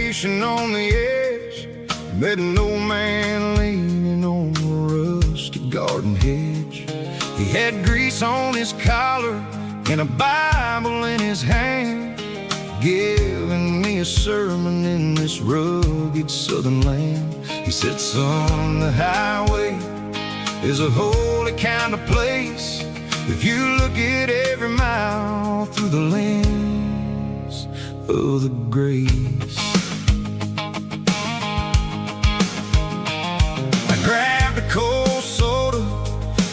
station on the edge, met an old man leaning on a rusty garden hedge. He had grease on his collar and a Bible in his hand, giving me a sermon in this rugged southern land. He said, son, the highway is a holy kind of place if you look at every mile through the lens of the grace. I grabbed a cold soda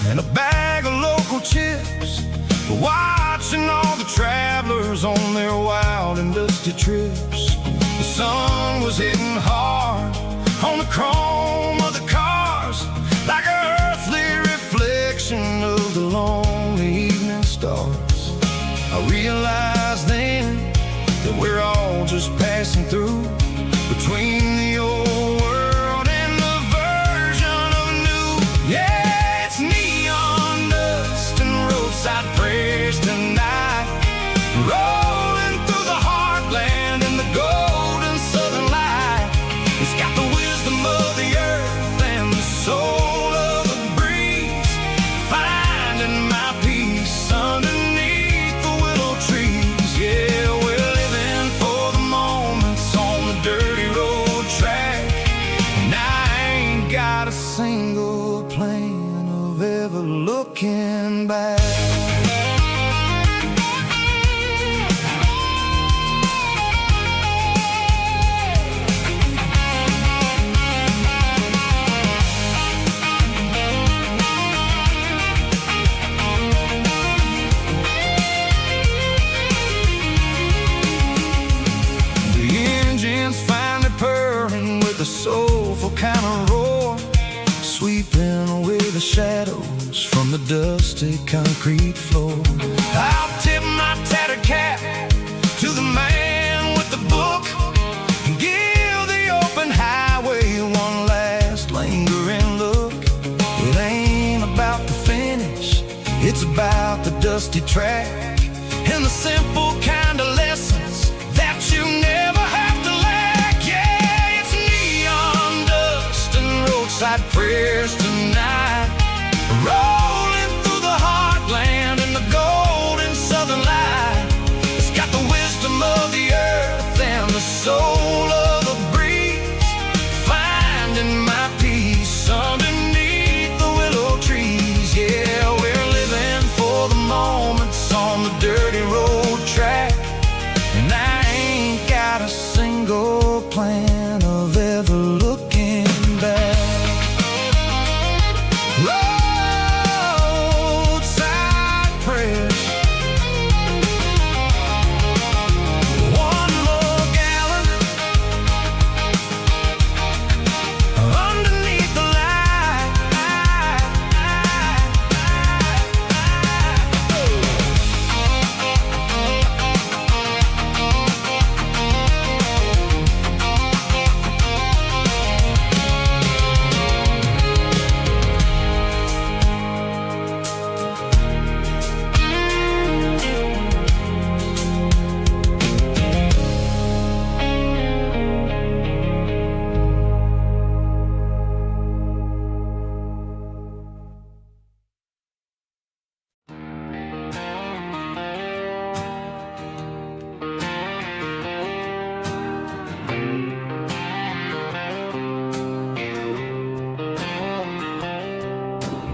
and a bag of local chips, watching all the travelers on their wild and dusty trips. The sun was hitting hard on the chrome of the cars, like an earthly reflection of the lonely evening stars. I realized then that we're all just passing through, between the old world and the version of new. Yeah, it's neon dust and roadside prayers tonight, rolling through the heartland in the golden southern light. It's got the wisdom of the earth and the soul of the breeze, finding my peace underneath the willow trees. Yeah, we're living for the moments on the dirty road track, and I ain't got a single plan of ever looking back. Finally purring with a soulful kind of roar, sweeping away the shadows from the dusty concrete floor. I'll tip my tattered cap to the man with the book and give the open highway one last lingering look. It ain't about the finish, it's about the dusty track and the simple kind of lessons that you never have to lack. Yeah, it's neon dust and roadside prayers tonight, rolling through the heartland in the golden southern light. It's got the wisdom of the earth and the soul of the breeze, finding my peace underneath the willow trees. Yeah, we're living for the moments on the dirty road track, and I ain't got a single plan of ever looking back. Roadside prayers, one more gallon underneath the light.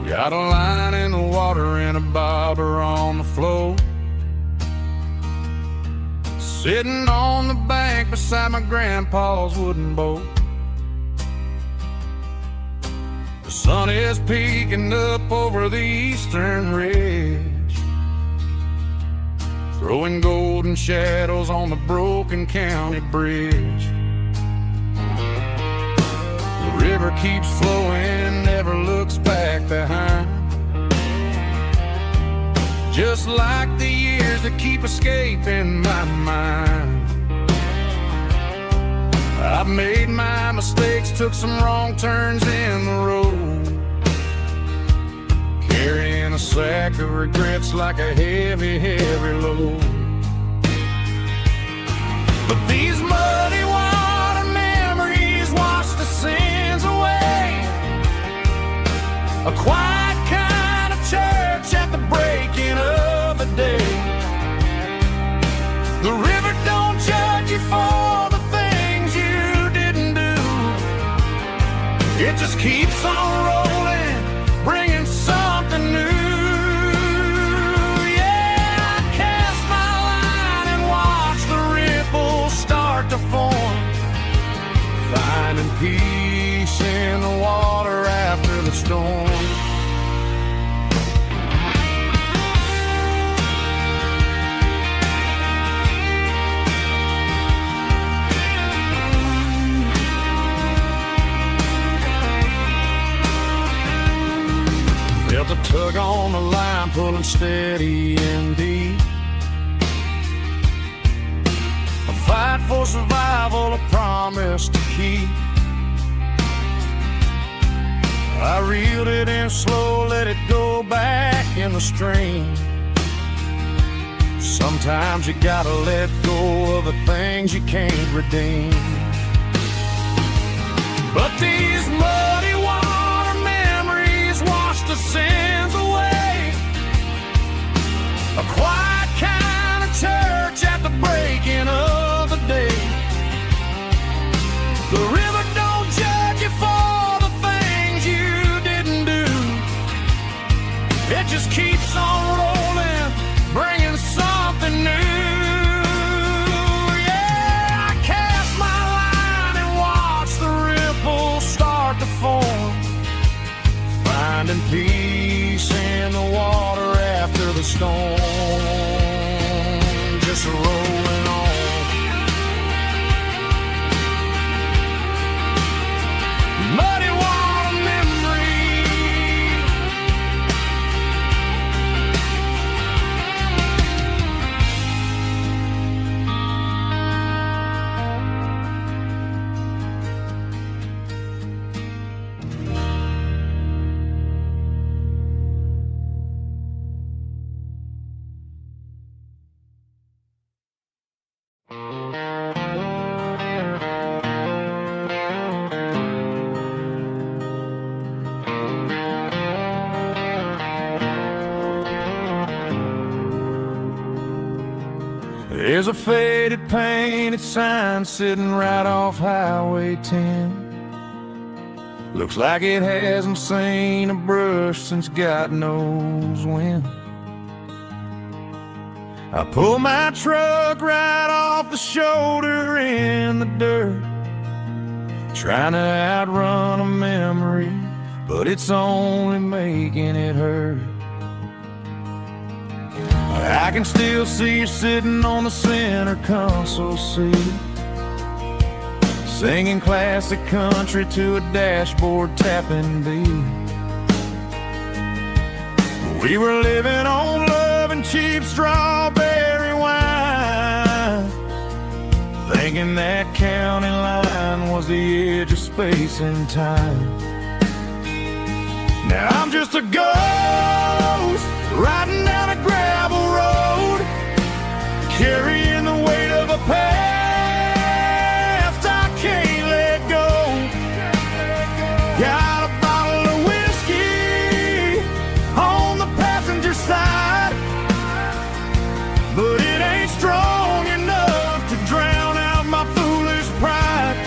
Got a line in the water and a bobber on the floor, sitting on the bank beside my grandpa's wooden boat. The sun is peeking up over the eastern ridge, throwing golden shadows on the broken county bridge. The river keeps flowing, never looks back behind, just like the years that keep escaping my mind. I've made my mistakes, took some wrong turns in the road, carrying a sack of regrets like a heavy, heavy load. But these muddy waters It just keeps on rolling, bringing something new. Yeah, I cast my line and watch the ripples start to form, finding peace in the water after the storm. Felt a tug on the line, pulling steady and deep. A fight for survival, a promise to keep. I reeled it in slow, let it go back in the stream. Sometimes you gotta let go of the things you can't redeem. But these muddy water memories wash the sins away. A quiet kind of church at the breaking of the day. The river don't judge you for the things you didn't do. It just keeps on rolling, bringing something new. Yeah, I cast my line and watch the ripples start to form, finding peace in the water after the storm. Just rolling on. Muddy water memory. There's a faded painted sign sitting right off Highway 10. Looks like it hasn't seen a brush since God knows when. I pull my truck right off the shoulder in the dirt, trying to outrun a memory, but it's only making it hurt. I can still see you sitting on the center console seat, singing classic country to a dashboard tapping beat. We were living on love and cheap strawberry wine, thinking that county line was the edge of space and time. Now I'm just a ghost riding down a gravel road, carrying the weight of a past I can't let go. Got a bottle of whiskey on the passenger side, but it ain't strong enough to drown out my foolish pride.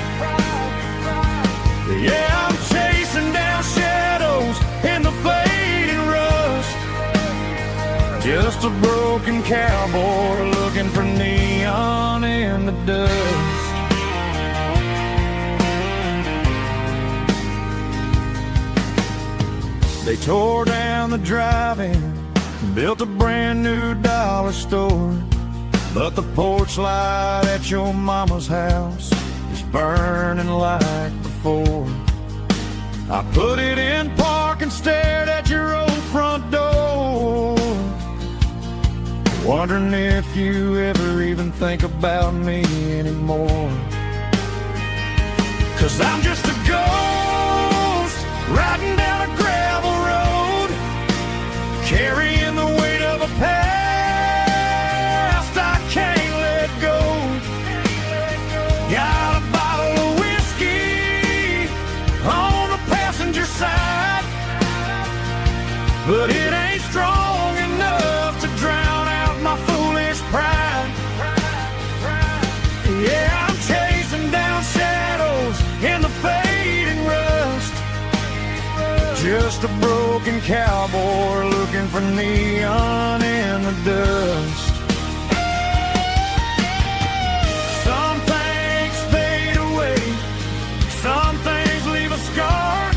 Yeah, I'm chasing down shadows in the fading rust, just a broken cowboy looking for neon in the dust. They tore down the drive-in, built a brand new dollar store, but the porch light at your mama's house is burning like before. I put it in park and stared at your old front door, wondering if you ever even think about me anymore. 'Cause I'm just a ghost riding down a gravel road, carrying the weight of a past I can't let go. Got a bottle of whiskey on the passenger side, but it ain't strong enough to drown out my foolish pride. Yeah, I'm chasing down shadows in the fading rust, Just a broken cowboy looking for neon in the dust. Some things fade away, some things leave a scar.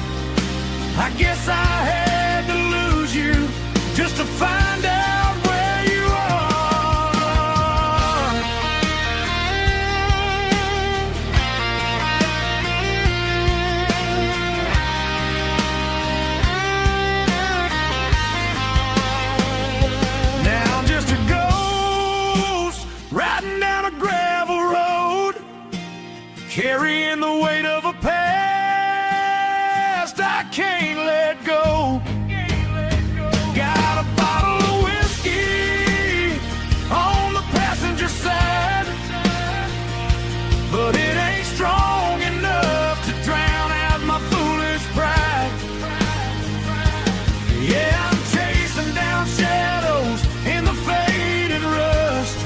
I guess I had to lose you just to find out where you are. Now I'm just a ghost riding down a gravel road, carrying the weight of a past I can't let go. Got a bottle of whiskey on the passenger side, but it ain't strong enough to drown out my foolish pride. Yeah, I'm chasing down shadows in the faded rust.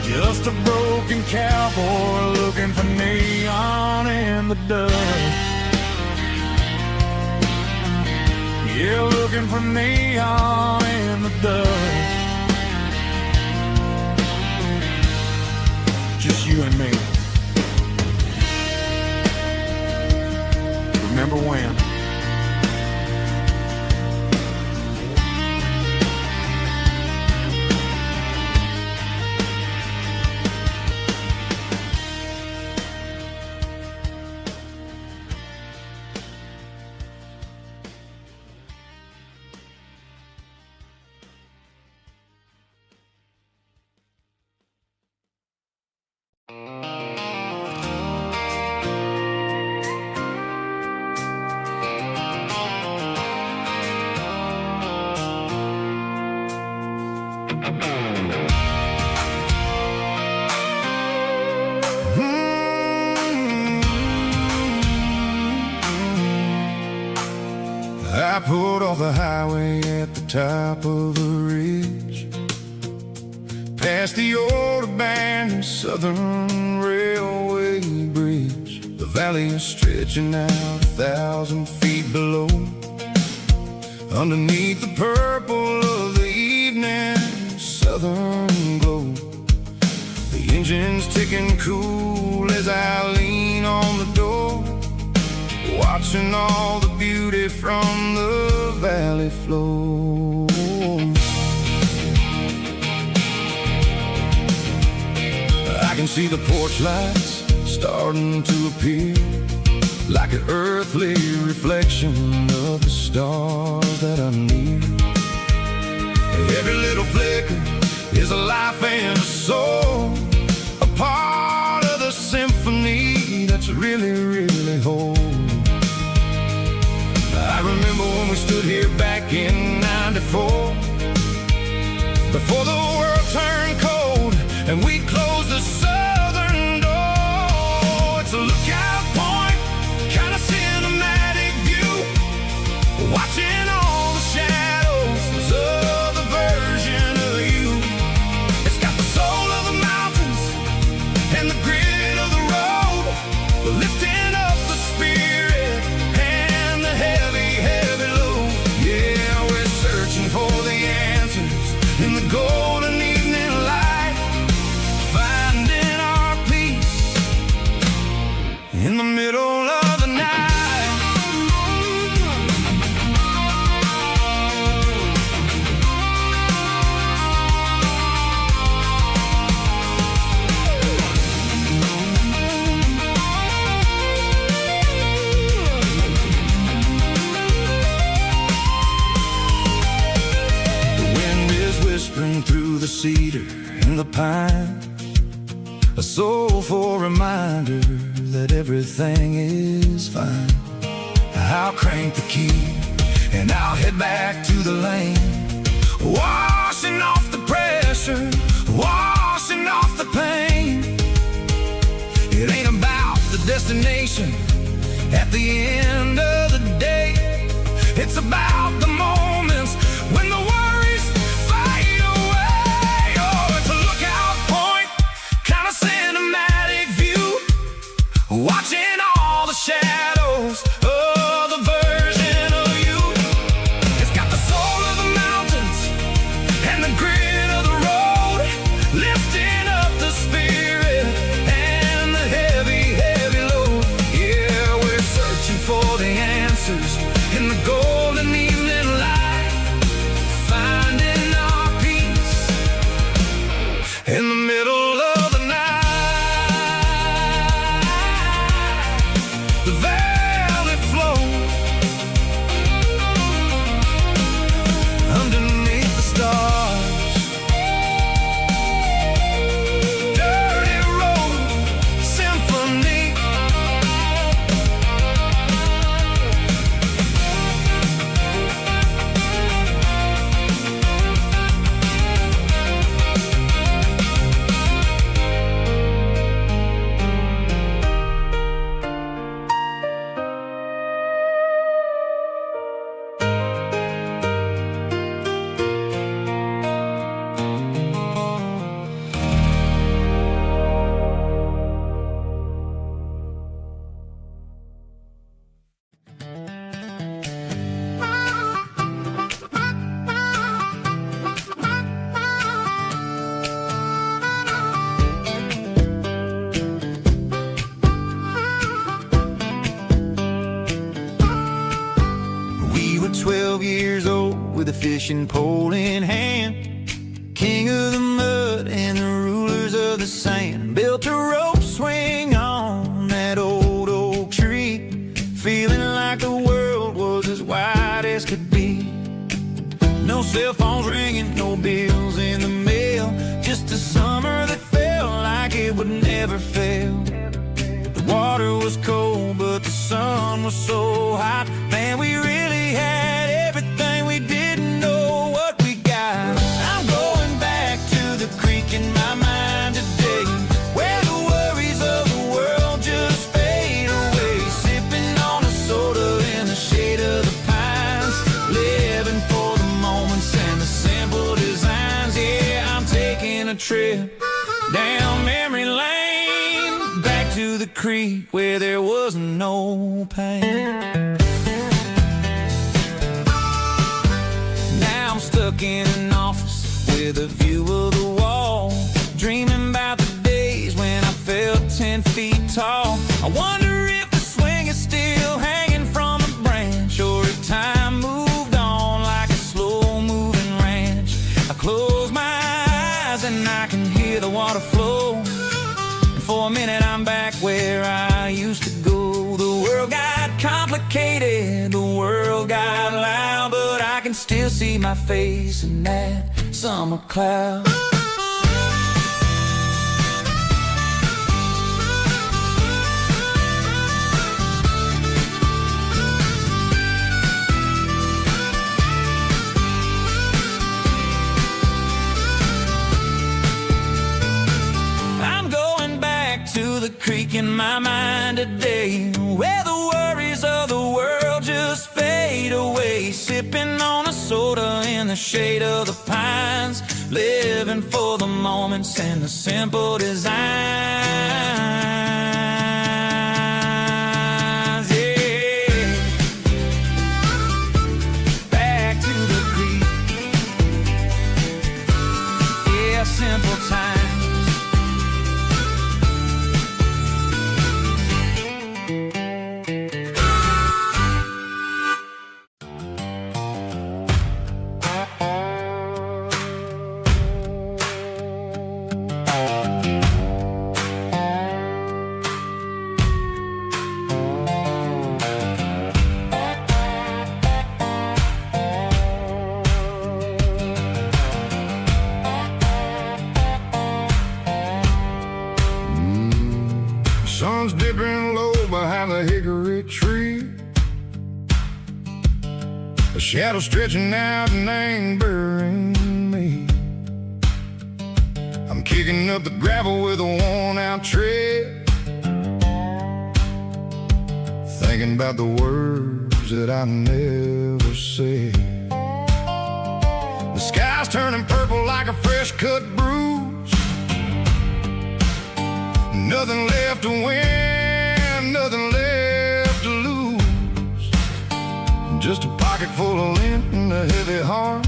Just a broken cowboy looking for neon in the dust. Yeah, looking for neon in the dust. Just you and me. Remember when? I pulled off the highway at the top of the ridge, past the old abandoned Southern Railway bridge. The valley is stretching out 1,000 feet below, underneath the purple of the evening southern glow. The engine's ticking cool as I lean on the door, watching all the beauty from the valley flow. I can see the porch lights starting to appear, like an earthly reflection of the stars that are near. Every little flicker is a life and a soul, a part of the symphony that's really, really whole. I remember when we stood here back in '94, before the world turned cold and we closed the southern door. It's a lookout point, kind of cinematic view, watching all the shadows of the version of you. It's got the soul of the mountains and the grit of the road, lifting up the spirit and the heavy, heavy load. Yeah, we're searching for the answers in the golden evening light, finding our peace in the middle of the night. Whispering through the cedar and the pine, a soulful reminder that everything is fine. I'll crank the key and I'll head back to the lane, washing off the pressure, washing off the pain. It ain't about the destination at the end of the day, it's about the moments when the worries fade away. Oh, it's a lookout point, kind of cinematic view, watching all the shadows of the version with a fishing pole in hand. King of the mud and the rulers of the sand. Built a rope swing on that old oak tree, feeling like the world was as wide as could be. No cell phones ringing, no bills in the mail, just a summer that felt like it would never fail. The water was cold, but the sun was so hot. Man, we really had everything, we didn't know what we got. I'm going back to the creek in my mind today, where the worries of the world just fade away. Sipping on a soda in the shade of the pines, living for the moments and the simple designs. Yeah, I'm taking a trip down memory lane, back to the creek where there was no pain. Now I'm stuck in an office with a view of the wall, dreaming about the days when I felt 10 feet tall. I wonder if the swing is still hanging from a branch, or if time moved on like a slow-moving ranch. I close my eyes and I can hear the water flow, and for a minute I'm back where I used to go. The world got complicated, the world got loud, but I can still see my face in that summer cloud. I'm going back to the creek in my mind today, where the worries of the world just fade away. Sipping on a soda in the shade of the pines, living for the moments and the simple designs. Yeah, back to the creek. Yeah, simple times. Sun's dipping low behind the hickory tree, a shadow stretching out and angering me. I'm kicking up the gravel with a worn-out tread, thinking about the words that I never said. The sky's turning purple like a fresh-cut bruise. Nothing left to win, nothing left to lose. Just a pocket full of lint and a heavy heart,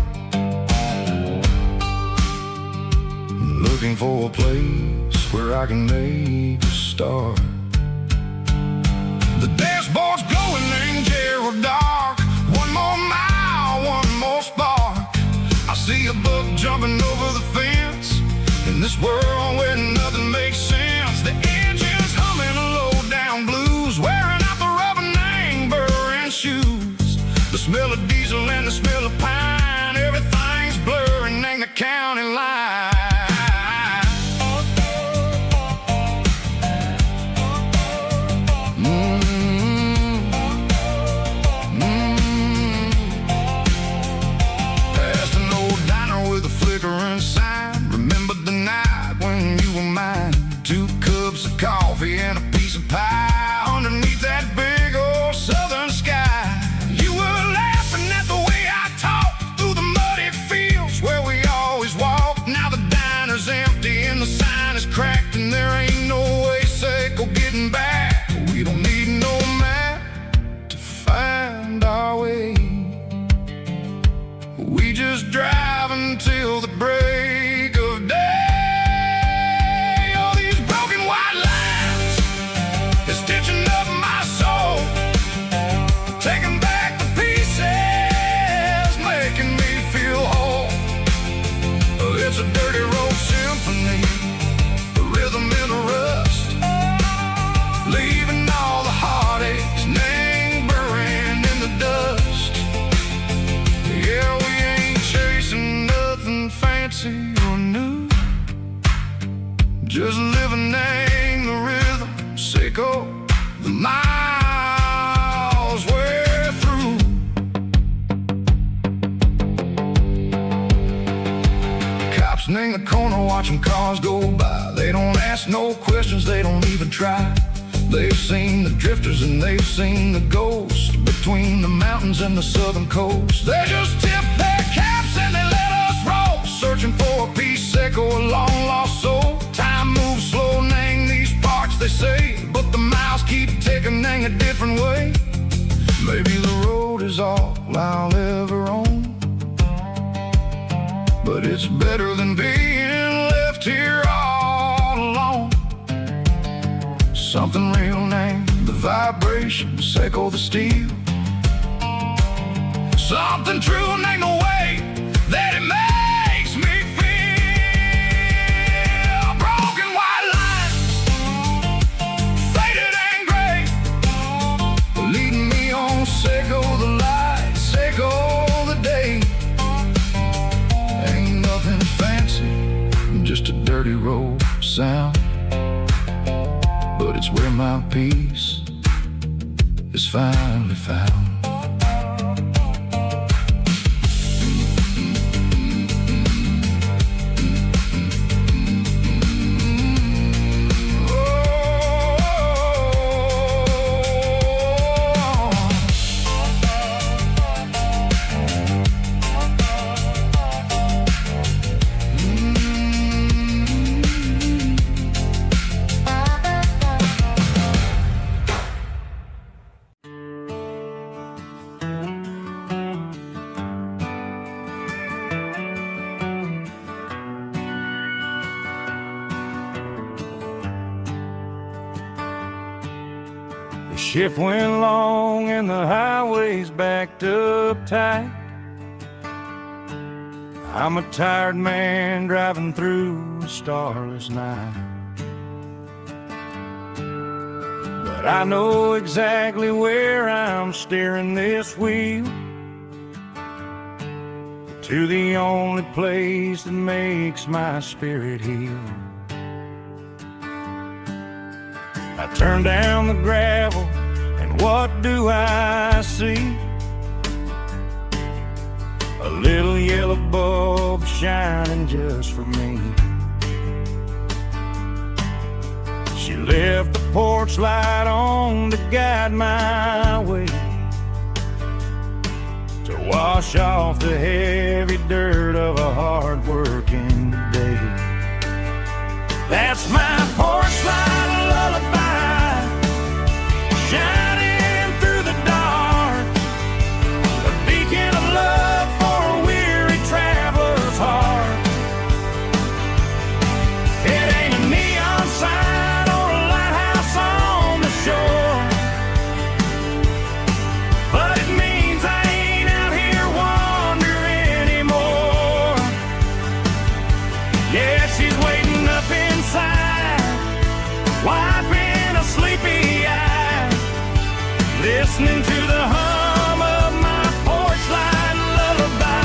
looking for a place where I can make a start. The dashboard's glowing in Gerald dark. One more mile, one more spark. I see a buck jumping over the fence, in this world where nothing makes sense. The engine's humming a low-down blues, wearing out the rubber-name burring shoes. The smell of diesel and the smell of pine, everything's blurring in the county line. miles we're through. Cops in the corner watching cars go by. They don't ask no questions, they don't even try. They've seen the drifters and they've seen the ghosts between the mountains and the southern coast. They just tip their caps and they let us roll, searching for a piece echo, a long lost soul. Time moves slow, nang these parts they say, but the miles keep ticking, nang a different way. Maybe the road is all I'll ever own, but it's better than being left here all alone. Something real name, the vibrations echo the steel. Something true name, the way that it makes me feel. Broken white lines, faded and gray, leading me on, echo the lights, echo the day. Ain't nothing fancy, just a dirty road sound, but it's where my peace is finally found. Shift went long and the highway's backed up tight. I'm a tired man driving through a starless night, but I know exactly where I'm steering this wheel, to the only place that makes my spirit heal. I turn down the gravel, and what do I see? A little yellow bulb shining just for me. She left the porch light on to guide my way, to wash off the heavy dirt of a hard-working day. That's my porch light lullaby, shining through the dark, a beacon of love for a weary traveler's heart. It ain't a neon sign or a lighthouse on the shore, but it means I ain't out here wandering anymore. Yeah, she's waiting up inside, wiping a sleepy eye, listening to the hum of my porch light lullaby.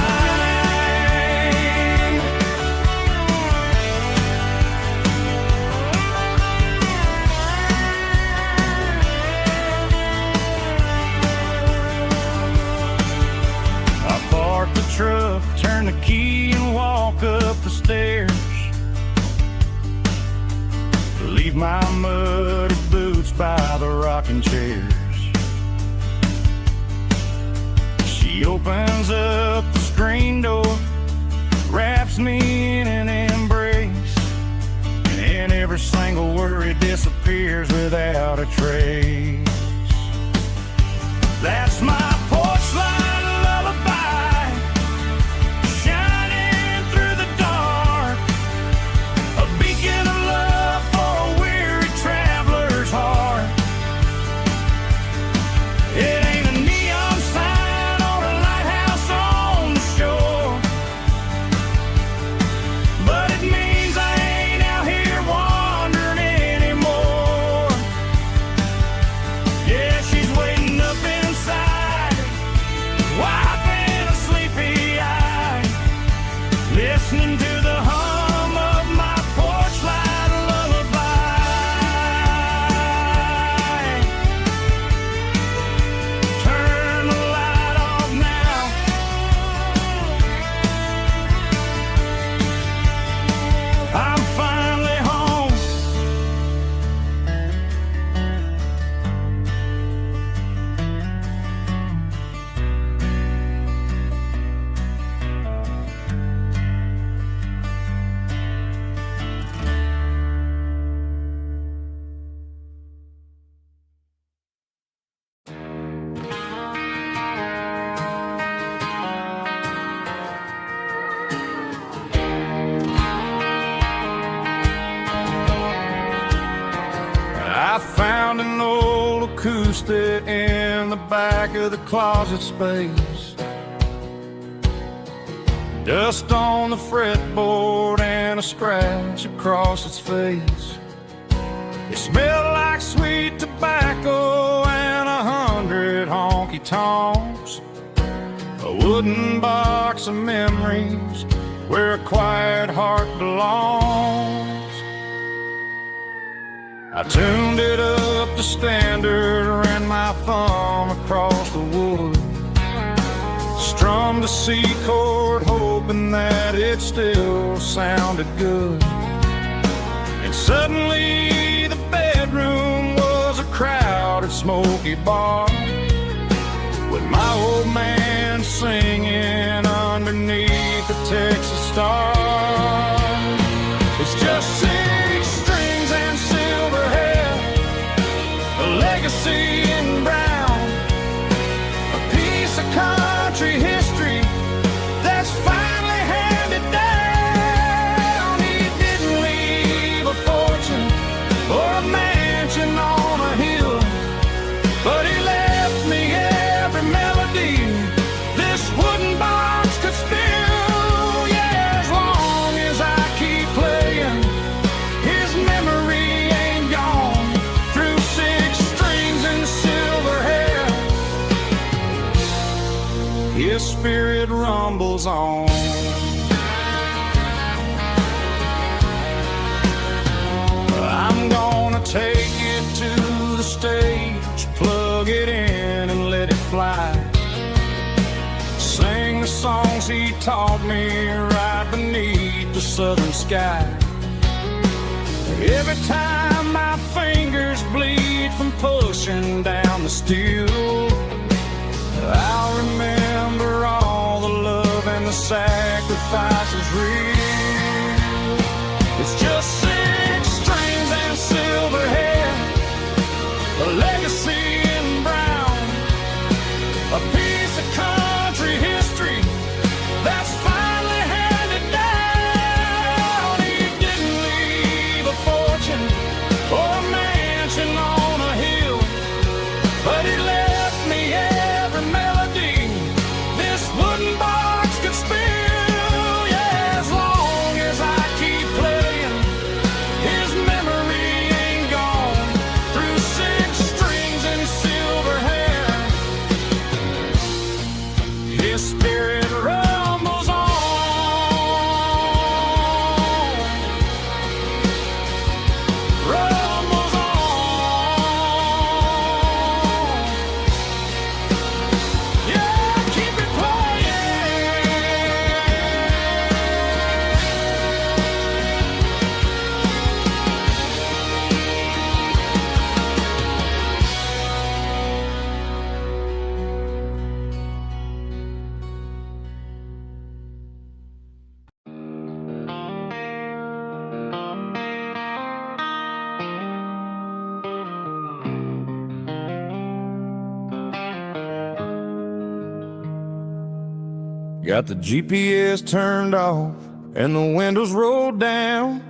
I park the truck, turn the key and walk up the stairs, leave my muddy boots by the rocking chairs. She opens up the screen door, wraps me in an embrace, and every single worry disappears without a trace. That's my porch light lullaby, shining through the dark, a beacon of love for a weary traveler's heart. It ain't a neon sign or a lighthouse on the shore, but it means I ain't out here wandering anymore. acoustic in the back of the closet space. Dust on the fretboard and a scratch across its face. It smelled like sweet tobacco and 100 honky-tonks. A wooden box of memories where a quiet heart belongs. I tuned it up to standard, ran my thumb across the wood, strummed a C chord hoping that it still sounded good. And suddenly the bedroom was a crowded smoky bar, with my old man singing underneath the Texas star. It's just 6 strings and silver hair, a legacy in brown, a piece of country history that's finally handed down. He didn't leave a fortune or a mansion on a hill, but he left me every melody this wooden box could spill. Yeah, as long as I keep playing, his memory ain't gone. Through 6 strings and silver hair, his spirit rumbles on. I'm gonna take it to the stage, plug it in and let it fly. Sing the songs he taught me right beneath the southern sky. Every time my fingers bleed from pushing down the steel, I'll remember all the love and the sacrifices real. It's just 6 strings and silver hair, a legacy in brown, a piece of country history that's finally handed down. He didn't leave a fortune or a mansion on a hill, but he left me every melody this wooden box could spill. Yeah, as long as I keep playing, his memory ain't gone. Through 6 strings and silver hair, his spirit rumbles on. Rumbles on. Yeah, keep it playing. Got the GPS turned off and the windows rolled down,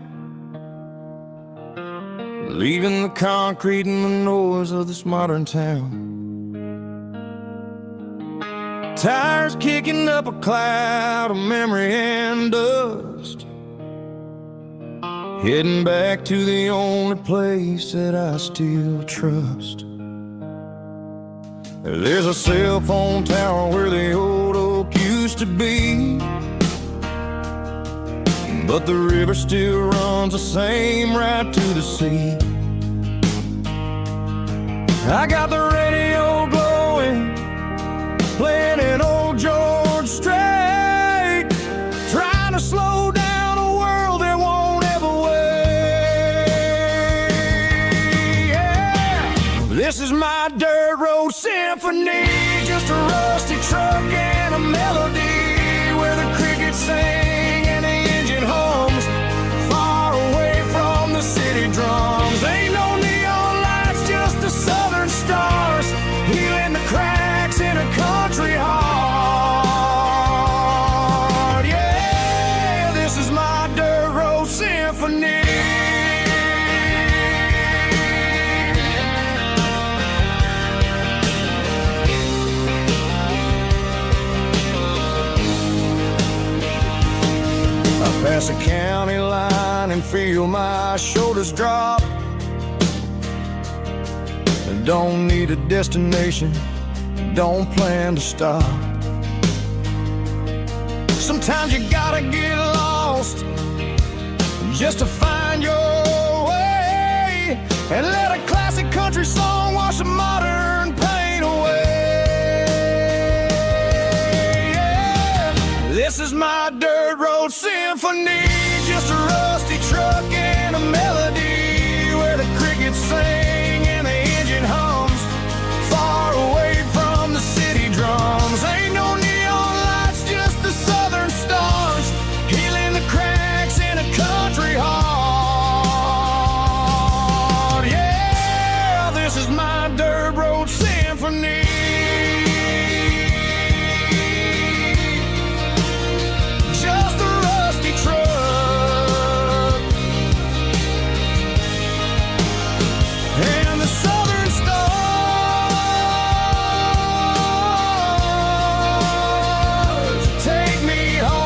leaving the concrete and the noise of this modern town. Tires kicking up a cloud of memory and dust, heading back to the only place that I still trust. There's a cell phone tower where the old oak used to be, but the river still runs the same right to the sea. I got the radio glowing, playing an old George Strait, trying to slow down a world that won't ever wait. Yeah, this is my dirt road symphony, just a rusty truck and a melody where the crickets sing and the engine hums, far away from the city drums. Ain't no neon lights, just the southern stars, healing the cracks in a country heart. Yeah, this is my dirt road symphony. Cross a county line and feel my shoulders drop. Don't need a destination, don't plan to stop. Sometimes you gotta get lost just to find your way, and let a classic country song wash the modern pain away. Yeah. This is my dirt road symphony, just a rusty truck and a melody where the crickets sing and the engine hums, far away from the city drums. Ain't no neon lights, just the southern stars, healing the cracks in a country heart. Yeah, this is my dirt road symphony. Just a rusty truck and the southern stars take me home.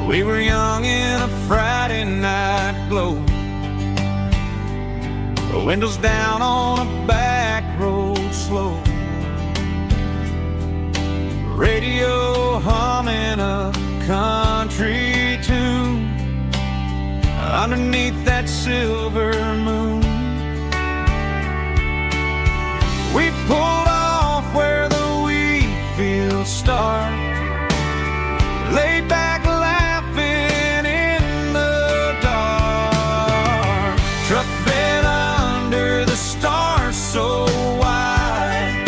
We were young in a Friday night glow, the windows down on a back road slow, radio humming a country tune underneath that silver moon. We pulled off where the wheat fields start, laid back laughing in the dark, truck bed under the stars so wide,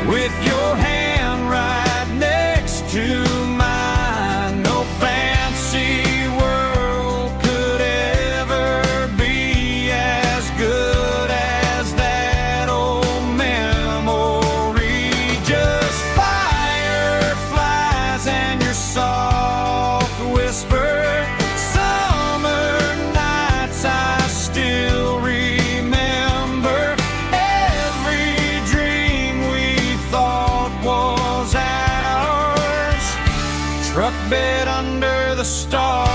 with your hand right next to mine. No fancy world could ever be as good as that old memory. Just fireflies and your soft whisper, summer nights I still remember. Every dream we thought was ours, truck bed under the stars.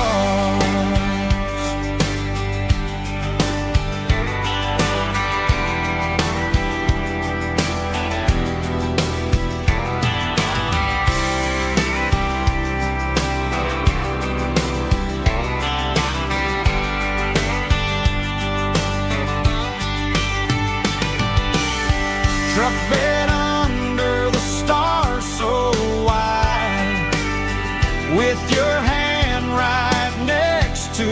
Truck bed under the stars so wide, with your hand right next to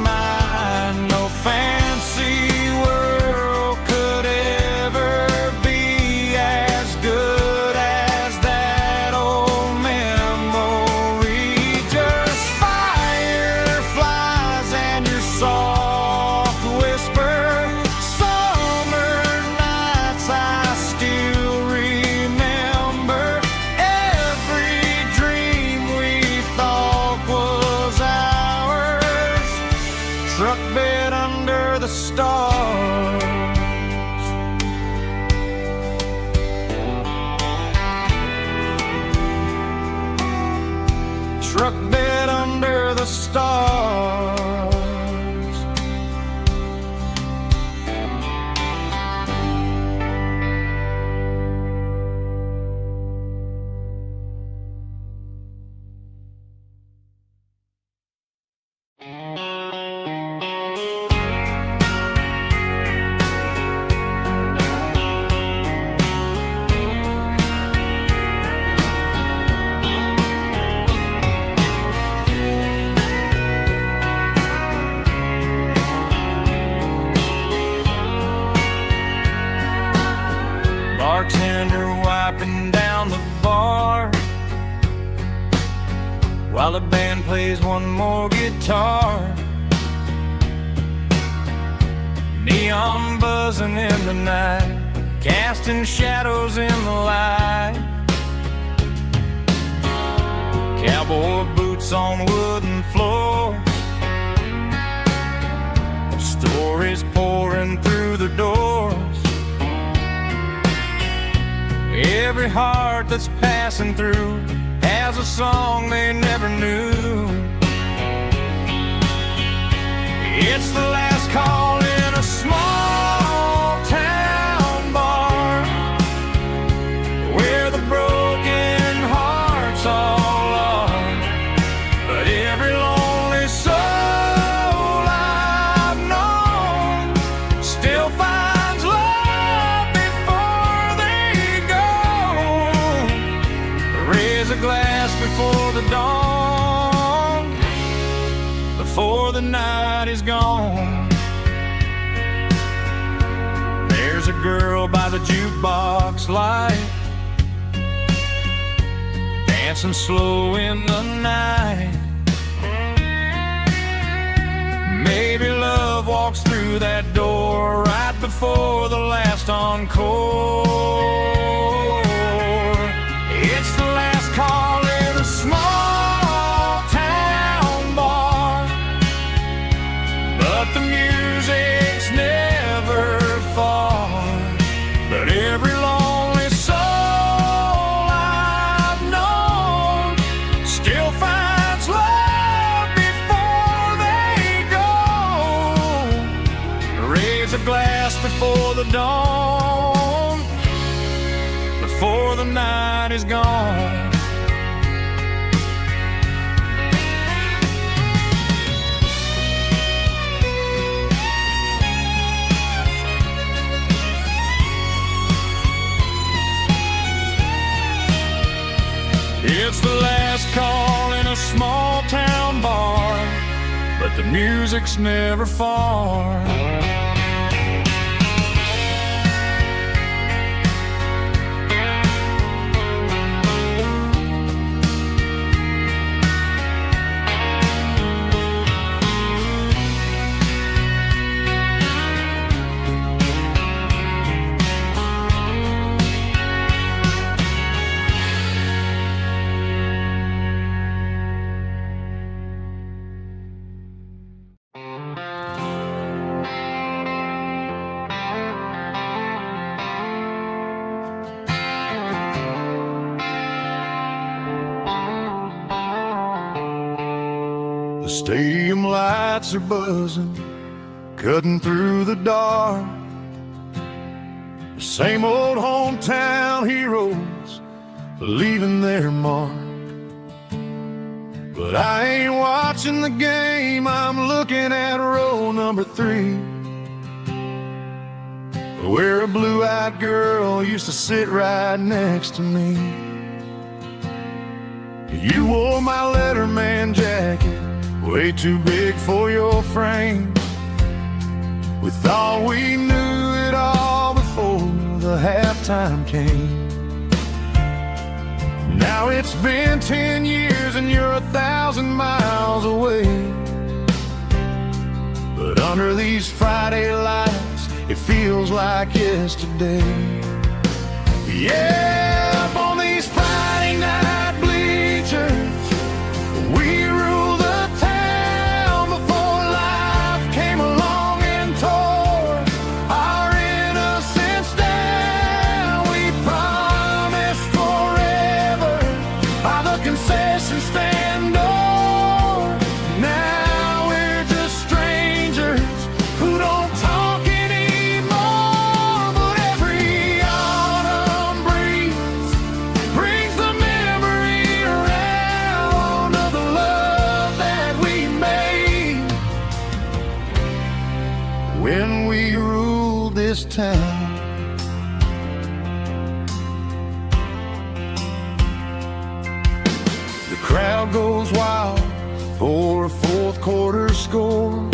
mine. No fancy world could ever be as good as that old memory. Just fireflies and your soft whisper, summer nights I still remember. Every dream we thought was ours, truck bed under the stars. Truck bed under the stars. plays one more guitar. Neon buzzing in the night, casting shadows in the light. Cowboy boots on wooden floors, stories pouring through the doors. Every heart that's passing through has a song they never knew. It's the last call in a small town bar, where the broken hearts all are. But every lonely soul I've known still finds love before they go. Raise a glass before the dawn, before the night is gone. There's a girl by the jukebox light, dancing slow in the night. Maybe love walks through that door right before the last encore. It's the last call in a small town bar, but the music's never far. But every lonely soul I've known still finds love before they go. Raise a glass before the dawn, before the night is gone. It's the last call in a small town bar, but the music's never far. The stadium lights are buzzing, cutting through the dark. The same old hometown heroes leaving their mark. But I ain't watching the game, I'm looking at row number 3, where a blue-eyed girl used to sit right next to me. You wore my Letterman jacket, way too big for your frame. We thought we knew it all before the halftime came. Now it's been 10 years and you're 1,000 miles away. But under these Friday lights, it feels like yesterday. Yeah, up on these Friday night bleachers, we rule the town before life came along and tore our innocence down. We promised forever by the concession stand door. Now we're just strangers who don't talk anymore. But every autumn breeze brings the memory around of the love that we made when we ruled this town. The crowd goes wild for a fourth quarter score,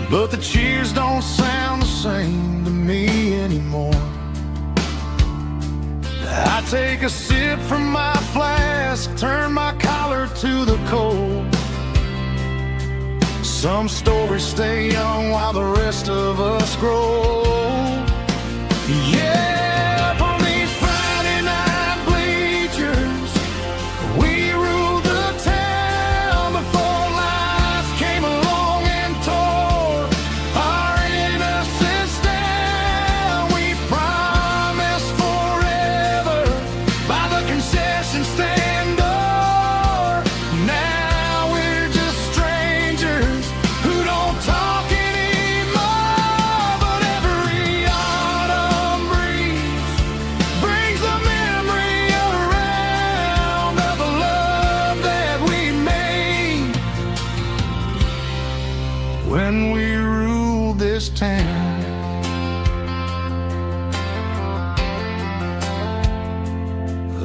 but the cheers don't sound the same to me anymore. I take a sip from my flask, turn my collar to the cold. Some stories stay young while the rest of us grow. Yeah, up on these Friday night bleachers, we ruled the town before life came along and tore our innocence down. We promised forever by the concession stand door. Now we're just strangers who don't talk anymore. But every autumn breeze brings the memory around of the love that we made when we ruled this town.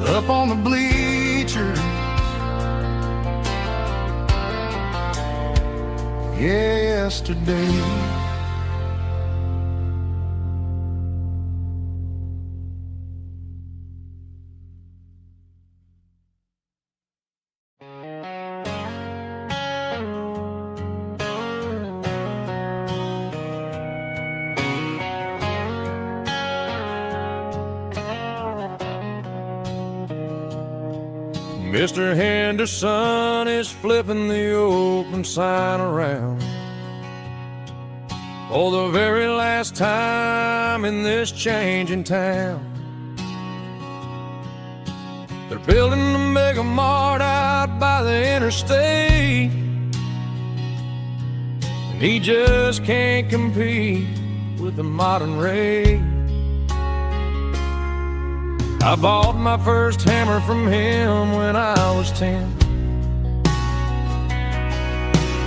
Up on the bleachers, yesterday. Mr. Henderson is flipping the open sign around for the very last time in this changing town. They're building a mega mart out by the interstate, and he just can't compete with the modern rate. I bought my first hammer from him when I was 10.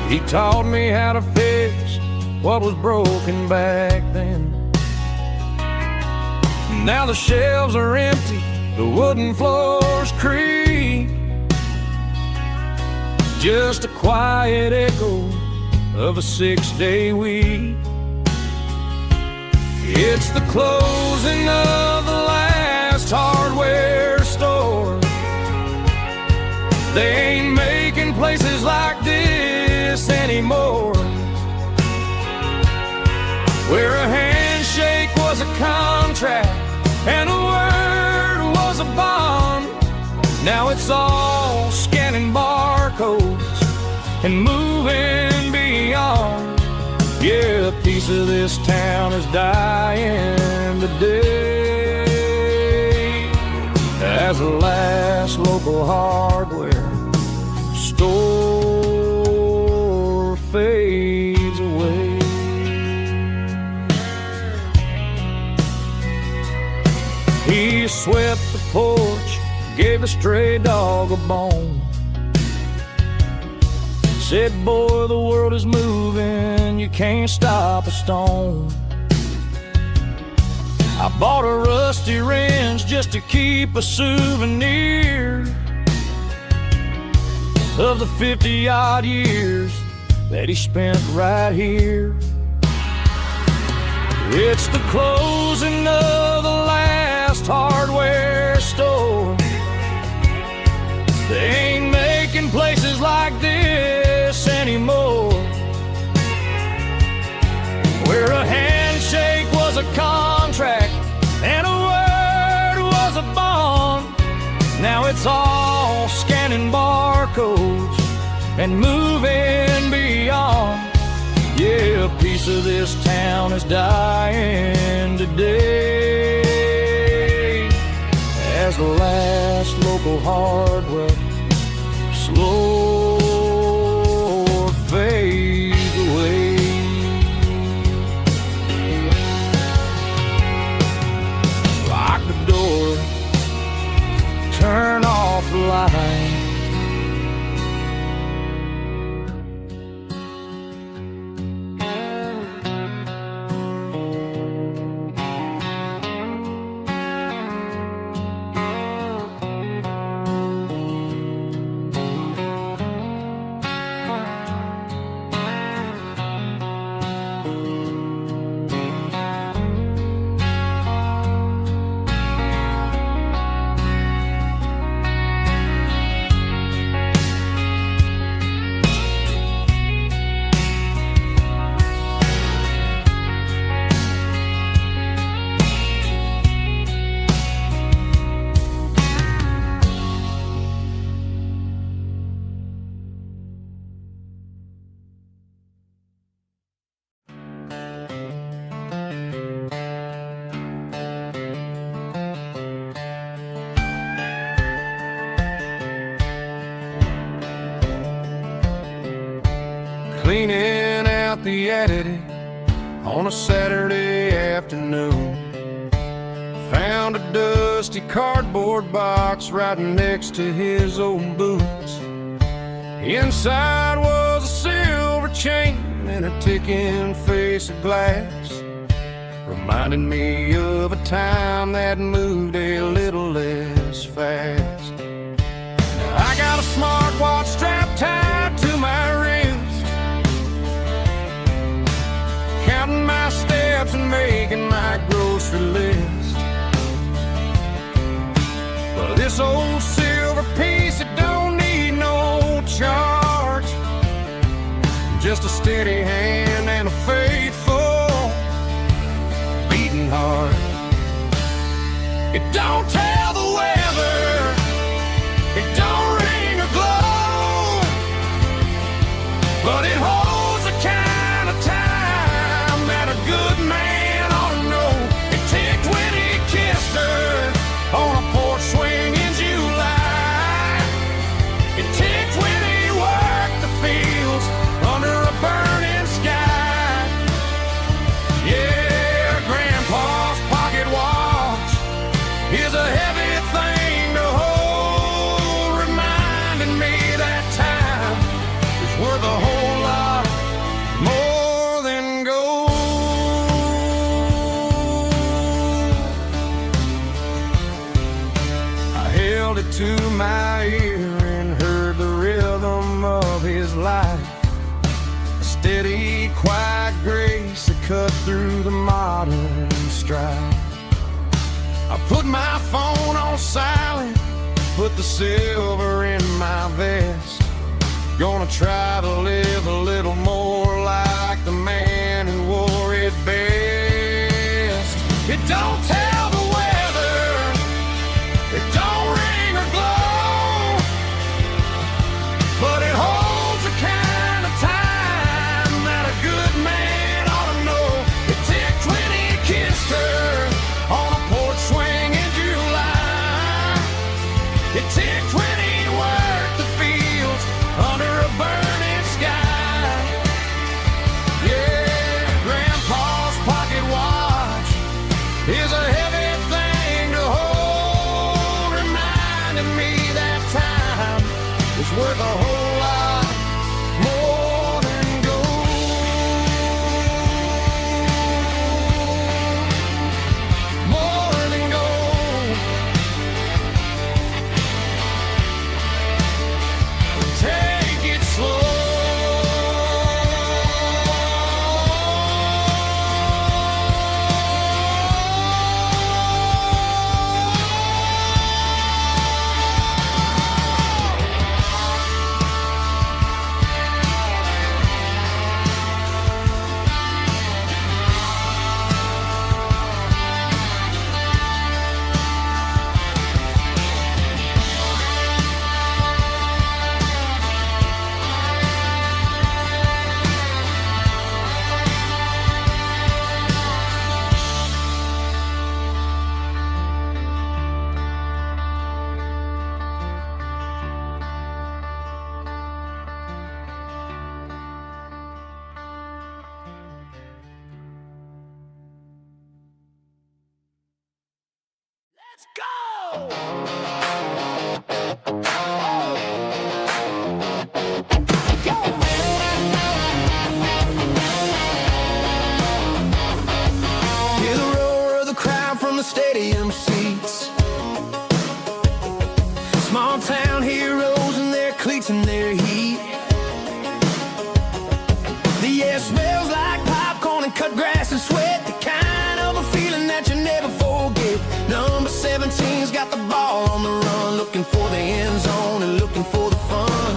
He taught me how to fix what was broken back then. Now the shelves are empty, the wooden floors creak, just a quiet echo of a 6-day week. It's the closing of the last hardware store. They ain't making places like this anymore, where a handshake was a contract and a word was a bond. Now it's all scanning barcodes and moving beyond. Yeah, a piece of this town is dying today as the last local hardware store fades away. He swept the porch, gave a stray dog a bone, said, boy, the world is moving, you can't stop a stone. I bought a rusty wrench just to keep a souvenir of the 50-odd years that he spent right here. It's the closing of the last hardware store. They ain't making places like this anymore, where a handshake was a contract and a word was a bond. Now it's all scanning barcodes and moving beyond. Yeah, a piece of this town is dying today as the last local hardware slow fades away. Lock the door, turn off the light. the editing on a Saturday afternoon. Found a dusty cardboard box right next to his old boots. Inside was a silver chain and a ticking face of glass, reminding me of a time that moved a little less fast. Now I got a smartwatch strapped tied to my wrist, counting my steps and making my grocery list. But this old silver piece, it don't need no charge, just a steady hand and a faithful beating heart. It don't tell the weather, it don't ring or glow, but it holds the kind of time that a good man ought to know. It ticked when he kissed her on a porch swing in July. It ticked when he worked the fields under a burning sky. Yeah, Grandpa's pocket watch is a heavy thing to hold, reminding me that time is worth a whole lot more than gold. I held it to my ear and heard the rhythm of his life, a steady, quiet grace that cut through the modern strife. I put my phone on silent, put the silver in my vest. Gonna try to live a little more like the man who wore it best. It don't tell the weather, it don't ring or glow, but it holds the kind of time that a good man ought to know. It ticked when he kissed her on a porch swing in July. It ticked when he worked the fields under a burning sky. Yeah, Grandpa's pocket watch is a heavy thing to hold, reminding me that time is worth a whole lot more than gold. More than gold. Take it slow. Let's go! Hear the roar of the crowd from the stadium seats. Small town heroes in their cleats and their heat. The air smells like popcorn and cut grass and sweat, the kind of a feeling that you never forget. Number 17's got the ball on the run, looking for the end zone and looking for the fun.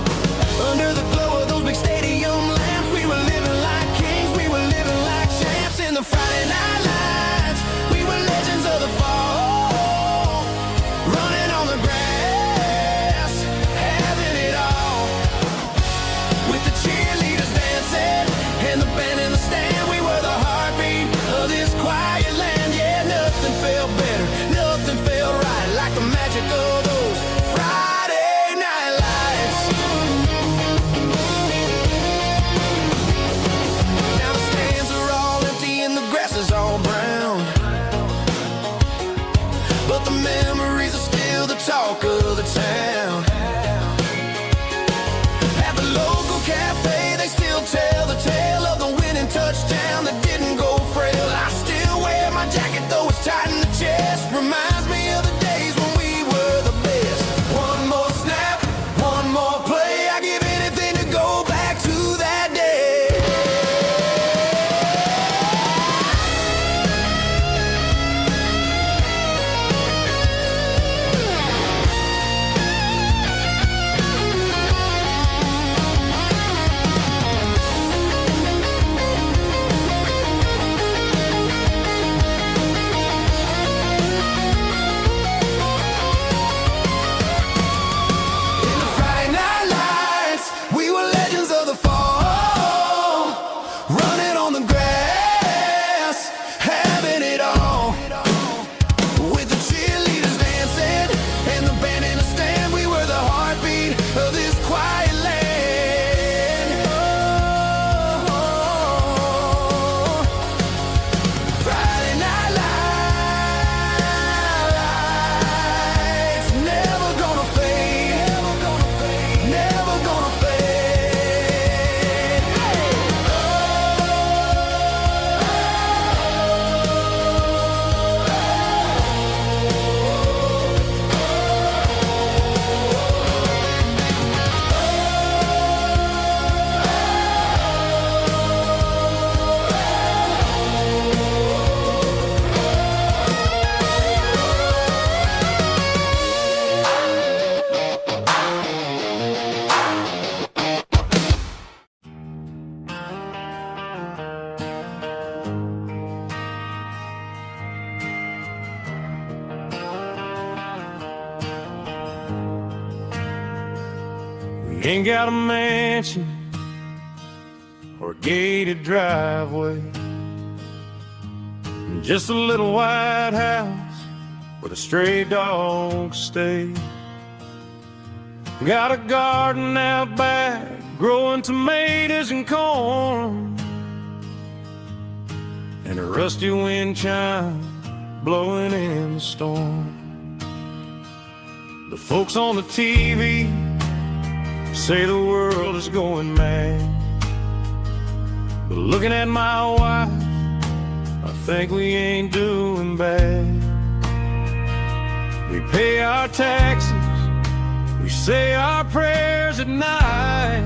Under the glow of those big stadium lamps, we were living like kings, we were living like champs in the Friday night lights. We were legends of the fall. We ain't got a mansion or a gated driveway, just a little white house where the stray dogs stay. Got a garden out back, growing tomatoes and corn, and a rusty wind chime blowing in the storm. The folks on the TV say the world is going mad, but looking at my wife, I think we ain't doing bad. We pay our taxes, we say our prayers at night,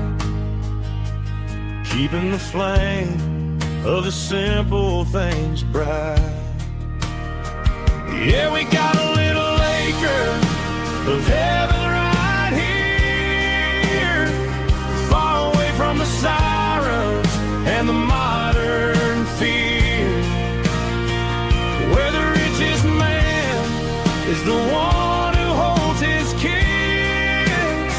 keeping the flame of the simple things bright. Yeah, we got a little acre of heaven right here, far away from the sirens and the modern fear, where the richest man is the one who holds his kids,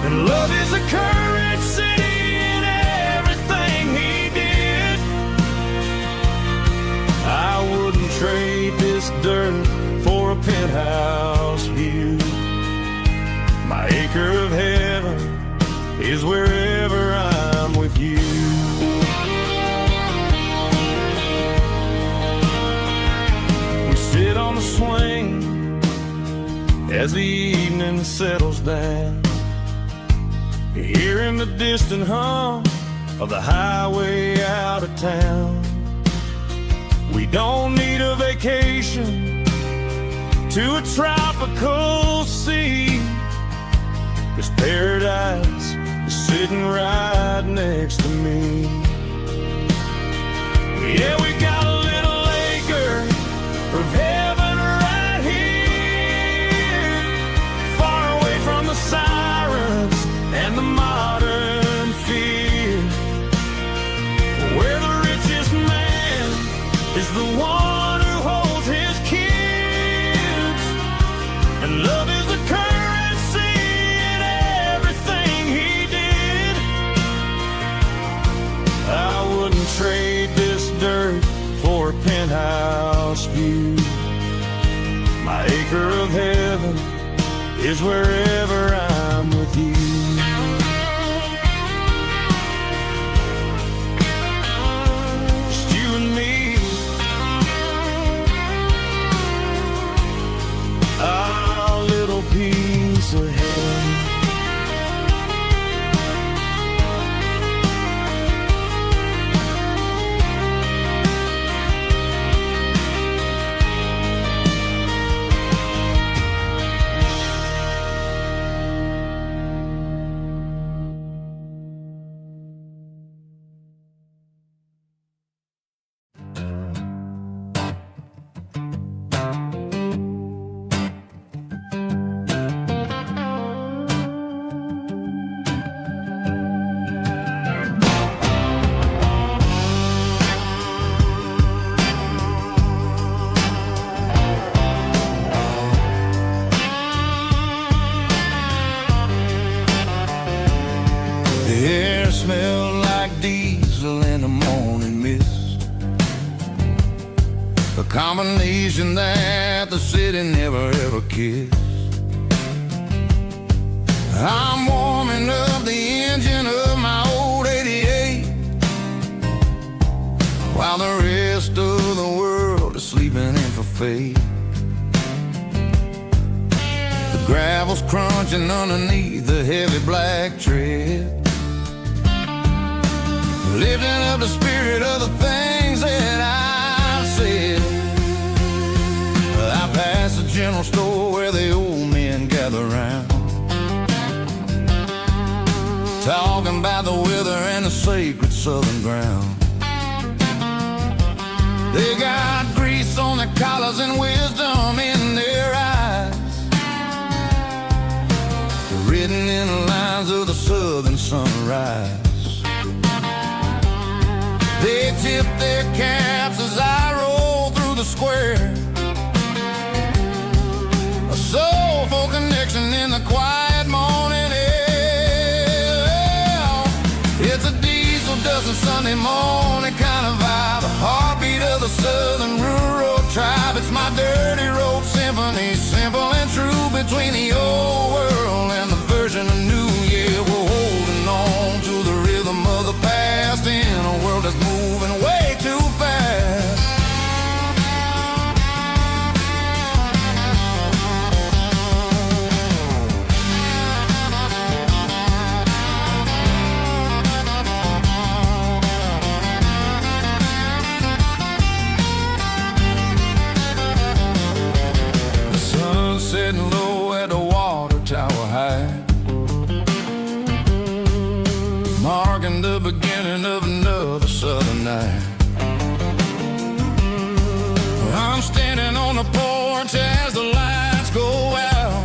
and love is a currency in everything he did. I wouldn't trade this dirt for a penthouse view. My acre of heaven is wherever I'm with you. We sit on the swing as the evening settles down, hearing the distant hum of the highway out of town. We don't need a vacation to a tropical sea, 'cause paradise is sitting right next to me. Yeah, we got a little acre of heaven right here, far away from the sirens and the modern fear, where the richest man is the one who holds his kids, and love is a currency in everything he did. I wouldn't trade this dirt for a penthouse view. My acre of heaven is wherever I'm with you. Just you and me, our little piece of heaven. The air smelled like diesel in the morning mist, a combination that the city never ever kissed. I'm warming up the engine of my old 88, while the rest of the world is sleeping in for fate. The gravel's crunching underneath the heavy black tread, lifting up the spirit of the things that I've said. I passed the general store where the old men gather round, talking about the weather and the sacred southern ground. They got grease on their collars and wisdom in their eyes, written in the lines of the southern sunrise. They tip their caps as I roll through the square, a soulful connection in the quiet morning air. between the old world and the version of new. Yeah, we're holding on to the rhythm of the past in a world that's moving way too fast. Sitting low at the water tower high, marking the beginning of another southern night. I'm standing on the porch as the lights go out,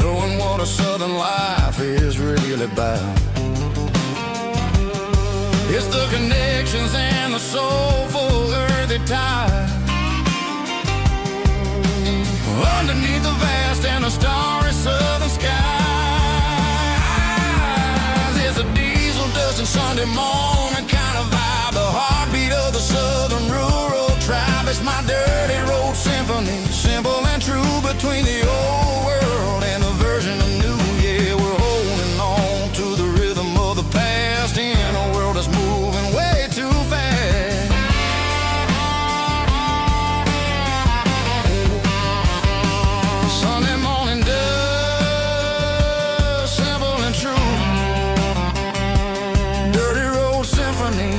knowing what a southern life is really about. It's the connections and the soulful earthy ties underneath the vast and the starry southern skies. It's a diesel dust and Sunday morning kind of vibe, the heartbeat of the southern rural tribe. It's my dirty road symphony, simple and true, between the old world and the version of new. Yeah, we're holding on to the rhythm of the past in a world that's moving way too fast. Sunday morning dust, simple and true, dirty road symphony.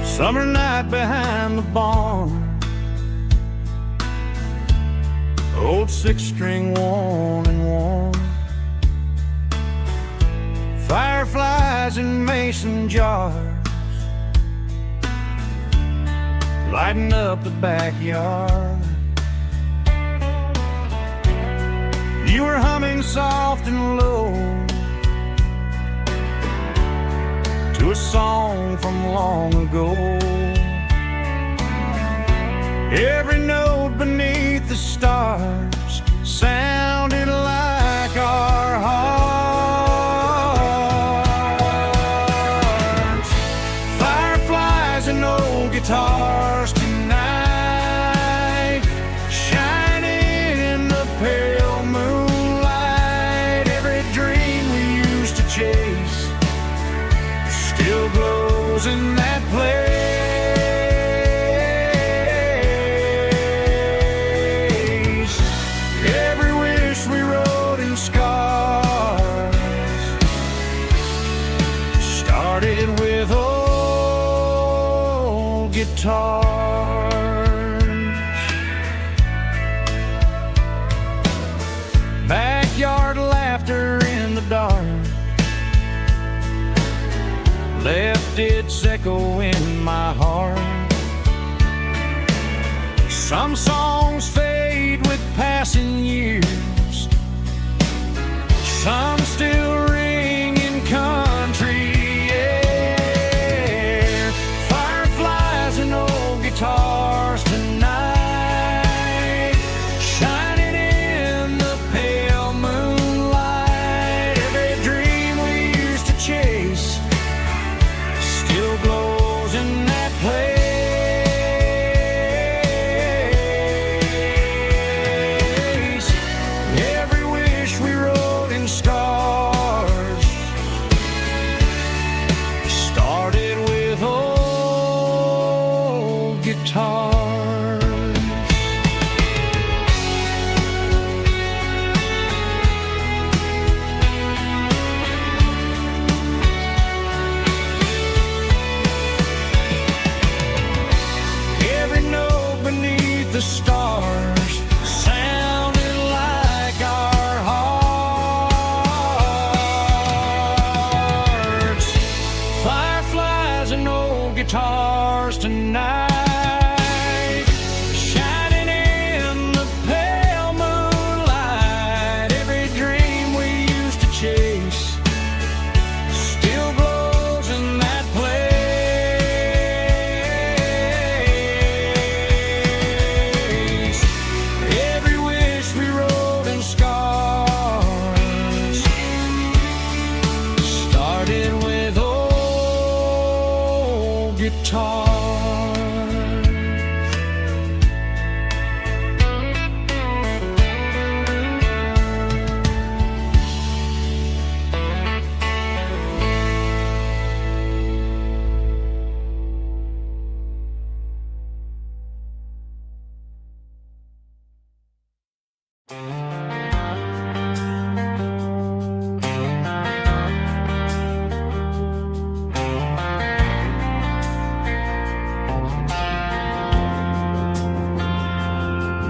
Summer night behind the barn, old six-string worn and worn, fireflies in mason jars, lighting up the backyard. You were humming soft and low to a song from long ago. Every note beneath the stars sounded like our hearts. Fireflies and old guitars tonight, shining in the pale moonlight. Every dream we used to chase still glows in that place. Every wish we wrote in scars started with old guitars. Backyard laughter in the dark left its echo in my heart. Some songs fade with passing years, some still ring in country air. Fireflies and old guitars tonight, shining in the pale moonlight. Every dream we used to chase still glows in that place. Every wish guitars. Every note beneath the stars sounded like our hearts. Fireflies and old guitars tonight, shining in the pale moonlight. Every dream we used to chase still glows in that place. Every wish we wrote in scars started with old guitars.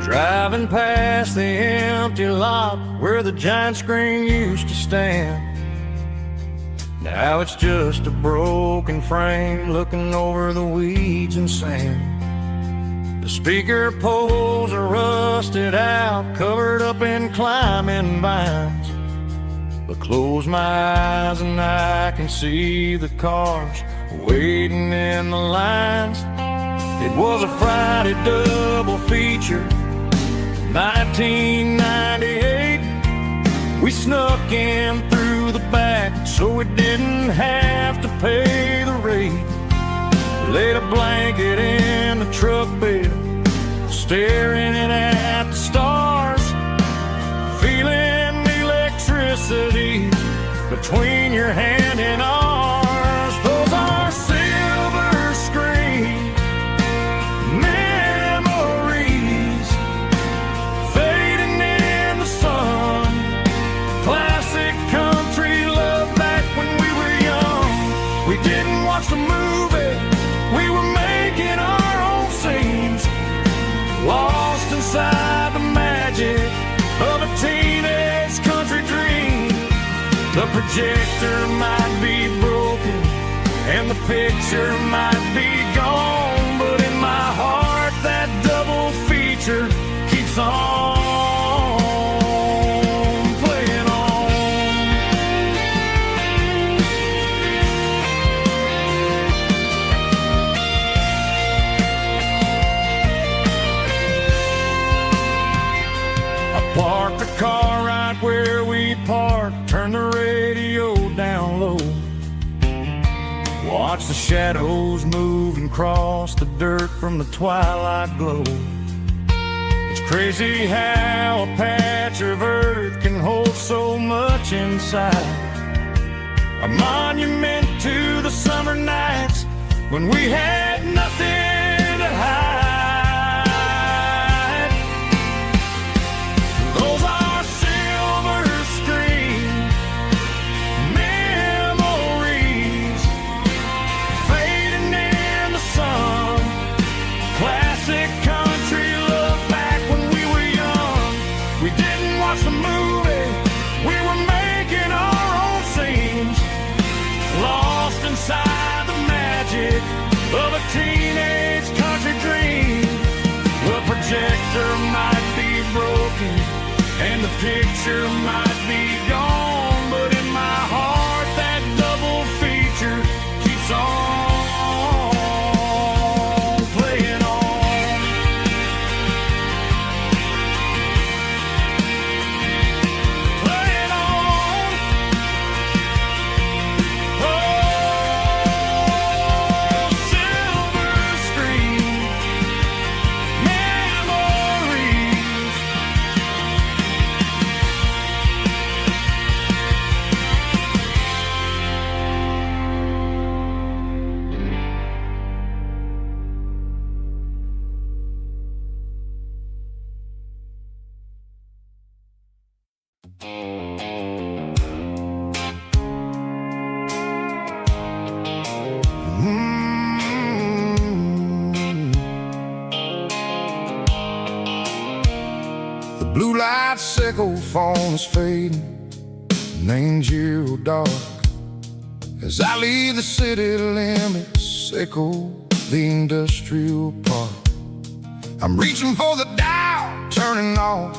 Driving past the empty lot where the giant screen used to stand. Now it's just a broken frame looking over the weeds and sand. The speaker poles are rusted out, covered up in climbing vines. But close my eyes and I can see the cars waiting in the lines. It was a Friday double feature, 1998. We snuck in through the back so we didn't have to pay the rate. Laid a blanket in the truck bed, staring at the stars, feeling the electricity between your hand and ours. Those are silver screen memories fading in the sun. Classic country love back when we were young. We didn't watch the movie, we were making our own scenes, lost inside the magic of a teenage country dream. The projector might be broken and the picture might be gone, but in my heart that double feature keeps on playing on. I parked the car right where we parked, turned the radio down low, watch the shadows move and cross the dirt from the twilight glow. It's crazy how a patch of earth can hold so much inside. A monument to the summer nights when we had nothing to hide. Those are silver screen memories fading in the sun. Classic country love back when we were young. We didn't watch the movie, we were making our own scenes, lost inside the magic of a teenage country dream. The projector might be broken and the picture might be gone, but in my heart that double feature keeps on playing on. Playing on. Oh, silver screen memories blue light sickle phone is fading, named Giro dark. As I leave the city limits, echo the industrial park. I'm reaching for the dial, turning off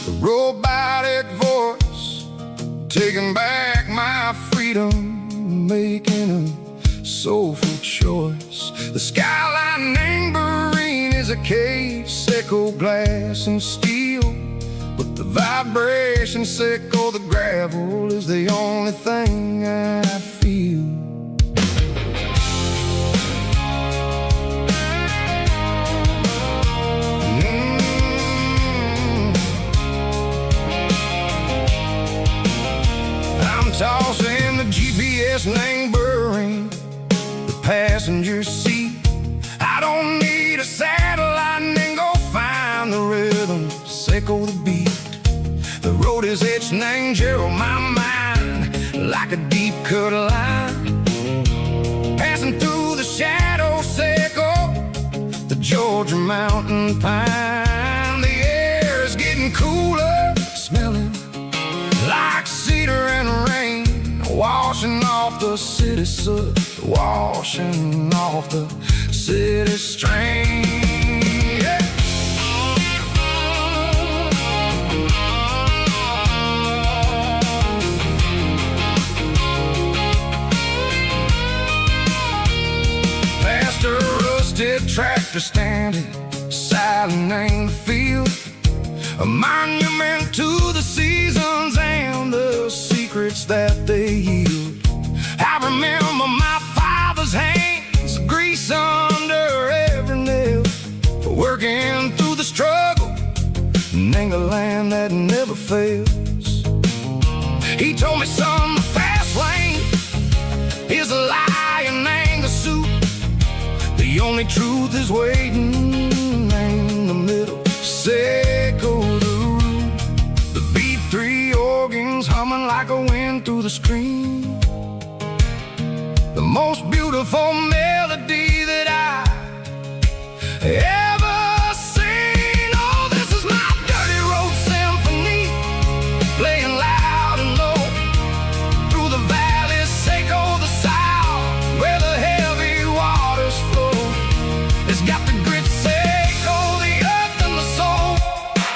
the robotic voice, taking back my freedom, making a soulful choice. The skyline named Bryan is a case, echo glass and steel, but the vibration sickle, the gravel is the only thing I feel. I'm tossing the GPS named Bryan, the passenger seat. I don't need a satellite and go find the rhythm, sickle the beat. The road is etched named Geralkyo, my mind, like a deep cut line. Passing through the shadow sickle, the Georgia mountain pine. The air is getting cooler, smelling like cedar and rain, washing off the city soot, washing off the city strain. Yeah. Past a rusted tractor standing silent in the field, a monument to the seasons and the secrets that they yield. I remember my father's hands, grease under every nail, working through the struggle, in the land that never fails. He told me, son, the fast lane is a lie and the suit. The only truth is waiting in the middle. Sickle the root, the B3 organs humming like a wind through the screen. The most beautiful melody that I ever seen. Oh, this is my dirty road symphony, playing loud and low through the valleys, sickle the south, where the heavy waters flow. It's got the grit, sickle the earth and the soul,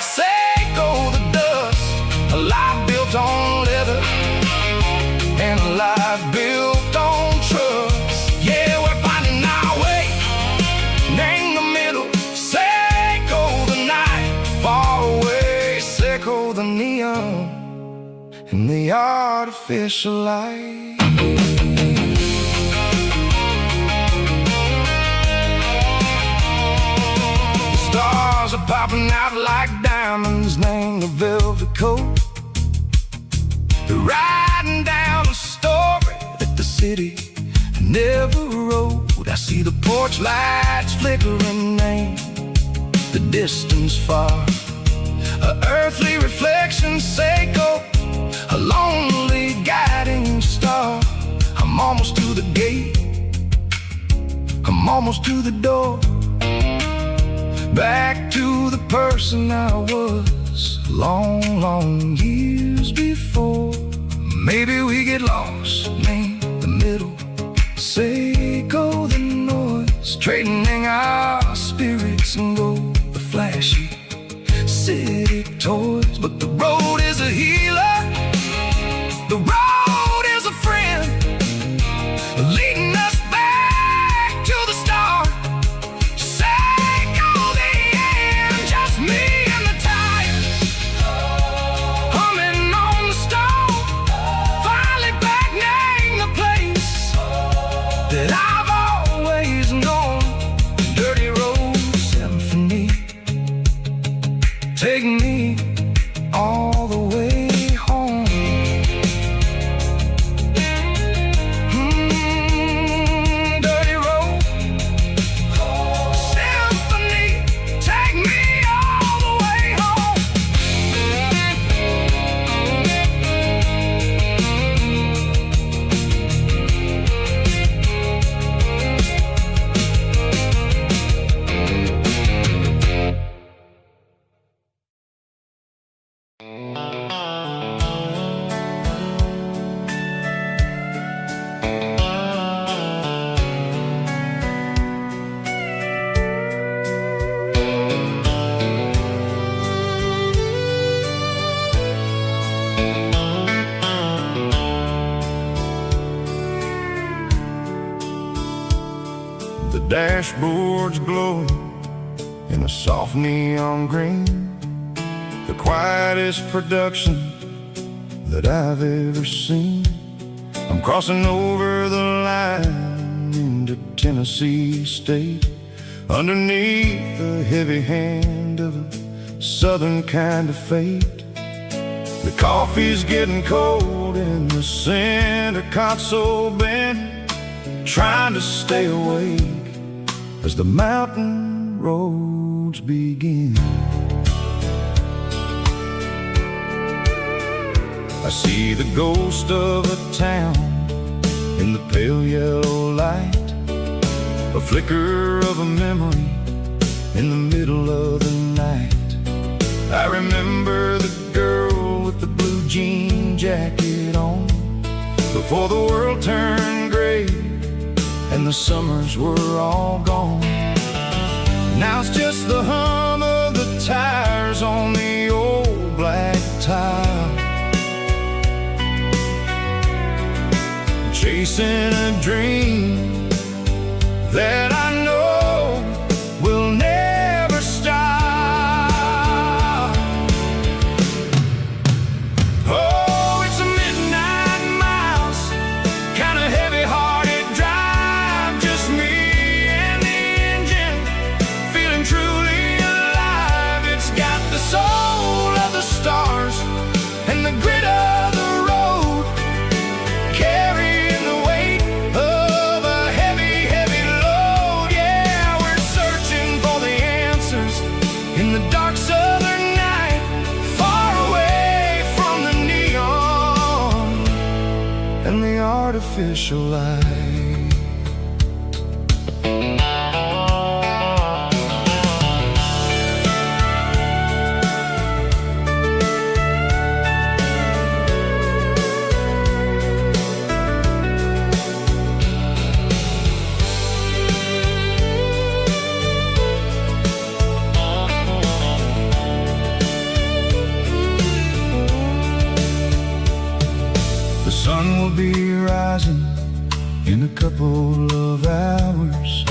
sickle the dust, a life built on leather and a life built on trust. Yeah, we're finding our way in the middle, sickle the night far away, sickle the neon and the artificial light. Stars are popping out like diamonds, named the velvet coat. They're riding down a story that the city never wrote. I see the porch lights flickering, named the distance far. A earthly reflection, sickle, a lonely guiding star. I'm almost to the gate, I'm almost to the door, back to the person I was long, long years before. Maybe we get lost in the middle, sickle the noise, trading our spirits and go the flashy city toys. But the road is a healer, the road is a friend, leading us back to the start. Sickle the end, just me and the tires, humming on the stove, finally back named the place that I've always known. Dirty road symphony, take me all the way home. Dirty road symphony, take me all the way home. dashboard's glowing in a soft neon green, the quietest production that I've ever seen. I'm crossing over the line into Tennessee State, underneath the heavy hand of a southern kind of fate. The coffee's getting cold in the center console bin, trying to stay awake as the mountain roads begin. I see the ghost of a town in the pale yellow light, a flicker of a memory in the middle of the night. I remember the girl with the blue jean jacket on, before the world turned gray and the summers were all gone. Now it's just the hum of the tires on the old black tile, chasing a dream that I know will never stop. Oh, it's a midnight miles, kind of heavy-hearted drive, just me and the engine, feeling truly alive. It's got the soul of the stars and the grit of the road, carrying the weight of a heavy, heavy load. Yeah, we're searching for the answers in the dark southern night, far away from the neon and the artificial light. The sun will be rising in a couple of hours,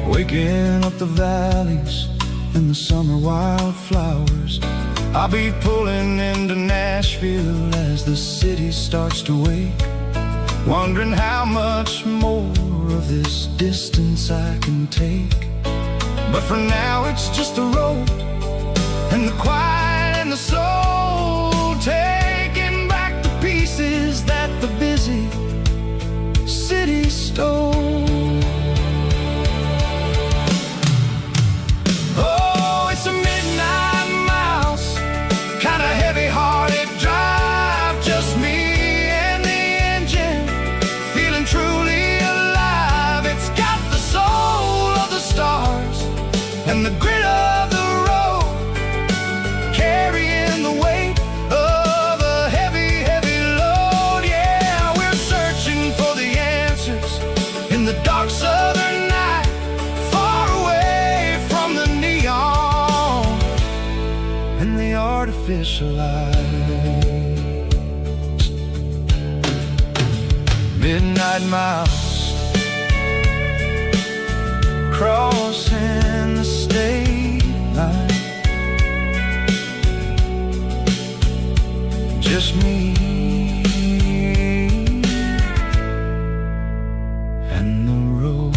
waking up the valleys and the summer wildflowers. I'll be pulling into Nashville as the city starts to wake, wondering how much more of this distance I can take. But for now it's just the road and the quiet and the soul, taking back the pieces that the busy city stole. Oh, it's a midnight miles, kind of heavy-hearted drive, just me and the engine, feeling truly alive. It's got the soul of the stars and the grit of the road, carrying the weight of a heavy, heavy load. Yeah, we're searching for the answers in the dark southern night, far away from the neon and the artificial lights. Midnight miles, crossing the state line, just me and the road.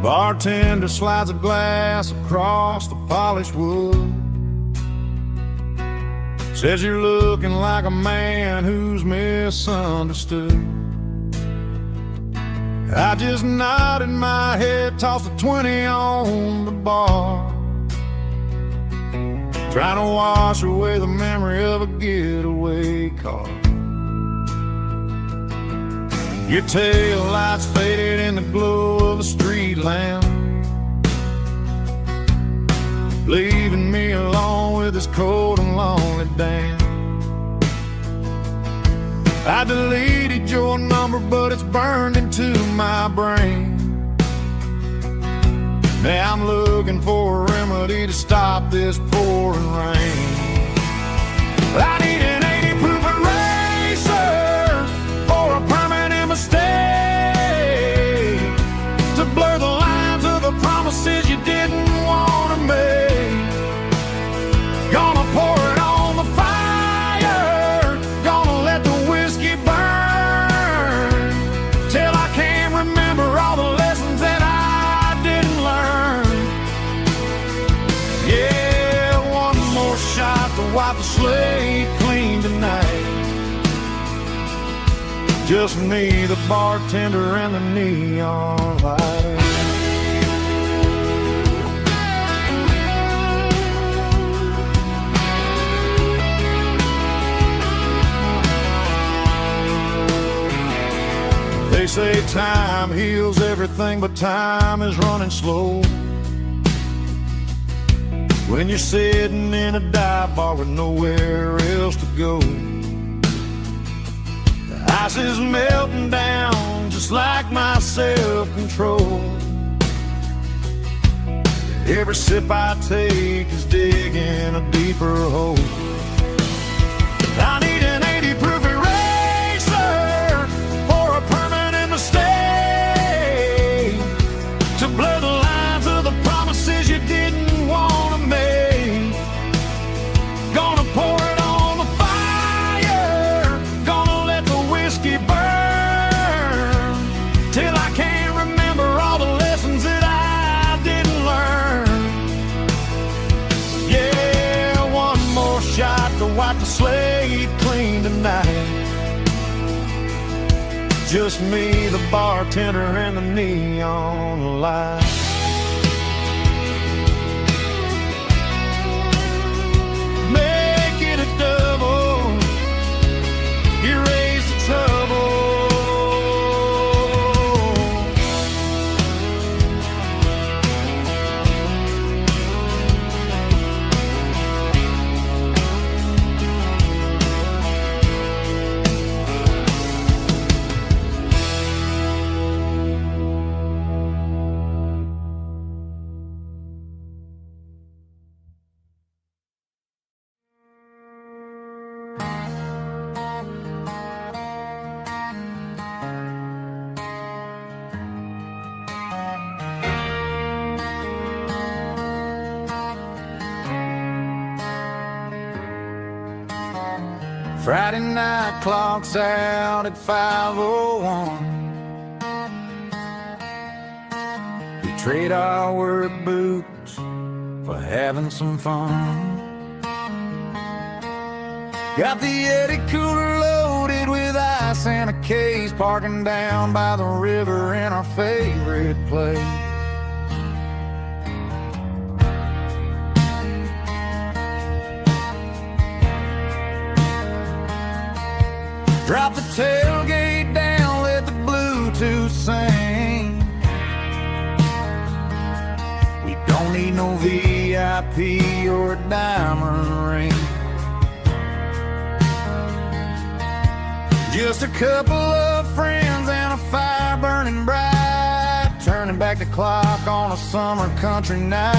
Bartender slides a glass across the polished wood, says you're looking like a man who's misunderstood. I just nodded my head, tossed a 20 on the bar, trying to wash away the memory of a getaway car. Your tail lights faded in the glow of a street lamp, leaving me alone with this cold and lonely damn. I deleted your number, but it's burned into my brain. Now I'm looking for a remedy to stop this pouring rain. I need an 80 proof eraser for a permanent mistake, to blur the lines of the promises you didn't want to make. Gonna pour it on the fire, gonna let the whiskey burn, till I can't remember all the lessons that I didn't learn. Yeah, one more shot to wipe the slate clean tonight. Just me, the bartender, and the neon light. They say time heals everything, but time is running slow when you're sitting in a dive bar with nowhere else to go. The ice is melting down just like my self-control. Every sip I take is digging a deeper hole. I need an 80 proof eraser for a permanent mistake, to blur the lines of the promises you didn't want to make. Gonna pour it on the fire, gonna let the whiskey burn, till I can't remember all the lessons that I didn't learn. Yeah, one more shot to wipe the slate clean tonight. Just me, the bartender, and the neon light. Make it a double, erase the trouble. Friday night clock's out at 5:01. We trade our work boots for having some fun. Got the Yeti cooler loaded with ice and a case, parking down by the river in our favorite place. Drop the tailgate down, let the Bluetooth sing. We don't need no VIP or a diamond ring. Just a couple of friends and a fire burning bright, turning back the clock on a summer country night.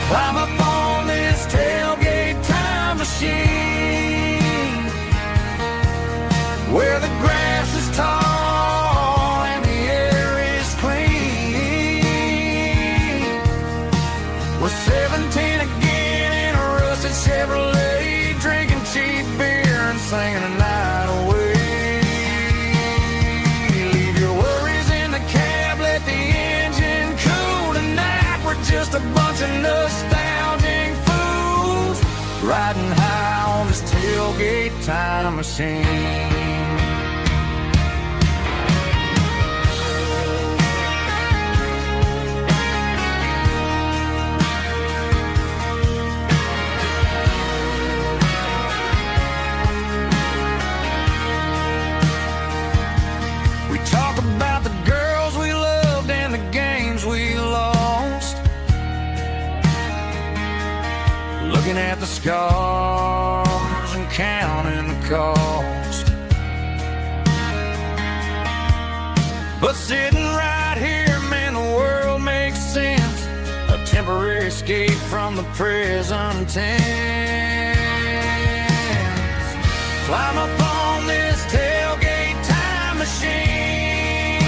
Climb up on this tailgate time machine, where the grass is tall and the air is clean. We're 17 again in a rusted Chevrolet, drinking cheap beer and singing a night away. Leave your worries in the cab, let the engine cool tonight. We're just a bunch of nostalgic fools, riding high on this tailgate time machine. at the scars and counting the cost. But sitting right here, man, the world makes sense. A temporary escape from the present tense. Climb up on this tailgate time machine,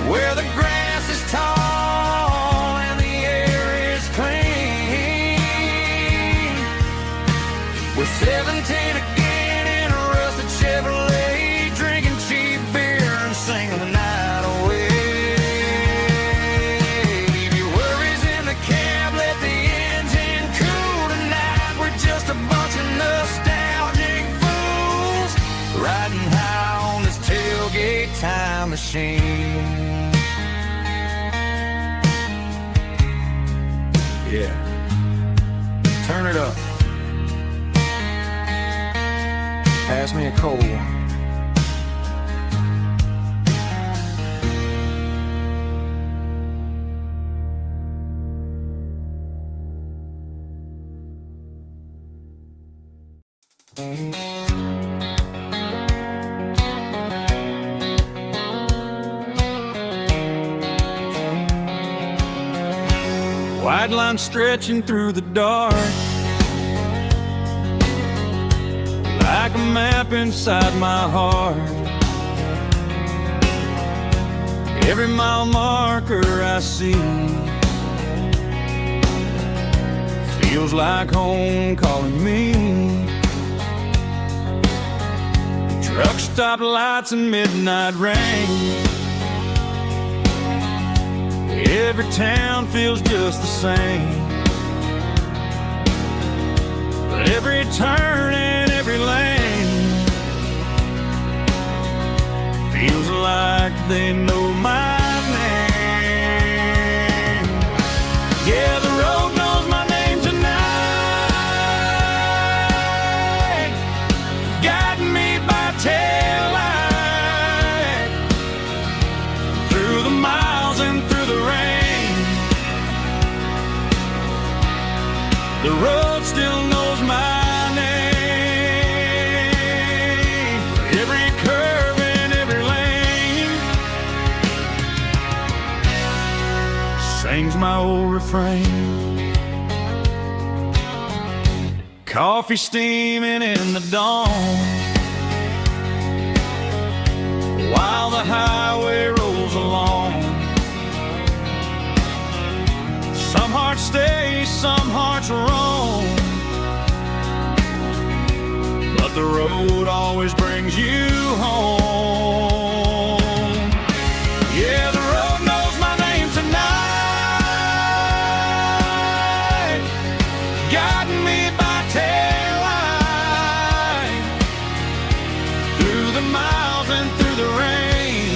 where the grass is tall and the air is clean. We're 17 again in a rusted Chevrolet, drinking cheap beer and singing the night away. Leave your worries in the cab, let the engine cool tonight. We're just a bunch of nostalgic fools riding high on this tailgate time machine. Yeah, turn it up. Pass me a cold one. White line stretching through the dark, like a map inside my heart. Every mile marker I see feels like home calling me. Truck stop lights and midnight rain. Every town feels just the same, but every turn and every lane feels like they know my name. Yeah, the road knows my name tonight, guiding me by taillight through the miles and through the rain. The road still knows my name. Every curve and every lane sings my old refrain. Coffee steaming in the dawn, while the highway rolls along. Some hearts stay, some hearts roam, but the road always brings you home. Yeah, the road knows my name tonight, guiding me by taillight through the miles and through the rain.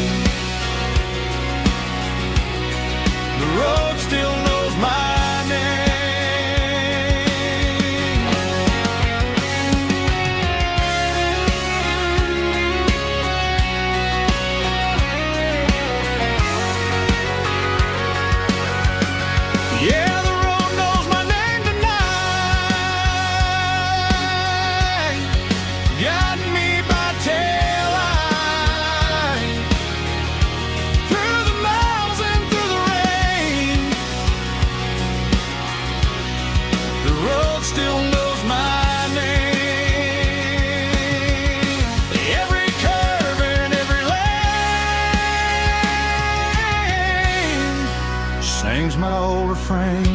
The road still knows my name. Yeah, the road knows my name tonight, guiding me by taillight through the miles and through the rain. The road still knows my name. Every curve and every lane sings my old refrain.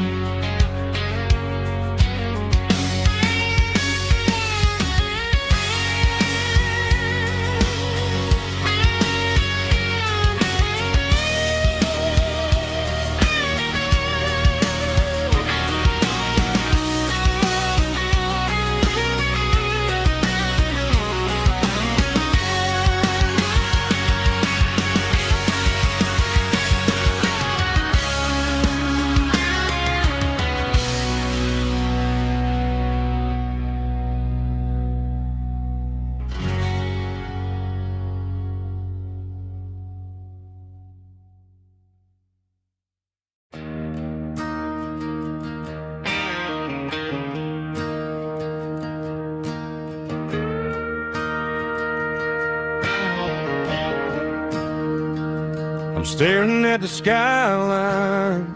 staring at the skyline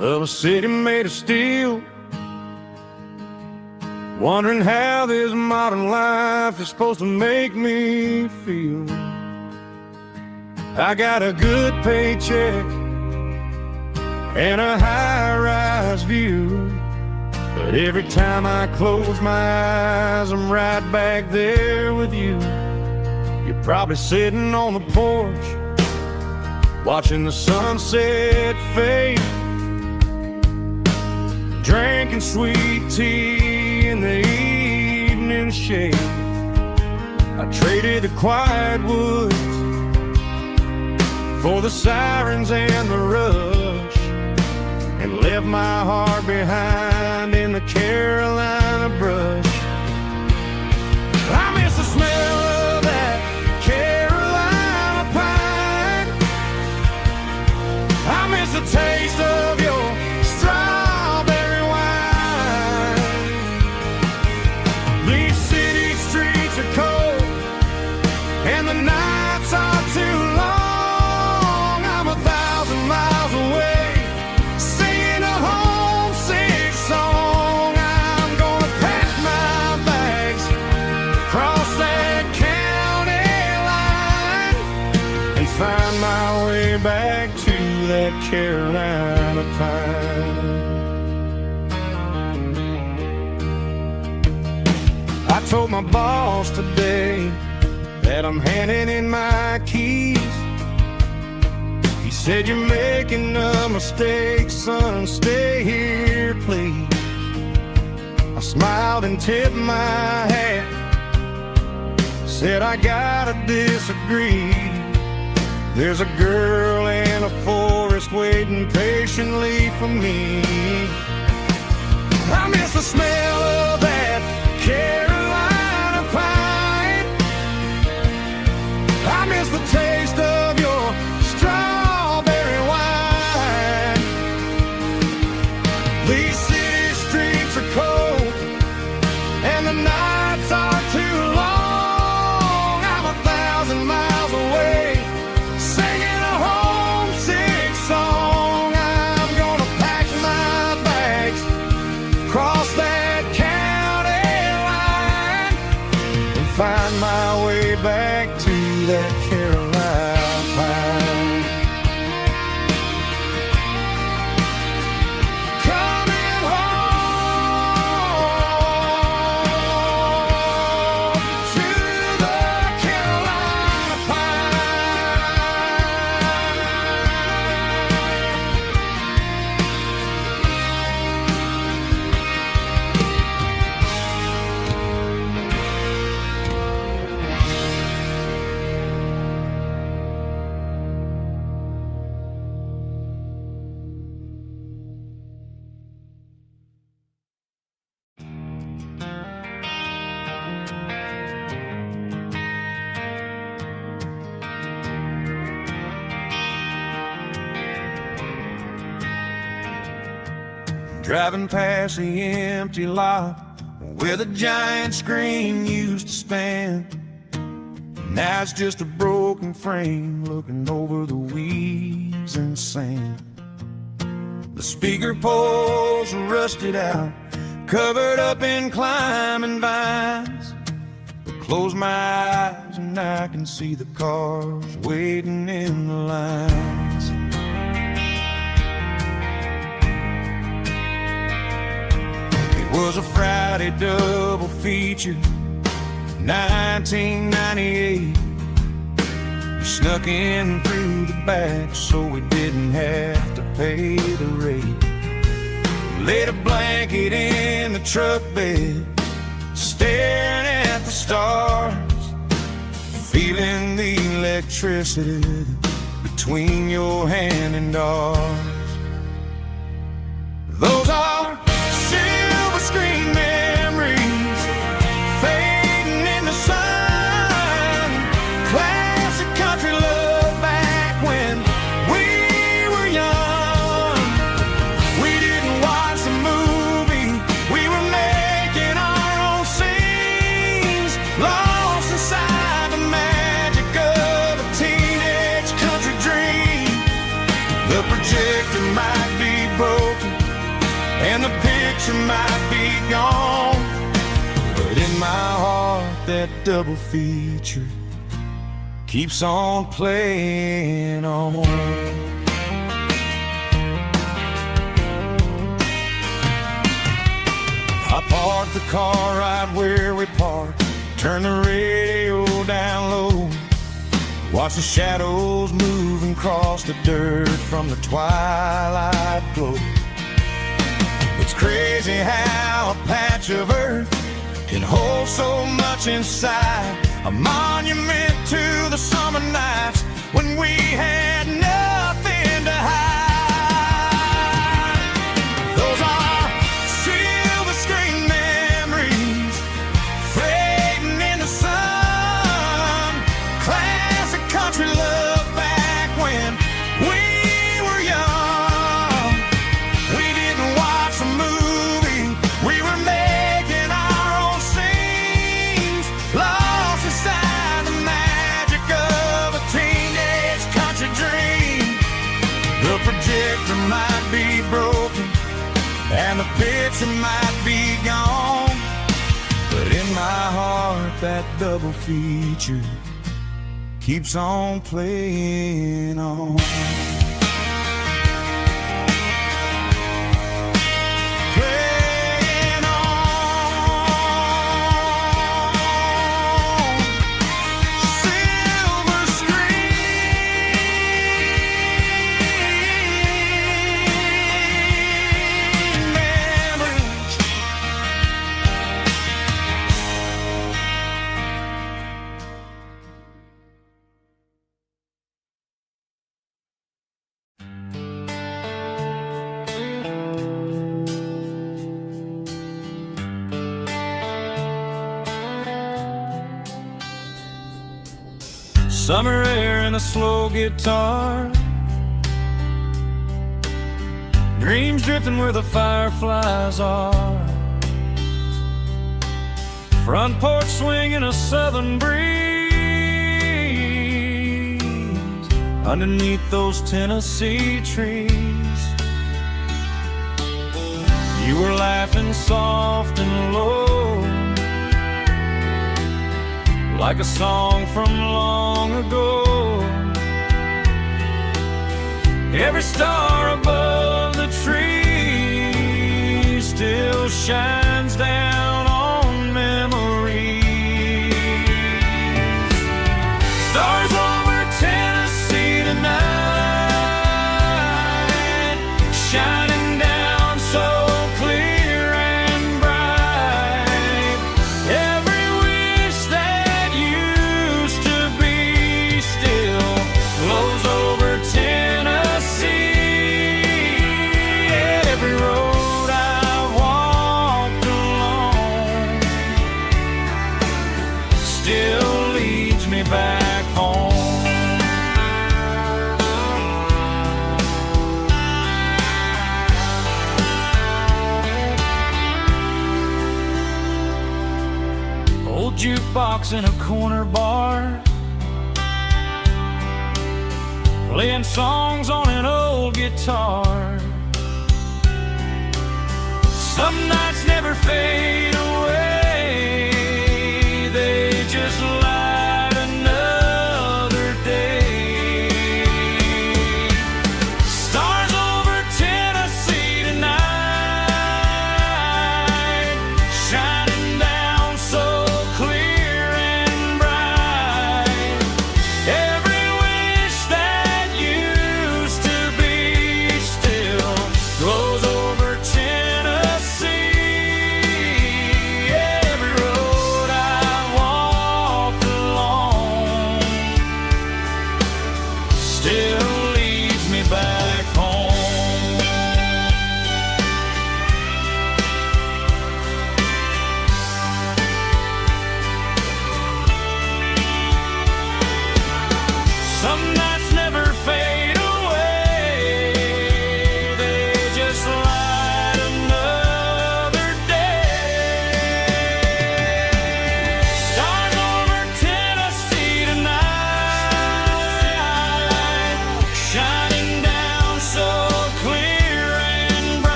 of a city made of steel, wondering how this modern life is supposed to make me feel. I got a good paycheck and a high-rise view, but every time I close my eyes, I'm right back there with you. You're probably sitting on the porch, watching the sunset fade, drinking sweet tea in the evening shade. I traded the quiet woods for the sirens and the rush, and left my heart behind in the Carolina brush. I miss the smell of that Carolina pine. I miss the taste of your strawberry wine. These city streets are cold and the nights are too long. I'm 1,000 miles away, singing a homesick song. I'm gonna pack my bags, cross that county line, and find my way back to that Carolina pine. I told my boss today that I'm handing in my keys. He said, "You're making a mistake, son, stay here, please." I smiled and tipped my hat, said, "I gotta disagree. There's a girl in a forest waiting patiently for me." I miss the smell of that Carolina pine. I miss the taste of your strawberry wine. These city streets are cold and the nights are too long. I'm 1,000 miles away, singing a homesick song. I'm gonna pack my bags, cross that county line, and find my way back to that Carolina pine. Coming home to the Carolina Driving past the empty lot where the giant screen used to stand. Now it's just a broken frame looking over the weeds and sand. The speaker poles are rusted out, covered up in climbing vines. But close my eyes and I can see the cars waiting in the lines. It was a Friday double feature, 1998. We snuck in through the back so we didn't have to pay the rate. Laid a blanket in the truck bed, staring at the stars, feeling the electricity between your hand and ours. Those are silver screen memories fading in the sun. Classic country love back when we were young. We didn't watch the movie, we were making our own scenes, lost inside the magic of a teenage country dream. double feature keeps on playing on. I parked the car right where we parked, turn the radio down low, watch the shadows move and cross the dirt from the twilight glow. It's crazy how a patch of earth can hold so much inside, a monument to the summer nights when we had nothing to hide. Those are silver screen memories fading in the sun, classic country love back when we were young. We didn't watch a movie, we were making our own scenes, lost inside the magic of a teenage country dream. The projector might be broken and the picture might be gone, but in my heart that double feature keeps on playing on. Playing on. Silver screen memories. Summer air and a slow guitar, dreams drifting where the fireflies are, front porch swinging a southern breeze underneath those Tennessee trees. You were laughing soft and low, like a song from long ago. Every star above the tree still shines down on memories. Stars over Tennessee tonight, shining down so clear and bright. Every wish that used to be still flows over Tennessee. Every road I've walked along still leads me back home. Old jukebox in a corner bar, playing songs on an old guitar. Some nights never fade away, they just light another day. Stars over Tennessee tonight, shining down so clear and bright. Every wish that used to be still glows over Tennessee.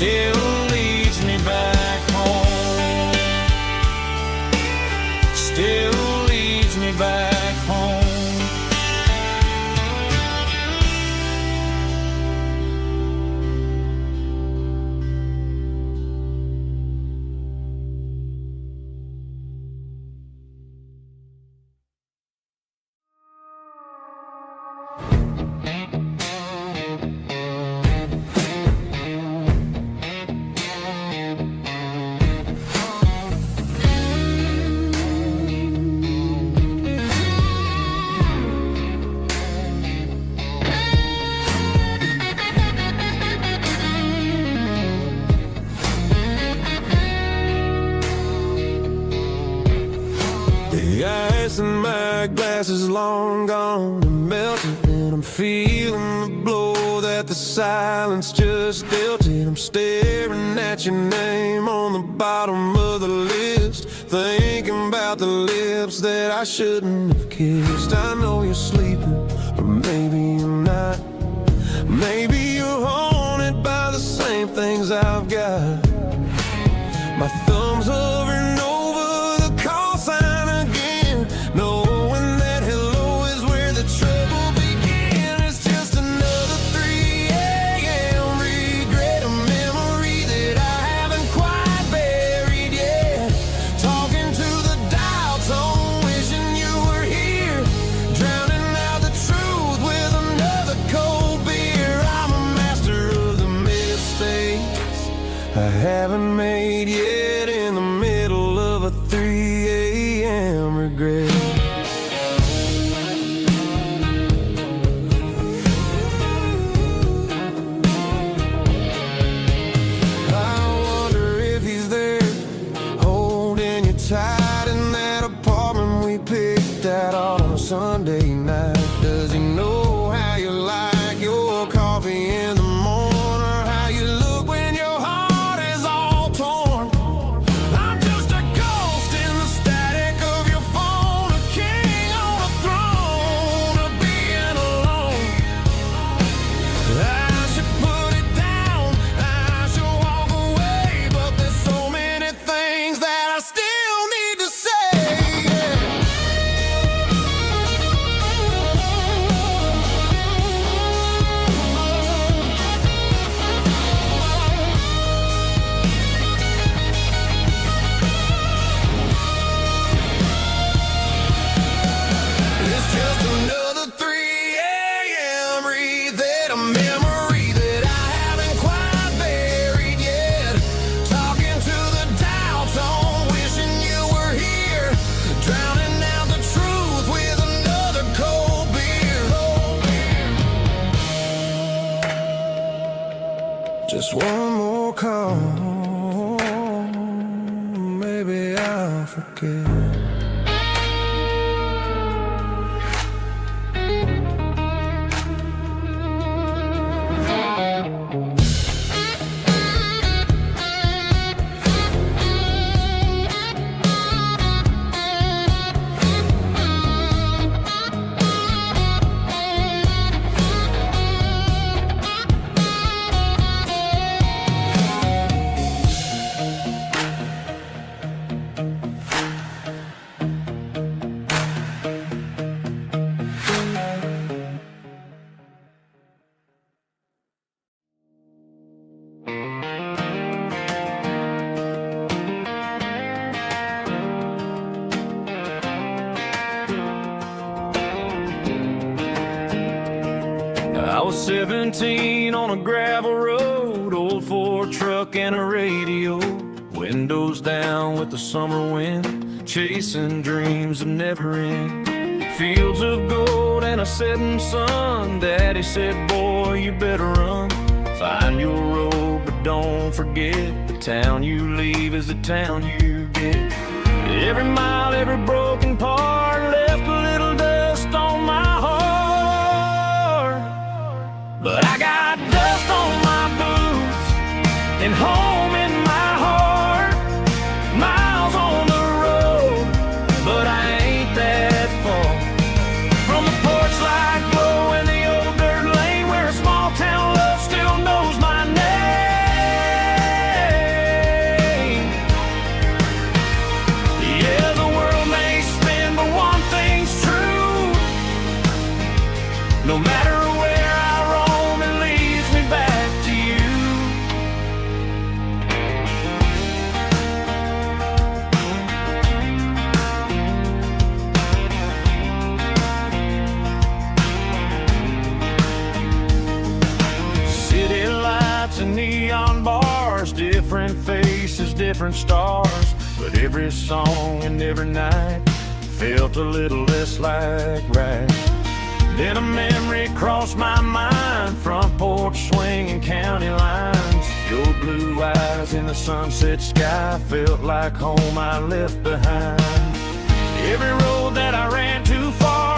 still leads me back home. Still leads me back home. The ice in my glass is long gone and melted, and I'm feeling the blow that the silence just dealt it. I'm staring at your name on the bottom of the list, thinking about the lips that I shouldn't have kissed. I know you're sleeping, but maybe you're not. Maybe you're haunted by the same things I've got. My thumb's hovering over the call sign again, knowing that hello is where the trouble began. It's just another 3 a.m. regret, a memory that I haven't quite buried yet. Talking to the dial tone, wishing you were here, drowning out the truth with another cold beer. I'm a master of the mistakes I haven't made yet, in the middle of a 3 a.m. regret. I wonder if he's there, holding you tight in that apartment we picked out on a Sunday night. Does he know how you like your coffee in the morning, or how you look when your heart is all torn? I'm just a ghost in the static of your phone, a king on a throne of being alone. I should put it down, I should walk away, but there's so many things that I still need to say. It's just another 3 a.m. reset, a memory that I haven't quite buried yet. Talking to the dial tone, wishing you were here, drowning out the truth with another cold beer. Just one more call, maybe I'll forget. I was 17 on a gravel road, old Ford truck and a radio, windows down with the summer wind, chasing dreams that never end. Fields of gold and a setting sun. Daddy said, boy, you better run. Find your road, but don't forget, the town you leave is the town you get. Every mile, every broken part left a little dust on my heart. But I got dust on my boots and home in my heart. Miles on the road, but I ain't that far from the porch light glow in the old dirt lane, where a small town love still knows my name. matter where I roam, it leads me back to you. City lights and neon bars, different faces, different stars, but every song and every night felt a little less like right. Then a memory crossed my mind, front porch swinging county lines. Your blue eyes in the sunset sky felt like home I left behind. Every road that I ran too far